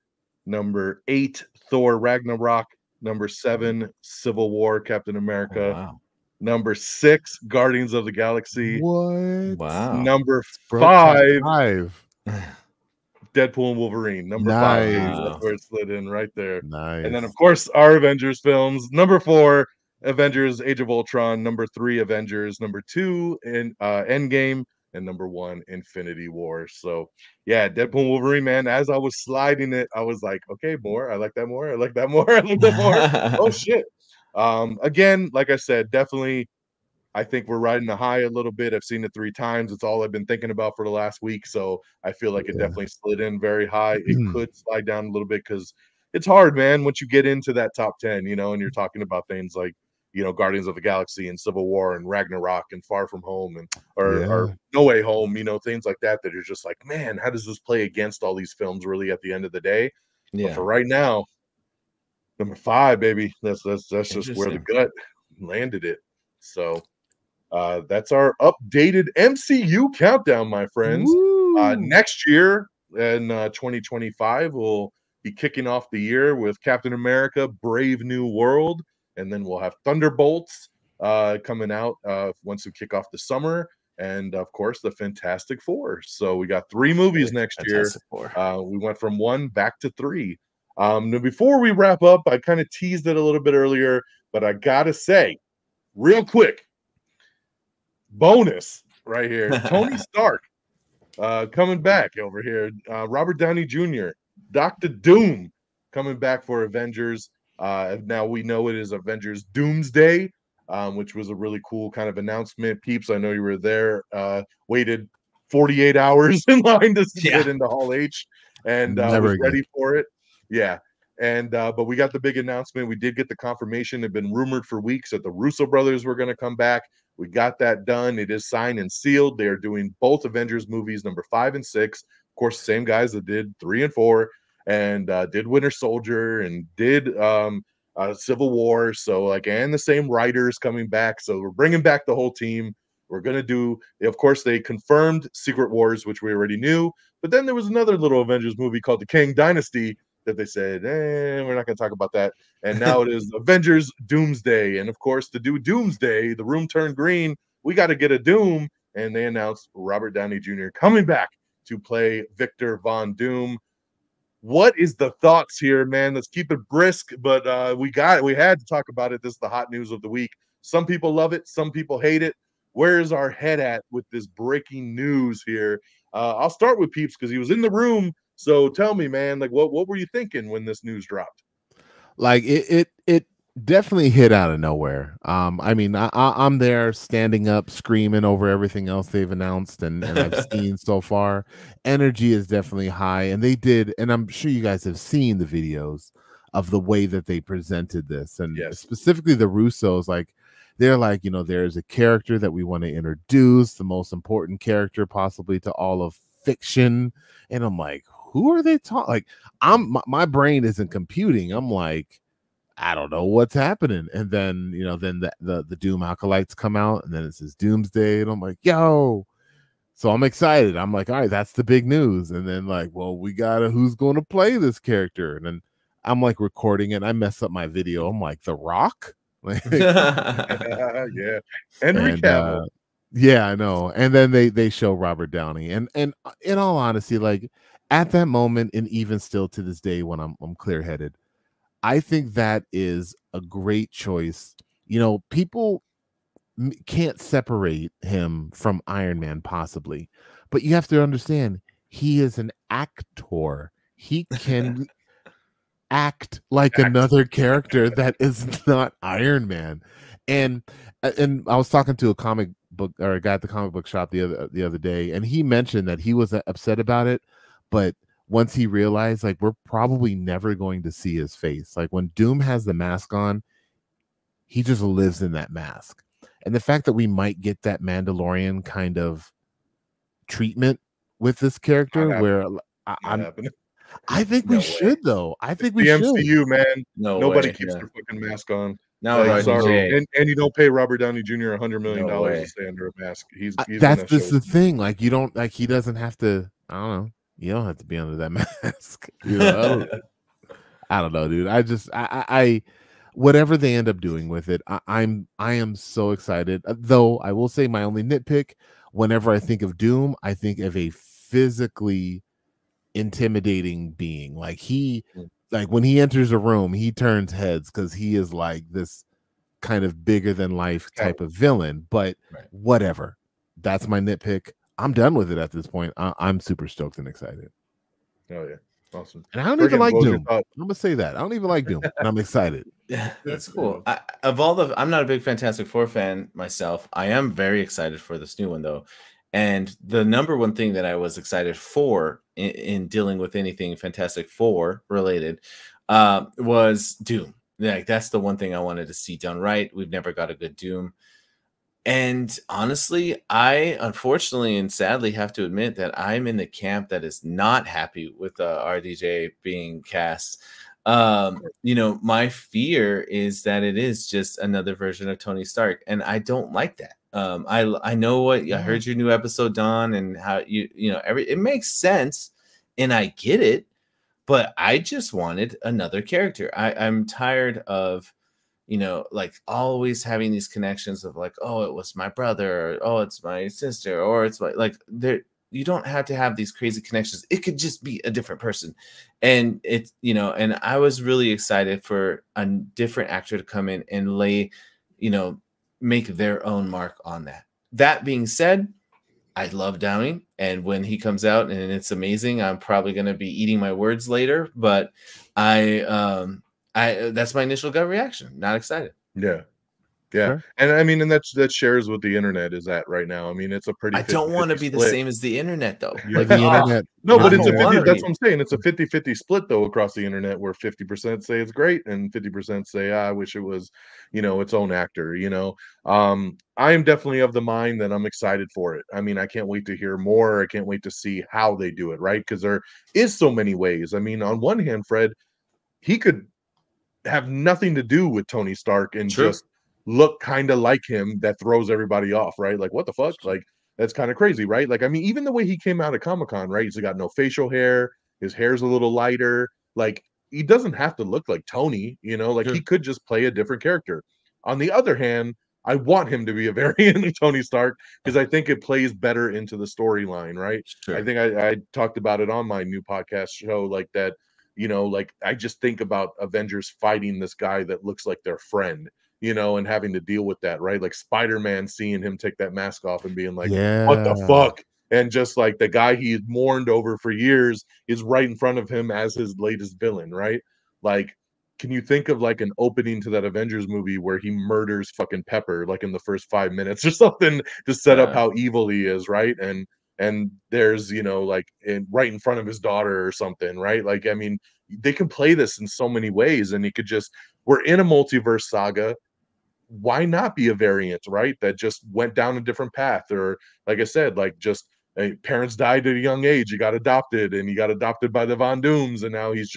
Number 8, Thor Ragnarok. Number 7, Civil War Captain America. Wow. Number 6, Guardians of the Galaxy. What? Wow. Number Broke top 5, Deadpool and Wolverine. Number 5. Nice. That's where it slid in right there. Nice. And then, of course, our Avengers films. Number 4, Avengers Age of Ultron. Number 3, Avengers. Number 2, Endgame. And number 1, Infinity War. So, yeah, Deadpool and Wolverine, man, as I was sliding it, I was like, okay, more. I like that more. I like that more. I like that more. Oh, shit. Again, like I said, definitely, I think we're riding the high a little bit. I've seen it 3 times. It's all I've been thinking about for the last week. So I feel like it definitely slid in very high. It could slide down a little bit because it's hard, man, once you get into that top 10, and you're talking about things like, Guardians of the Galaxy and Civil War and Ragnarok and Far From Home and or No Way Home, things like that you're just like, man, how does this play against all these films really at the end of the day? Yeah. But for right now, number 5, baby, that's just where the gut landed it. So that's our updated MCU countdown, my friends. Next year in 2025, we'll be kicking off the year with Captain America: Brave New World, and then we'll have Thunderbolts coming out once we kick off the summer, and of course the Fantastic Four. So we got 3 movies next year. We went from 1 back to 3. Now before we wrap up, I kind of teased it a little bit earlier, but I gotta say, real quick, bonus right here. Tony Stark coming back over here. Robert Downey Jr., Dr. Doom coming back for Avengers. Now we know it is Avengers Doomsday, which was a really cool kind of announcement. Peeps, I know you were there. Waited 48 hours in line to get into Hall H. and Never was again. ready for it. Yeah. And but we got the big announcement. We did get the confirmation. It had been rumored for weeks that the Russo brothers were going to come back. We got that done. It is signed and sealed. They are doing both Avengers movies, number 5 and 6. Of course, same guys that did 3 and 4, and did Winter Soldier and did Civil War. So like, and the same writers coming back. So we're bringing back the whole team. We're gonna do. Of course, they confirmed Secret Wars, which we already knew. But then there was another little Avengers movie called The Kang Dynasty that they said, we're not going to talk about that. And now it is Avengers Doomsday. And of course, to do Doomsday, the room turned green. We got to get a Doom. And they announced Robert Downey Jr. coming back to play Victor Von Doom. What is the thoughts here, man? Let's keep it brisk, but we had to talk about it. This is the hot news of the week. Some people love it. Some people hate it. Where is our head at with this breaking news here? I'll start with Peeps because he was in the room. So tell me, man, like what were you thinking when this news dropped? Like it definitely hit out of nowhere. I mean, I'm there standing up, screaming over everything else they've announced and I've seen so far. Energy is definitely high, and they did, and I'm sure you guys have seen the videos of the way that they presented this, and specifically the Russos, like they're like, you know, there's a character that we want to introduce, the most important character possibly to all of fiction, and I'm like, who are they talking? Like, my brain isn't computing. I'm like, I don't know what's happening. And then, you know, then the Doom Acolytes come out, and then it says Doomsday, and I'm like, yo. So I'm excited. I'm like, all right, that's the big news. And then like, well, we gotta, who's going to play this character? And then I'm like recording it. I mess up my video. I'm like, The Rock. Like, yeah, Henry Cavill. Yeah, I know. And then they show Robert Downey, and in all honesty, like at that moment, and even still to this day, when I'm clear headed, I think that is a great choice. You know, people can't separate him from Iron Man, possibly, but you have to understand he is an actor. He can act like another character that is not Iron Man. And I was talking to a comic book, or a guy at the comic book shop the other day, and he mentioned that he was upset about it, but once he realized, like, we're probably never going to see his face. Like when Doom has the mask on, he just lives in that mask. And the fact that we might get that Mandalorian kind of treatment with this character, where I think we should, though. I think we should. The MCU, man. Nobody way. keeps their fucking mask on. No, sorry. And you don't pay Robert Downey Jr. $100 million to stay under a mask. He's that's just the thing. Like, you don't, like, he doesn't have to. I don't know. You don't have to be under that mask. You know, I don't know, dude. I whatever they end up doing with it, I am so excited. Though I will say my only nitpick: whenever I think of Doom, I think of a physically intimidating being. Like when he enters a room, he turns heads because he is like this kind of bigger than life type of villain. But whatever, that's my nitpick. I'm done with it at this point. I'm super stoked and excited. Oh yeah, awesome. And I don't even like Doom. I'm gonna say that I don't even like Doom, and I'm excited. Yeah, that's cool. I'm not a big Fantastic Four fan myself. I am very excited for this new one though. And the number one thing that I was excited for in dealing with anything Fantastic Four related was Doom. Like, that's the one thing I wanted to see done right. We've never got a good Doom. And honestly, I unfortunately and sadly have to admit that I'm in the camp that is not happy with RDJ being cast. You know, my fear is that it is just another version of Tony Stark, and I don't like that. I know what I heard your new episode, Don, and how you know it makes sense, and I get it, but I just wanted another character. I'm tired of, you know, like always having these connections of like, oh, it was my brother, or oh, it's my sister, or it's my, like, there, you don't have to have these crazy connections. It could just be a different person. And it's, you know, and I was really excited for a different actor to come in and lay, you know, make their own mark on that. That being said, I love Downey, and when he comes out and it's amazing, I'm probably going to be eating my words later, but I that's my initial gut reaction. Not excited. Yeah. Yeah, Sure. and I mean, and that shares what the internet is at right now. I mean, it's a pretty. I don't want to 50-50 be the split. same as the internet, though. Yeah, Like, the oh, internet. No, but I it's a don't 50. wanna That's be. what I'm saying. It's a 50-50 split though across the internet, where 50% say it's great and 50% say, I wish it was, its own actor. I am definitely of the mind that I'm excited for it. I mean, I can't wait to hear more. I can't wait to see how they do it, right? Because there is so many ways. I mean, on one hand, Fred, he could have nothing to do with Tony Stark and True. just look kind of like him, that throws everybody off, right? Like, what the fuck? Like, that's kind of crazy, right? Like, I mean, even the way he came out of Comic-Con, right? He's got no facial hair, his hair's a little lighter. Like, he doesn't have to look like Tony, like True. he could just play a different character. On the other hand, I want him to be a variant of Tony Stark because I think it plays better into the storyline, right? Sure. I think I talked about it on my new podcast show, like that. Like I just think about Avengers fighting this guy that looks like their friend, and having to deal with that, right? Like Spider-Man seeing him take that mask off and being like, what the Yeah. fuck? And just like the guy he had mourned over for years is right in front of him as his latest villain, right? Like, can you think of like an opening to that Avengers movie where he murders fucking Pepper like in the first 5 minutes or something to set up how evil he is, right? And there's like right in front of his daughter or something, right? Like, I mean, they can play this in so many ways, and we're in a multiverse saga. Why not be a variant, right? That just went down a different path, or like I said, like just parents died at a young age, he got adopted, and he got adopted by the Von Dooms, and now he's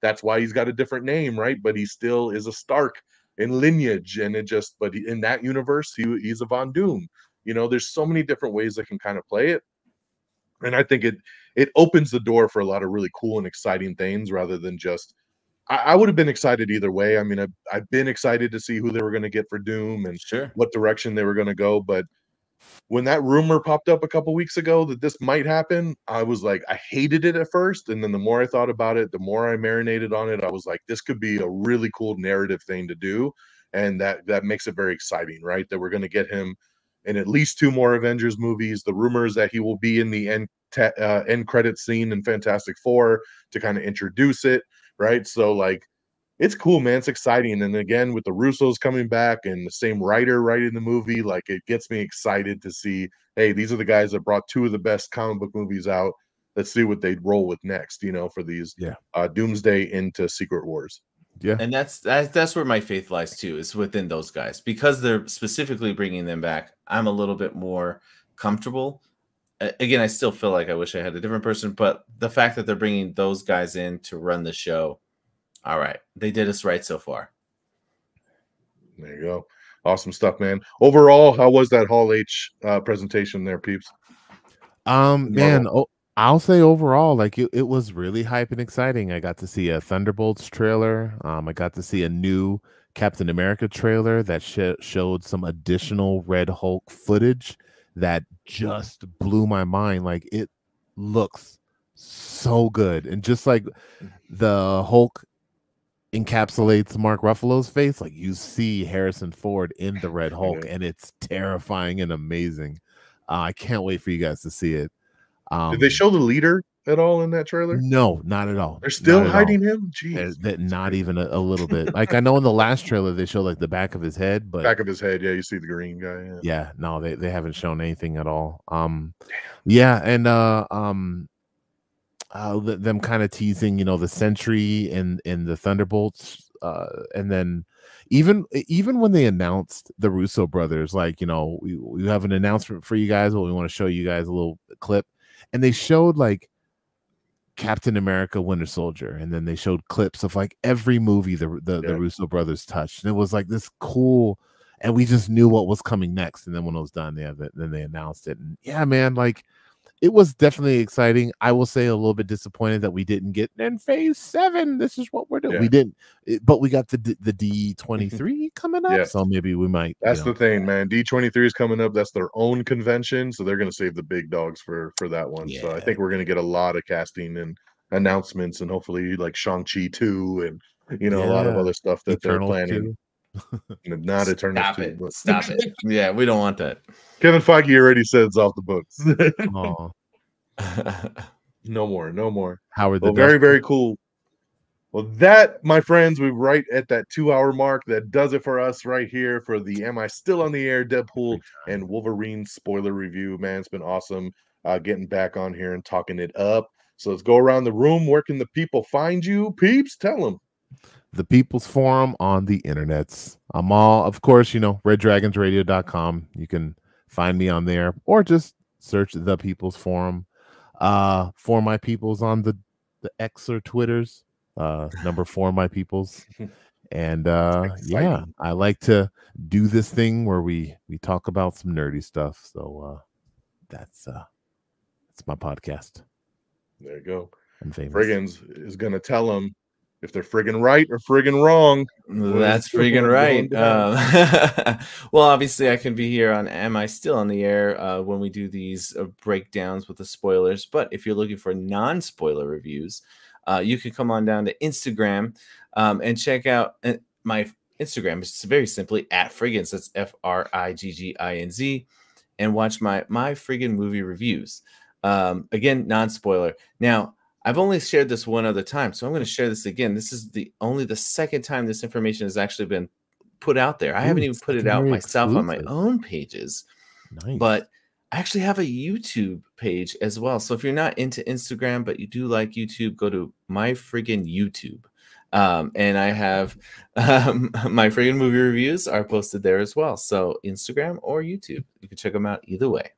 that's why he's got a different name, right? But he still is a Stark in lineage, and in that universe, he's a Von Doom. There's so many different ways that can kind of play it. And I think it opens the door for a lot of really cool and exciting things rather than just I would have been excited either way. I mean, I've been excited to see who they were going to get for Doom and Sure. what direction they were going to go. But when that rumor popped up a couple weeks ago that this might happen, I was like, I hated it at first. And then the more I thought about it, the more I marinated on it, I was like, this could be a really cool narrative thing to do. And that makes it very exciting, right? That we're going to get him in at least 2 more Avengers movies. The rumors that he will be in the end credit scene in Fantastic Four to kind of introduce it, right? So like, it's cool, man. It's exciting. And again, with the Russos coming back and the same writer writing the movie, like it gets me excited to see, hey, these are the guys that brought 2 of the best comic book movies out. Let's see what they'd roll with next, for these Doomsday into Secret Wars. Yeah. And that's where my faith lies too, is within those guys, because they're specifically bringing them back. I'm a little bit more comfortable. Again, I still feel like I wish I had a different person, but the fact that they're bringing those guys in to run the show, all right, they did us right so far. There you go. Awesome stuff, man. Overall, how was that Hall H presentation there, peeps? Man, I'll say overall, like it was really hype and exciting. I got to see a Thunderbolts trailer. I got to see a new Captain America trailer that showed some additional Red Hulk footage that just blew my mind. Like, it looks so good, and just like the Hulk encapsulates Mark Ruffalo's face, like you see Harrison Ford in the Red Hulk, and it's terrifying and amazing. I can't wait for you guys to see it. Did they show the leader at all in that trailer? No, not at all. They're still hiding him? Jeez. Not even a little bit. Like, I know in the last trailer they showed like the back of his head, but back of his head, yeah, you see the green guy. Yeah, no, they haven't shown anything at all. Yeah, and them kind of teasing, the Sentry and the Thunderbolts, and then even when they announced the Russo brothers, like, we have an announcement for you guys, but we want to show you guys a little clip, and they showed like Captain America Winter Soldier, and then they showed clips of like every movie the Russo brothers touched, and it was like this cool, and we just knew what was coming next. And then when it was done, then they announced it, and yeah, man, like, it was definitely exciting. I will say a little bit disappointed that we didn't get in Phase 7. This is what we're doing. We didn't, but we got the D23 coming up, so maybe we might. That's the thing, man. D23 is coming up. That's their own convention, so they're going to save the big dogs for that one. So I think we're going to get a lot of casting and announcements, and hopefully like Shang-Chi 2 and a lot of other stuff that they're planning. Not Eternal. Stop it. Yeah, we don't want that. Kevin Feige already said it's off the books. No more. Howard, very, very cool. Well, that, my friends, we're right at that 2-hour mark. That does it for us right here for the Am I Still on the Air Deadpool and Wolverine spoiler review. Man, it's been awesome getting back on here and talking it up. So let's go around the room. Where can the people find you, peeps? Tell them. The People's Forum on the internets. I'm all, of course, reddragonsradio.com. You can find me on there, or just search The People's Forum. For my peoples on the X or Twitters, number 4 my peoples. And yeah, I like to do this thing where we talk about some nerdy stuff. So that's my podcast. There you go. I'm famous. Friggins is gonna tell them if they're friggin' right or friggin' wrong. That's friggin' right. Well, obviously, I can be here on Am I Still on the Air when we do these breakdowns with the spoilers. But if you're looking for non-spoiler reviews, you can come on down to Instagram and check out my Instagram. It's very simply @Friggins. That's FRIGGINZ, and watch my friggin' movie reviews. Again, non-spoiler. Now, I've only shared this one other time, so I'm going to share this again. This is only the second time this information has actually been put out there. I haven't even put it out myself on my own pages, but I actually have a YouTube page as well. So if you're not into Instagram, but you do like YouTube, go to my friggin' YouTube. And I have my friggin' movie reviews are posted there as well. So Instagram or YouTube, you can check them out either way.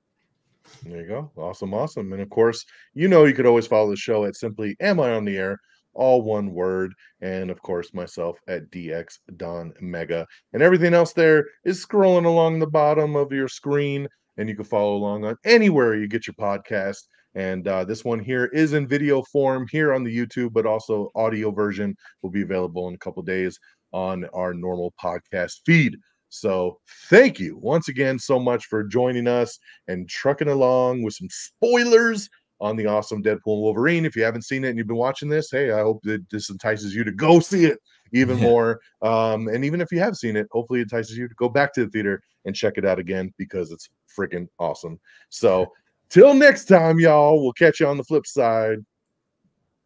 There you go. Awesome. And of course, you could always follow the show at simply Am I on the Air, all one word. And of course, myself at DX Don Mega. And everything else there is scrolling along the bottom of your screen. And you can follow along on anywhere you get your podcast. And this one here is in video form here on the YouTube, but also audio version will be available in a couple days on our normal podcast feed. So thank you once again so much for joining us and trucking along with some spoilers on the awesome Deadpool and Wolverine. If you haven't seen it and you've been watching this, hey, I hope that this entices you to go see it even more. And even if you have seen it, hopefully it entices you to go back to the theater and check it out again because it's freaking awesome. So till next time, y'all, we'll catch you on the flip side.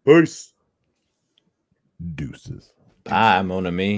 Peace. Deuces. Bye, mon ami.